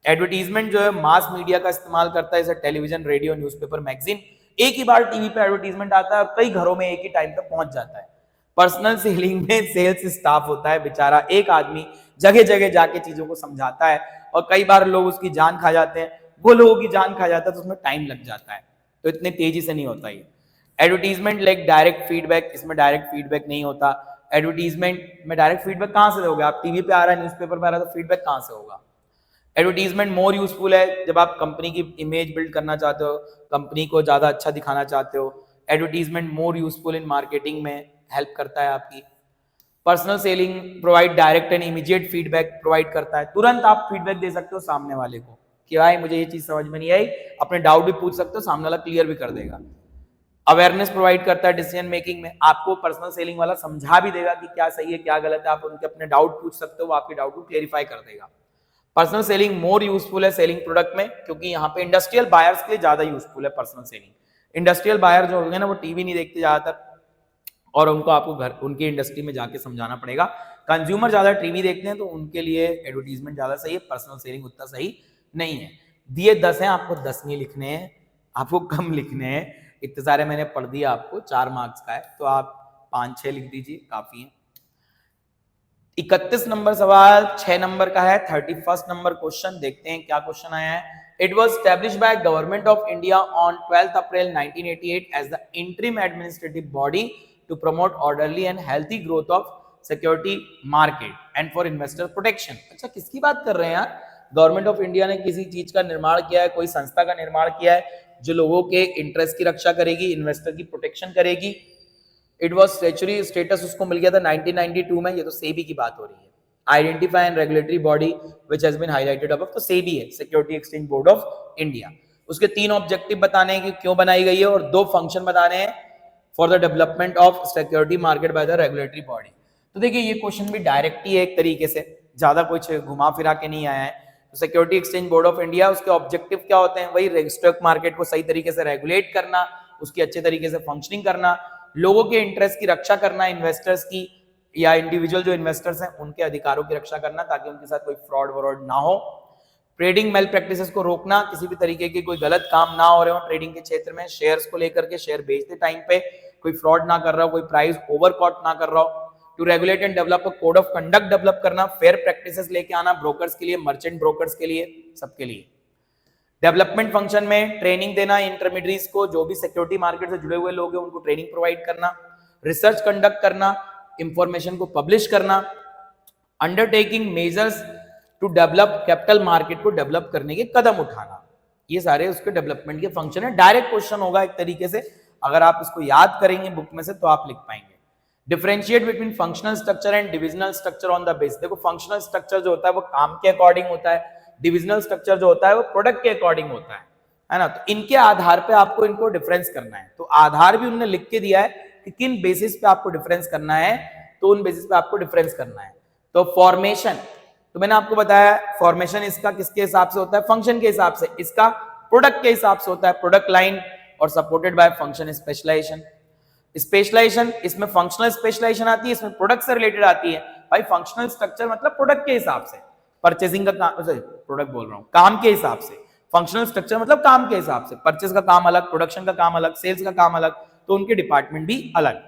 एडवर्टीजमेंट जो है मास मीडिया का इस्तेमाल करता है, जैसे टेलीविजन, रेडियो, न्यूज़पेपर, मैगजीन। एक ही बार टीवी पे एडवर्टीजमेंट आता है और कई घरों में एक ही टाइम पे पहुंच जाता है। पर्सनल सेलिंग में सेल्स स्टाफ होता है बेचारा, एक आदमी जगह जगह जाके चीजों को समझाता है और कई बार लोग उसकी जान खा जाते हैं, वो लोगों की जान खा जाता है तो उसमें टाइम लग जाता है, तो इतने तेजी से नहीं होता ये। एडवर्टीजमेंट लाइक डायरेक्ट फीडबैक, इसमें डायरेक्ट फीडबैक नहीं होता। एडवर्टीजमेंट में डायरेक्ट फीडबैक कहां से दोगे आप? टीवी पे आ रहा है, न्यूज़पेपर पे आ रहा है, तो फीडबैक कहां से होगा? एडवर्टीजमेंट मोर यूजफुल है जब आप कंपनी की इमेज बिल्ड करना चाहते हो, कंपनी को ज्यादा अच्छा दिखाना चाहते हो। Advertisement more useful in marketing में हेल्प करता है आपकी। Personal selling provide direct and immediate feedback provide करता है, तुरंत आप फीडबैक दे सकते हो सामने वाले को कि भाई मुझे ये चीज समझ में नहीं आई, अपने डाउट भी पूछ सकते हो, सामने वाला क्लियर भी कर देगा। अवेयरनेस प्रोवाइड करता है डिसीजन मेकिंग में, आपको पर्सनल सेलिंग वाला समझा भी देगा कि क्या सही है क्या गलत है, आप उनके अपने डाउट पूछ सकते हो, वो आपके डाउट को क्लेरिफाई कर देगा। पर्सनल सेलिंग मोर यूजफुल है सेलिंग प्रोडक्ट में, क्योंकि यहाँ पे इंडस्ट्रियल बायर्स के लिए ज्यादा यूजफुल है पर्सनल सेलिंग। इंडस्ट्रियल बायर जो होंगे ना वो टीवी नहीं देखते ज्यादातर और उनको आपको घर उनकी इंडस्ट्री में जाके समझाना पड़ेगा। कंज्यूमर ज्यादा टीवी देखते हैं तो उनके लिए एडवर्टीजमेंट ज्यादा सही है, पर्सनल सेलिंग उतना सही नहीं है। दिए 10 हैं, आपको 10 नहीं लिखने हैं, आपको कम लिखने हैं। इतने सारे मैंने पढ़ दिया आपको, 4 मार्क्स का है तो आप 5-6 लिख दीजिए, काफी है। 31 नंबर सवाल 6 नंबर का है। 31 नंबर क्वेश्चन देखते हैं क्या क्वेश्चन आया है। It was established by Government of India on 12th April 1988 as the interim administrative body to promote orderly and healthy growth of security market and for investor protection। अच्छा किसकी बात कर रहे हैं यार? गवर्नमेंट ऑफ इंडिया ने किसी चीज का निर्माण किया है, कोई संस्था का निर्माण किया है जो लोगों के इंटरेस्ट की रक्षा करेगी, इन्वेस्टर की प्रोटेक्शन करेगी। इट वॉज स्टैच्यूटरी स्टेटस उसको मिल गया था 1992 में, ये तो सेबी की बात हो रही है। Identify and regulatory body which has been highlighted above, तो सेबी है, security exchange board of India. उसके 3 ऑब्जेक्टिव बताने हैं कि क्यों बनाई गई है और 2 फंक्शन बताने हैं for the development of security market by the regulatory body. तो देखिए ये क्वेश्चन भी डायरेक्ट ही है एक तरीके से, ज्यादा कुछ घुमा फिरा के नहीं आया है। तो security exchange board of India, उसके ऑब्जेक्टिव क्या होते हैं? वही स्टॉक मार्केट को सही तरीके से रेगुलेट करना, उसकी अच्छे तरीके से फंक्शनिंग करना, लोगों के इंटरेस्ट की रक्षा करना, इन्वेस्टर्स की या इंडिविजुअल जो इन्वेस्टर्स हैं उनके अधिकारों की रक्षा करना ताकि उनके साथ कोई फ्रॉड व्रॉड ना हो। ट्रेडिंग मेल प्रैक्टिसेस को रोकना, किसी भी तरीके के कोई गलत काम ना हो रहे हो ट्रेडिंग के क्षेत्र में, शेयर्स को लेकर के, शेयर बेचते टाइम पे कोई फ्रॉड ना कर रहा हो, कोई प्राइस ओवरकॉट ना कर रहा हो। To regulate and develop a code of conduct develop करना, फेयर प्रैक्टिसेस लेके आना ब्रोकर्स के लिए, मर्चेंट ब्रोकर्स के लिए, सबके लिए। डेवलपमेंट फंक्शन में ट्रेनिंग देना इंटरमीडिएट्स को, जो भी सिक्योरिटी मार्केट से जुड़े हुए लोग हैं उनको ट्रेनिंग प्रोवाइड करना। रिसर्च कंडक्ट करना, इंफॉर्मेशन को पब्लिश करना। Undertaking measures to develop capital market को डेवलप करने के कदम उठाना, ये सारे उसके डेवलपमेंट के फंक्शन है। डायरेक्ट क्वेश्चन होगा एक तरीके से, अगर आप इसको याद करेंगे बुक में से तो आप लिख पाएंगे। Differentiate between functional structure and divisional structure on the base. देखो फंक्शनल स्ट्रक्चर जो होता है वो काम के अकॉर्डिंग होता है, डिविजनल स्ट्रक्चर जो होता है वो प्रोडक्ट के अकॉर्डिंग होता है ना। तो इनके आधार पे आपको इनको डिफरेंस करना है, तो आधार भी उन्होंने लिख के दिया है कि किन बेसिस पे आपको डिफरेंस करना है, तो उन बेसिस पे आपको डिफरेंस करना है। तो फॉर्मेशन, तो मैंने आपको बताया फॉर्मेशन इसका किसके हिसाब से होता है? फंक्शन के हिसाब से। इसका प्रोडक्ट के हिसाब से होता है, प्रोडक्ट लाइन, और supported by function specialisation. Specialisation, इसमें फंक्शनल स्पेशलाइजेशन आती है, इसमें प्रोडक्ट से रिलेटेड आती है। भाई फंक्शनल स्ट्रक्चर मतलब प्रोडक्ट के हिसाब से, परचेसिंग का काम, प्रोडक्ट बोल रहा हूं, काम के हिसाब से। फंक्शनल स्ट्रक्चर मतलब काम के हिसाब से, परचेस का काम अलग, प्रोडक्शन का काम अलग, सेल्स का काम अलग, तो उनके डिपार्टमेंट भी अलग।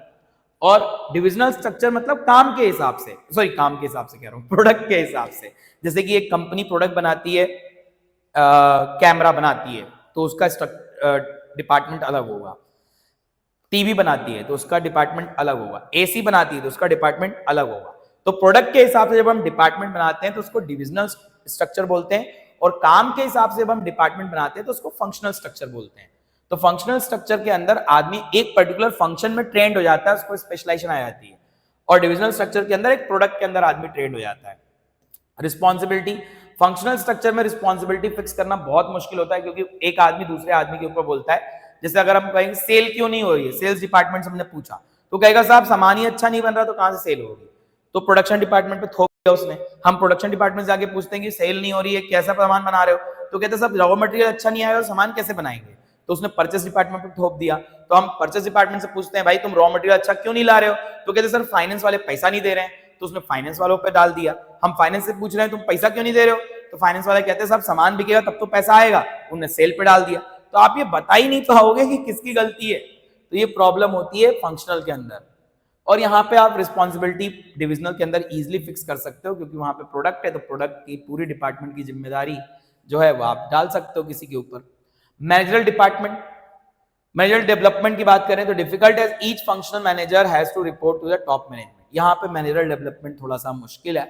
और डिविजनल स्ट्रक्चर मतलब काम के हिसाब से, सॉरी काम के हिसाब से कह रहा हूं, प्रोडक्ट के हिसाब से। जैसे कि एक कंपनी प्रोडक्ट बनाती है, कैमरा बनाती है तो उसका डिपार्टमेंट अलग होगा। टीवी बनाती है तो उसका डिपार्टमेंट अलग होगा। एसी बनाती है तो उसका डिपार्टमेंट अलग होगा। तो प्रोडक्ट के हिसाब से जब हम डिपार्टमेंट बनाते हैं तो उसको डिविजनल स्ट्रक्चर बोलते हैं, और काम के हिसाब से जब हम डिपार्टमेंट बनाते हैं तो उसको फंक्शनल स्ट्रक्चर बोलते हैं। तो फंक्शनल स्ट्रक्चर के अंदर आदमी एक पर्टिकुलर फंक्शन में ट्रेंड हो जाता है, उसको स्पेशलाइजेशन आ जाती है, और डिविजनल स्ट्रक्चर के अंदर एक प्रोडक्ट के अंदर आदमी ट्रेंड हो जाता है। रिस्पॉन्सिबिलिटी, फंक्शनल स्ट्रक्चर में रिस्पॉन्सिबिलिटी फिक्स करना बहुत मुश्किल होता है, क्योंकि एक आदमी दूसरे आदमी के ऊपर बोलता है। जैसे अगर हम कहेंगे सेल क्यों नहीं हो रही है, सेल्स डिपार्टमेंट से हमने पूछा तो कहेगा साहब सामान ही अच्छा नहीं बन रहा तो कहां से सेल होगी, तो प्रोडक्शन डिपार्टमेंट पे थोप दिया उसने। हम प्रोडक्शन डिपार्टमेंट से आके पूछते हैं कि सेल नहीं हो रही है, कैसा सामान बना रहे हो, तो कहते हैं साहब रॉ मटेरियल अच्छा नहीं आया और सामान कैसे बनाएंगे, तो उसने परचेस डिपार्टमेंट पे थोप दिया। तो हम परचेस डिपार्टमेंट से पूछते हैं भाई तुम रॉ मटेरियल अच्छा क्यों नहीं ला रहे हो, तो कहते सर फाइनेंस वाले पैसा नहीं दे रहे हैं, तो उसने फाइनेंस वालों पे डाल दिया। हम फाइनेंस से पूछ रहे हैं तुम पैसा क्यों नहीं दे रहे हो, तो फाइनेंस वाले कहते हैं सब सामान बिकेगा तब तो पैसा आएगा, उन्होंने सेल पे डाल दिया। तो आप ये बता ही नहीं पाओगे कि किसकी गलती है। तो ये प्रॉब्लम होती है फंक्शनल के अंदर, और यहाँ पे आप रिस्पॉन्सिबिलिटी डिविजनल के अंदर इजीली फिक्स कर सकते हो, क्योंकि वहां पे प्रोडक्ट है तो प्रोडक्ट की पूरी डिपार्टमेंट की जिम्मेदारी जो है वो आप डाल सकते हो किसी के ऊपर। मैनेजरल डिपार्टमेंट, मैनेजरल डेवलपमेंट की बात करें तो difficult as each functional manager has to report to the top management. यहाँ पे मैनेजरल डेवलपमेंट थोड़ा सा मुश्किल है,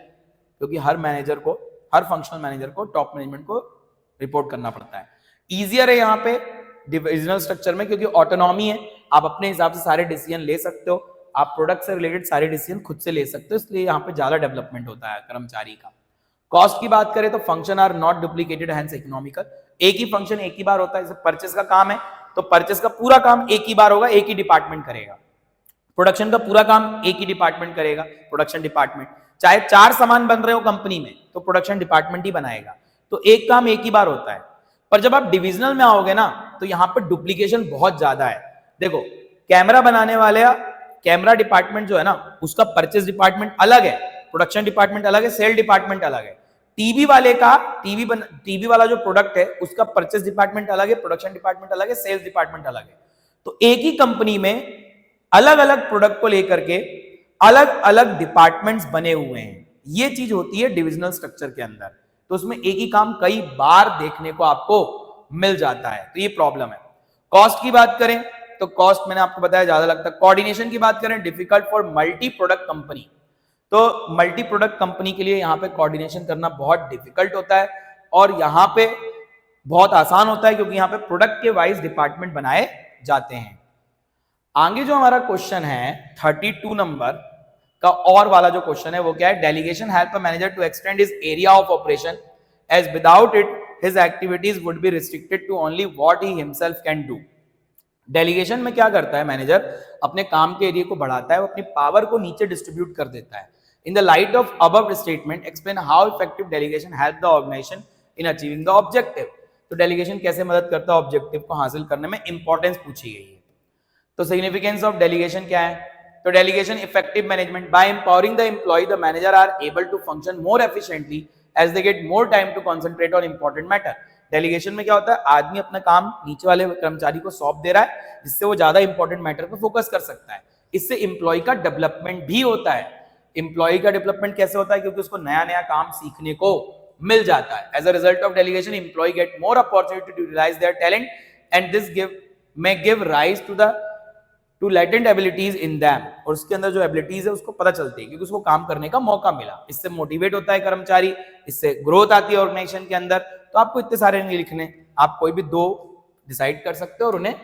क्योंकि हर मैनेजर को, हर फंक्शनल मैनेजर को टॉप मैनेजमेंट को रिपोर्ट करना पड़ता है। ईजियर है यहाँ पे डिविजनल स्ट्रक्चर में, क्योंकि ऑटोनॉमी है, आप अपने हिसाब से सारे डिसीजन ले सकते हो, आप प्रोडक्ट से रिलेटेड सारे डिसीजन खुद से ले सकते हो, इसलिए यहाँ पे ज्यादा डेवलपमेंट होता है कर्मचारी का। कॉस्ट की बात करें तो function are not duplicated hence economical. एक ही फंक्शन एक ही बार होता है, जैसे परचेस का काम है तो परचेस का पूरा काम एक ही बार होगा, एक ही डिपार्टमेंट करेगा। प्रोडक्शन का पूरा काम एक ही डिपार्टमेंट करेगा, प्रोडक्शन डिपार्टमेंट। चाहे 4 सामान बन रहे हो कंपनी में तो प्रोडक्शन डिपार्टमेंट ही बनाएगा, तो एक काम एक ही बार होता है। पर जब आप डिविजनल में आओगे ना तो यहाँ पर डुप्लीकेशन बहुत ज्यादा है। देखो कैमरा बनाने वाले, कैमरा डिपार्टमेंट जो है ना उसका परचेस डिपार्टमेंट अलग है, प्रोडक्शन डिपार्टमेंट अलग है, सेल डिपार्टमेंट अलग है। टीवी वाले का टीवी वाला जो प्रोडक्ट है उसका परचेस डिपार्टमेंट अलग है, प्रोडक्शन डिपार्टमेंट अलग है, सेल्स डिपार्टमेंट अलग है। तो एक ही कंपनी में अलग अलग प्रोडक्ट को लेकर के अलग अलग डिपार्टमेंट्स बने हुए हैं। ये चीज होती है डिविजनल स्ट्रक्चर के अंदर, तो उसमें एक ही काम कई बार देखने को आपको मिल जाता है, तो ये प्रॉब्लम है। कॉस्ट की बात करें तो कॉस्ट मैंने आपको बताया ज्यादा लगता है। कोऑर्डिनेशन की बात करें difficult for multi product company, तो मल्टी प्रोडक्ट कंपनी के लिए यहाँ पे कोऑर्डिनेशन करना बहुत डिफिकल्ट होता है, और यहाँ पे बहुत आसान होता है क्योंकि यहाँ पे प्रोडक्ट के वाइज डिपार्टमेंट बनाए जाते हैं। आगे जो हमारा क्वेश्चन है 32 नंबर का और वाला जो क्वेश्चन है वो क्या है, delegation help a manager to extend his area of operation as without it his activities would be restricted to only what he himself can do. Delegation में क्या करता है मैनेजर, अपने काम के एरिया को बढ़ाता है, वो अपनी पावर को नीचे डिस्ट्रीब्यूट कर देता है। In the light of above statement explain how effective delegation help the organisation in achieving the objective. तो डेलीगेशन कैसे मदद करता है ऑब्जेक्टिव को हासिल करने में, इंपॉर्टेंस पूछी गई है। तो सिग्निफिकेंस ऑफ डेलीगेशन क्या है, तो delegation effective management by empowering the employ the manager are able to function more efficiently as they get more time to concentrate on important matter. Delegation में क्या होता है, आदमी अपना काम नीचे वाले कर्मचारी को सौंप दे रहा है जिससे वो ज्यादा इंपॉर्टेंट मैटर पर फोकस कर सकता है। इससे एम्प्लॉय का डेवलपमेंट भी होता है। एम्प्लॉय का डेवलपमेंट कैसे होता है, क्योंकि उसको नया नया काम सीखने को मिल जाता है। As a result of delegation employ get more opportunity to utilise their talent and this may give rise to latent abilities in them, और उसके अंदर जो एबिलिटीज है उसको पता चलती है क्योंकि उसको काम करने का मौका मिला। इससे मोटिवेट होता है कर्मचारी, इससे ग्रोथ आती है ऑर्गेनाइजेशन के अंदर। तो आपको इतने सारे नहीं लिखने, आप कोई भी 2 डिसाइड कर सकते हो और उन्हें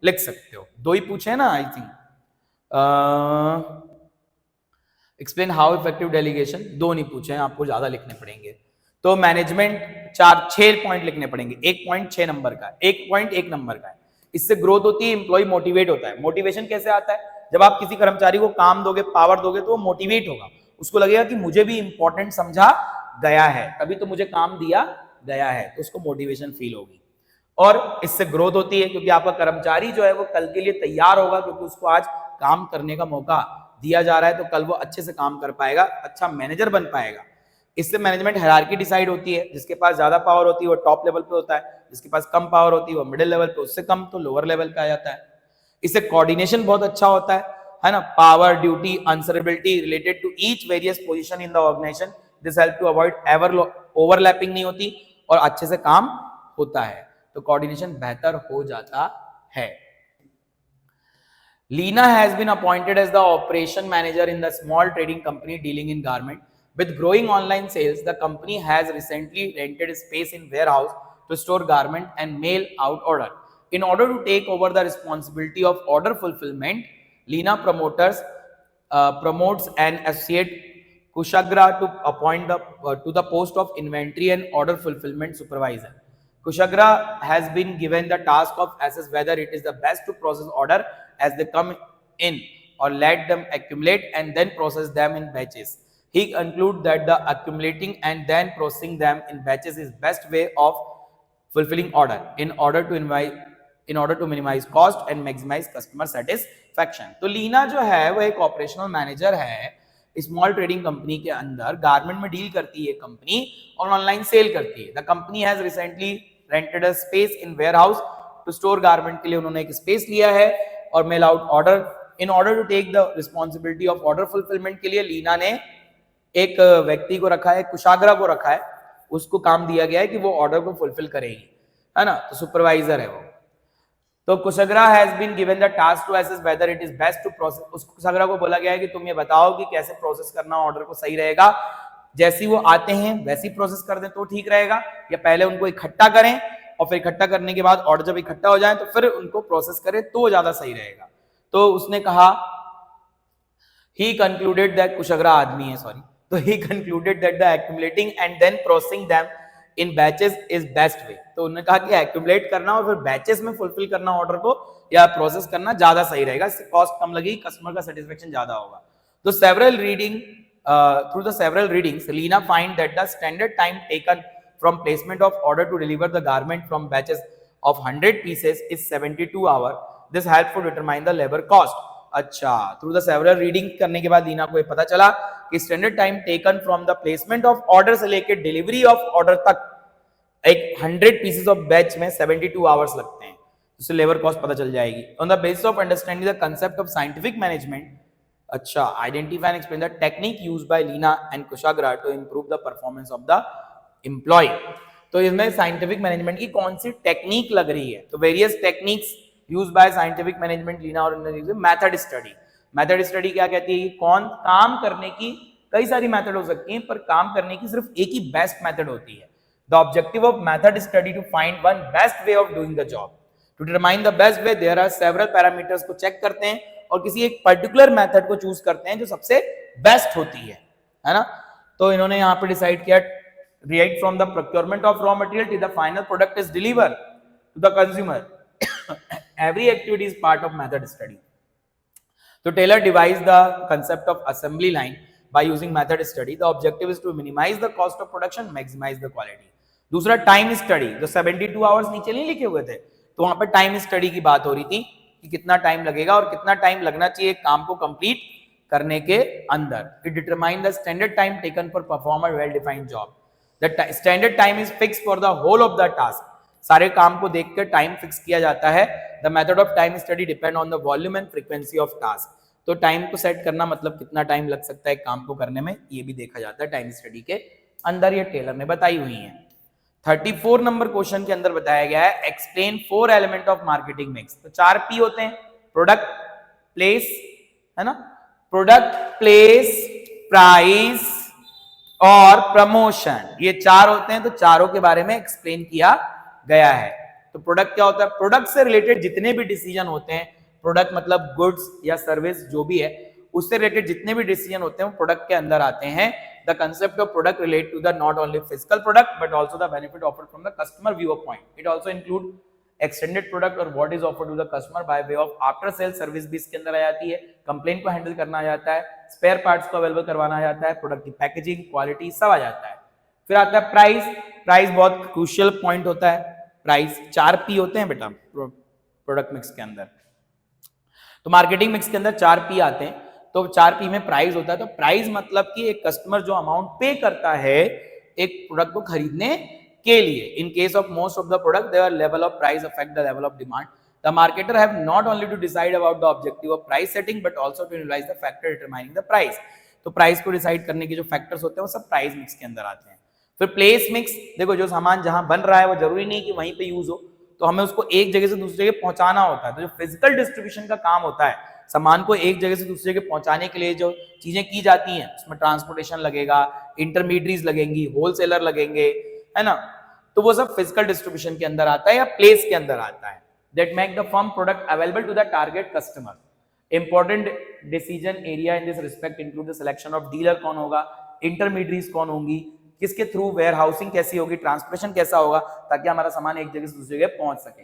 लिख सकते हो। 2 ही पूछे ना I think. Explain how effective delegation 2 नहीं पूछे हैं, आपको ज्यादा लिखने पड़ेंगे। तो मैनेजमेंट 6 पॉइंट लिखने पड़ेंगे, 1 पॉइंट 6 नंबर का, 1 पॉइंट 1 नंबर का है। इससे ग्रोथ होती है, एम्प्लॉय मोटिवेट होता है। मोटिवेशन कैसे आता है, जब आप किसी कर्मचारी को काम दोगे, पावर दोगे, तो वो मोटिवेट होगा, उसको लगेगा कि मुझे भी इंपॉर्टेंट समझा गया है, तभी तो मुझे काम दिया गया है, तो उसको मोटिवेशन फील होगी। और इससे ग्रोथ होती है क्योंकि आपका कर्मचारी जो है वो कल के लिए तैयार होगा, क्योंकि उसको आज काम करने का मौका दिया जा रहा है, तो कल वो अच्छे से काम कर पाएगा, अच्छा मैनेजर बन पाएगा। इससे मैनेजमेंट हायरार्की डिसाइड होती है, जिसके पास ज्यादा पावर होती है वो टॉप लेवल पे होता है, जिसके पास कम पावर होती है वो मिडिल लेवल पे, उससे कम तो लोअर लेवल पे आ जाता है। इससे कोऑर्डिनेशन बहुत अच्छा होता है ना, power, duty, answerability related to each various position in the organisation, this help to avoid ever overlapping नहीं होती और अच्छे से काम होता है, तो कोऑर्डिनेशन बेहतर हो जाता है। Lina has been appointed as the operation manager in the small trading company dealing in garment. With growing online sales, the company has recently rented space in warehouse to store garment and mail out order. In order to take over the responsibility of order fulfillment, Lina promotes an associate Kushagra to appoint to the post of inventory and order fulfillment supervisor. Kushagra has been given the task of assess whether it is the best to process order as they come in or let them accumulate and then process them in batches. He concludes that the accumulating and then processing them in batches is best way of fulfilling order. In order to in order to minimise cost and maximise customer satisfaction. तो लीना जो है वो एक operational manager है small trading company के अंदर, garment में deal करती है कंपनी और ऑनलाइन सेल करती है। The company has recently rented a space in warehouse to store garment के लिए उन्होंने एक स्पेस लिया है और mail out order. In order to take the responsibility of order fulfilment के लिए लीना ने एक व्यक्ति को रखा है, कुशाग्रा को रखा है, उसको काम दिया गया है कि वो ऑर्डर को फुलफिल करेगी, है ना, तो सुपरवाइजर है वो। तो Kushagra has been given the task to assess whether it is best to process. उस कुशाग्रा को बोला गया है कि तुम ये बताओ कि कैसे प्रोसेस करना ऑर्डर को सही रहेगा, जैसी वो आते हैं वैसी प्रोसेस कर दें तो ठीक रहेगा, या पहले उनको इकट्ठा करें और फिर इकट्ठा करने के बाद ऑर्डर जब इकट्ठा हो जाए तो फिर उनको प्रोसेस करें तो ज्यादा सही रहेगा। तो उसने कहा ही कंक्लूडेड दैट, कुशाग्रा आदमी है सॉरी, तो ही concluded that the accumulating and then processing them in batches is best way. तो उन्होंने कहा कि एक्यूमुलेट करना और फिर बैचेस में फुलफिल करना ऑर्डर को या प्रोसेस करना ज्यादा सही रहेगा, इससे कॉस्ट कम लगेगी, कस्टमर का सेटिस्फेक्शन ज्यादा होगा। तो through the several readings, Leena find that the standard time taken from placement of order to deliver the garment from batches of 100 pieces is 72 hours. This helps to determine the labor cost. अच्छा, through the several reading करने के बाद लीना को ये पता चला कि standard time taken from the placement of order से लेकर delivery of order तक एक 100 pieces of batch में 72 hours लगते हैं, उससे लेबर कॉस्ट पता चल जाएगी। On the basis of understanding the concept of scientific management, अच्छा, identify and explain the technique used by Leena and Kushagra to improve the performance of the employee। तो इसमें साइंटिफिक मैनेजमेंट की कौन सी technique लग रही है, तो various techniques used by scientific management Leena और मेथड स्टडी। मेथड स्टडी क्या कहती है कि कौन काम करने की कई सारी मेथड हो सकती हैं, पर काम करने की सिर्फ एक ही बेस्ट मेथड होती है। The objective of method study to find one best way of doing the job. To determine the best way there are several parameters को चेक करते हैं और किसी एक पर्टिकुलर मेथड को चूज करते हैं जो सबसे बेस्ट होती है ना। तो इन्होंने यहाँ पे डिसाइड किया right from the procurement of raw material till the final product is delivered to the consumer. Every activity is part of method study. So Taylor devised the concept of assembly line by using method study. The objective is to minimize the cost of production, maximize the quality. दूसरा time study, जो 72 hours नीचे नहीं लिखे हुए थे, तो वहां पर टाइम स्टडी की बात हो रही थी कि कितना टाइम लगेगा और कितना टाइम लगना चाहिए काम को कंप्लीट करने के अंदर। It determine the standard time taken for perform a well defined job. The standard time is fixed for the whole of the task. सारे काम को देखकर टाइम फिक्स किया जाता है। The method of time study depend on the volume and frequency of task. तो time को set करना मतलब कितना टाइम लग सकता है काम को करने में, ये भी देखा जाता है टाइम स्टडी के अंदर, ये टेलर ने बताई हुई है। 34 नंबर क्वेश्चन के अंदर बताया गया है explain 4 element of marketing mix. तो 4 पी होते हैं, प्रोडक्ट, प्लेस, है ना, प्रोडक्ट, प्लेस, प्राइस और प्रमोशन, ये 4 होते हैं। तो चारों के बारे में एक्सप्लेन किया गया है। तो प्रोडक्ट क्या होता है, प्रोडक्ट से रिलेटेड जितने भी डिसीजन होते हैं, प्रोडक्ट मतलब गुड्स या सर्विस जो भी है, उससे रिलेटेड जितने भी डिसीजन होते हैं वो प्रोडक्ट के अंदर आते हैं। The concept of product relate to the not only physical product but also the benefit offered from the customer view of point. It also include extended product और what is offered to the customer by way of after sale service भी इसके अंदर आ जाती है। Complaint को handle करना आ जाता है, स्पेयर पार्ट्स को अवेलेबल करवाना आ जाता है, प्रोडक्ट की पैकेजिंग, क्वालिटी सब आ जाता है। फिर आता है प्राइस। प्राइस बहुत क्रूशियल पॉइंट होता है। प्राइस 4 पी होते हैं बेटा प्रोडक्ट मिक्स के अंदर। तो मार्केटिंग मिक्स के अंदर 4 पी आते हैं। तो 4 पी में प्राइस होता है। तो प्राइस मतलब कि एक कस्टमर जो अमाउंट पे करता है एक प्रोडक्ट को खरीदने के लिए। In case of most of the product their level of price affect the level of demand. The marketer have not only to decide about the objective of price setting but also to analyse the factor determining the price. तो price को decide करने के जो factors होते हैं वो सब price mix के अंदर आते हैं। फिर प्लेस मिक्स, देखो जो सामान जहां बन रहा है वो जरूरी नहीं कि वहीं पे यूज हो, तो हमें उसको एक जगह से दूसरी जगह पहुंचाना होता है। तो जो फिजिकल डिस्ट्रीब्यूशन का काम होता है, सामान को एक जगह से दूसरी जगह पहुंचाने के लिए जो चीजें की जाती हैं उसमें ट्रांसपोर्टेशन लगेगा, इंटरमीडिएट्स लगेंगी, होलसेलर लगेंगे, है ना, तो वो सब फिजिकल डिस्ट्रीब्यूशन के अंदर आता है या प्लेस के अंदर आता है। That make the firm product available to the target customer. Important decision area in this respect include the selection of dealer कौन होगा, इंटरमीडिएट्स कौन होंगी, किसके थ्रू वेयर हाउसिंग कैसी होगी, ट्रांसपोर्टेशन कैसा होगा, ताकि हमारा सामान एक जगह से दूसरी जगह पहुंच सके।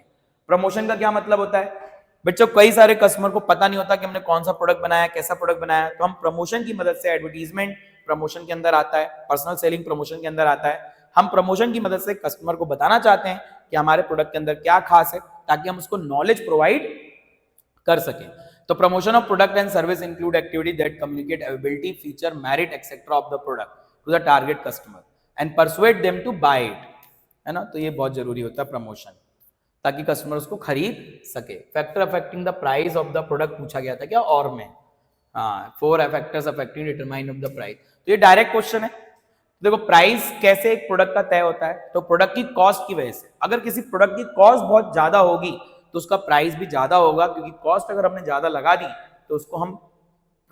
प्रमोशन का क्या मतलब होता है बच्चों, कई सारे कस्टमर को पता नहीं होता कि हमने कौन सा प्रोडक्ट बनाया, कैसा प्रोडक्ट बनाया, तो हम प्रमोशन की मदद से, एडवर्टीजमेंट प्रमोशन के अंदर आता है, पर्सनल सेलिंग प्रमोशन के अंदर आता है। हम प्रमोशन की मदद से कस्टमर को बताना चाहते हैं कि हमारे प्रोडक्ट के अंदर क्या खास है, ताकि हम उसको नॉलेज प्रोवाइड कर सकें। तो promotion of product and service include activity that communicate availability, feature, merit etcetera of the product to the target customer and persuade them to buy it, है ना। तो ये बहुत जरूरी होता है प्रमोशन, ताकि कस्टमर उसको खरीद सके। Factor affecting the price of the product पूछा गया था क्या और में, हाँ, 4 factors affecting determine of the price. तो ये डायरेक्ट क्वेश्चन है। देखो प्राइस कैसे एक प्रोडक्ट का तय होता है, तो प्रोडक्ट की कॉस्ट की वजह से। अगर किसी प्रोडक्ट की कॉस्ट बहुत ज्यादा होगी तो उसका प्राइस भी ज्यादा होगा, क्योंकि कॉस्ट अगर हमने ज्यादा लगा दी तो उसको हम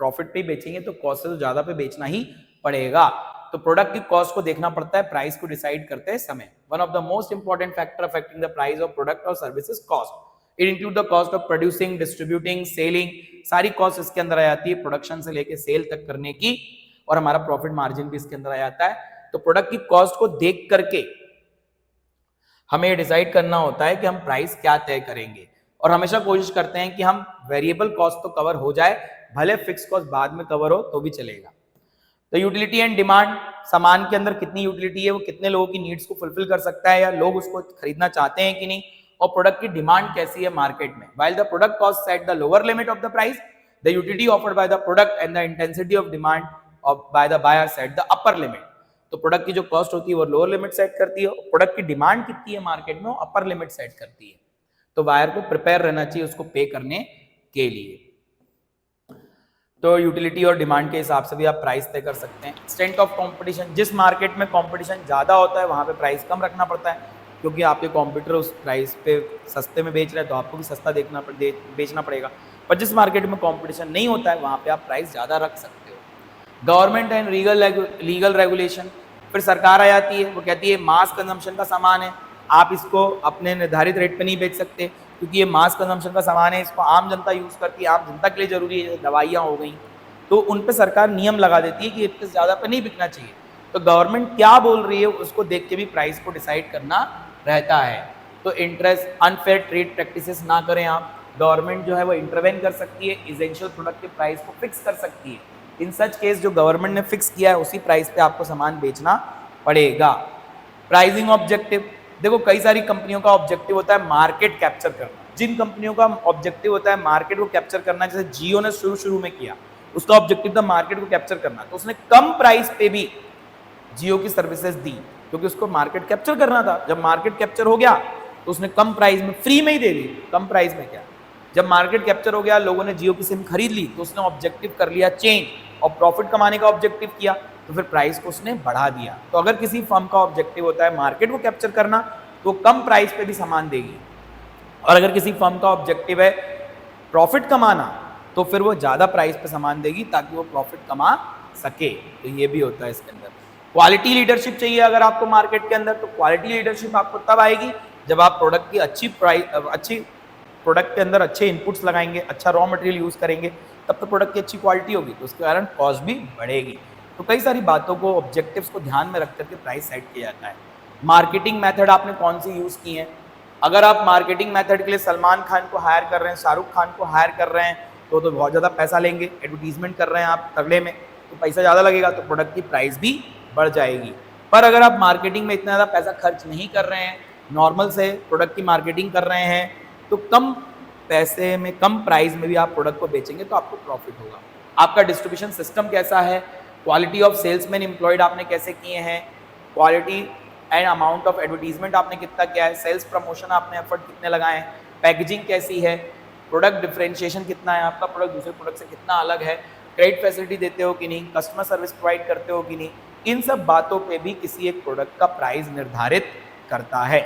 प्रॉफिट पे बेचेंगे, तो कॉस्ट से तो ज्यादा पे बेचना ही पड़ेगा। तो प्रोडक्ट की कॉस्ट को देखना पड़ता है प्राइस को डिसाइड करते समय। One of the most important factor affecting the price of product और services cost. It include the cost of producing, distributing, selling, सारी कॉस्ट इसके अंदर आ जाती है, प्रोडक्शन से लेके सेल तक करने की, और हमारा प्रॉफिट मार्जिन भी इसके अंदर आ जाता है। तो प्रोडक्ट की कॉस्ट को देख करके हमें ये डिसाइड करना होता है कि हम प्राइस क्या तय करेंगे, और हमेशा कोशिश करते हैं कि हम वेरिएबल कॉस्ट तो कवर हो जाए, भले फिक्स कॉस्ट बाद में कवर हो तो भी चलेगा। तो यूटिलिटी एंड डिमांड, सामान के अंदर कितनी यूटिलिटी है, वो कितने लोगों की नीड्स को फुलफिल कर सकता है, या लोग उसको खरीदना चाहते हैं कि नहीं, और प्रोडक्ट की डिमांड कैसी है मार्केट में। While the product cost set the lower limit of the price, the utility offered by the product and the intensity of demand of by the buyer set the upper limit. तो product की जो cost होती है वो lower limit set करती है, product की demand कितनी है मार्केट में वो अपर लिमिट सेट करती है। तो बायर को प्रिपेयर रहना चाहिए उसको पे करने के लिए। तो यूटिलिटी और डिमांड के हिसाब से भी आप प्राइस तय कर सकते हैं। एक्सटेंट ऑफ कंपटीशन, जिस मार्केट में कंपटीशन ज्यादा होता है वहां पे प्राइस कम रखना पड़ता है, क्योंकि आपके कॉम्पिटिटर उस प्राइस पे सस्ते में बेच रहे हैं तो आपको भी सस्ता बेचना पड़ेगा। पर जिस मार्केट में कंपटीशन नहीं होता है वहां पे आप प्राइस ज्यादा रख सकते हो। गवर्नमेंट एंड लीगल रेगुलेशन, फिर सरकार आ जाती है, वो कहती है मास कंजम्पशन का सामान है, आप इसको अपने निर्धारित रेट पे नहीं बेच सकते, क्योंकि ये मास कंजम्पशन का सामान है, इसको आम जनता यूज करती है, आम जनता के लिए जरूरी है, दवाइयाँ हो गई, तो उन पे सरकार नियम लगा देती है कि इससे ज्यादा पे नहीं बिकना चाहिए। तो गवर्नमेंट क्या बोल रही है उसको देख के भी प्राइस को डिसाइड करना रहता है। तो इंटरेस्ट, अनफेयर ट्रेड प्रैक्टिसेस ना करें आप। गवर्नमेंट जो है वो इंटरवेन कर सकती है, इसेंशियल प्रोडक्ट के प्राइस को फिक्स कर सकती है। इन सच केस जो गवर्नमेंट ने फिक्स किया है उसी प्राइस पे आपको सामान बेचना पड़ेगा। प्राइसिंग ऑब्जेक्टिव, देखो कई सारी कंपनियों का ऑब्जेक्टिव होता है मार्केट कैप्चर करना। जिन कंपनियों का ऑब्जेक्टिव होता है मार्केट को कैप्चर करना, जैसे जियो ने शुरू में किया, उसका ऑब्जेक्टिव था मार्केट को कैप्चर करना, तो उसने कम प्राइस पे भी जियो की सर्विसेज दी, क्योंकि उसको मार्केट कैप्चर करना था। जब मार्केट कैप्चर हो गया तो उसने कम प्राइस में, फ्री में ही दे दी, कम प्राइस में क्या, जब मार्केट कैप्चर हो गया लोगों ने जियो की सिम खरीद ली तो उसने ऑब्जेक्टिव कर लिया चेंज, और प्रॉफिट कमाने का ऑब्जेक्टिव किया तो फिर प्राइस को उसने बढ़ा दिया। तो अगर किसी फर्म का ऑब्जेक्टिव होता है मार्केट को कैप्चर करना तो कम प्राइस पे भी सामान देगी, और अगर किसी फर्म का ऑब्जेक्टिव है प्रॉफिट कमाना तो फिर वो ज्यादा प्राइस पे सामान देगी ताकि वो प्रॉफिट कमा सके। तो ये भी होता है इसके अंदर। क्वालिटी लीडरशिप चाहिए अगर आपको मार्केट के अंदर, तो क्वालिटी लीडरशिप आपको तब आएगी जब आप प्रोडक्ट की अच्छी प्रोडक्ट के अंदर अच्छे इनपुट्स लगाएंगे, अच्छा रॉ मटेरियल यूज करेंगे, तब तो प्रोडक्ट की अच्छी क्वालिटी होगी, तो उसके कारण कॉस्ट भी बढ़ेगी। तो कई सारी बातों को, ऑब्जेक्टिव्स को ध्यान में रख करके प्राइस सेट किया जाता है। मार्केटिंग मेथड आपने कौन सी यूज की है, अगर आप मार्केटिंग मेथड के लिए सलमान खान को हायर कर रहे हैं, शाहरुख खान को हायर कर रहे हैं, तो बहुत ज़्यादा पैसा लेंगे। एडवर्टीजमेंट कर रहे हैं आप तगड़े में तो पैसा ज़्यादा लगेगा, तो प्रोडक्ट की प्राइस भी बढ़ जाएगी। पर अगर आप मार्केटिंग में इतना ज़्यादा पैसा खर्च नहीं कर रहे हैं, नॉर्मल से प्रोडक्ट की मार्केटिंग कर रहे हैं, तो कम पैसे में, कम प्राइस में भी आप प्रोडक्ट को बेचेंगे तो आपको प्रॉफिट होगा। आपका डिस्ट्रीब्यूशन सिस्टम कैसा है, क्वालिटी ऑफ सेल्समैन एम्प्लॉयड आपने कैसे किए हैं, quality and amount of advertisement आपने कितना किया है, सेल्स प्रमोशन आपने एफर्ट कितने लगाए हैं, पैकेजिंग कैसी है, प्रोडक्ट डिफरेंशिएशन कितना है, आपका प्रोडक्ट दूसरे प्रोडक्ट से कितना अलग है, क्रेडिट फैसिलिटी देते हो कि नहीं, कस्टमर सर्विस प्रोवाइड करते हो कि नहीं, इन सब बातों पे भी किसी एक प्रोडक्ट का प्राइस निर्धारित करता है।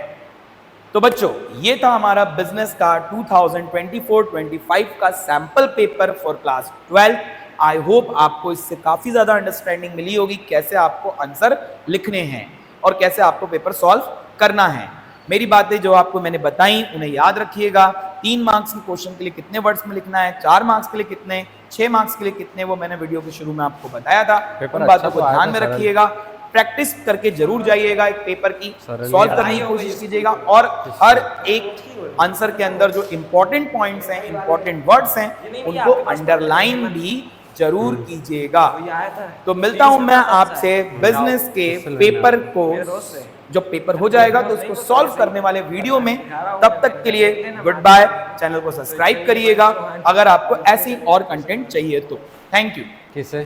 तो बच्चों ये था हमारा बिजनेस का 2024-25 का sample paper for class 12। I hope आपको इससे काफी ज्यादा अंडरस्टैंडिंग मिली होगी कैसे आपको आंसर लिखने हैं और कैसे आपको पेपर सॉल्व करना है। मेरी बातें जो आपको मैंने बताई उन्हें याद रखिएगा। 3 मार्क्स के क्वेश्चन के लिए कितने वर्ड्स में लिखना है, 4 मार्क्स के लिए कितने, 6 मार्क्स के लिए कितने, वो मैंने वीडियो के शुरू में आपको बताया था। उन बातों को ध्यान में रखिएगा, प्रैक्टिस करके जरूर जाइएगा, एक पेपर की सॉल्व करने की कोशिश कीजिएगा, और हर एक आंसर के अंदर जो इंपॉर्टेंट पॉइंट्स हैं, इंपॉर्टेंट वर्ड्स हैं, उनको अंडरलाइन भी जरूर कीजिएगा। तो मिलता हूं मैं आपसे बिजनेस के पेपर को जो पेपर हो जाएगा तो उसको सॉल्व करने वाले वीडियो में। तब तक के लिए गुड बाय। चैनल को सब्सक्राइब करिएगा अगर आपको ऐसी और कंटेंट चाहिए तो। Thank you. किससे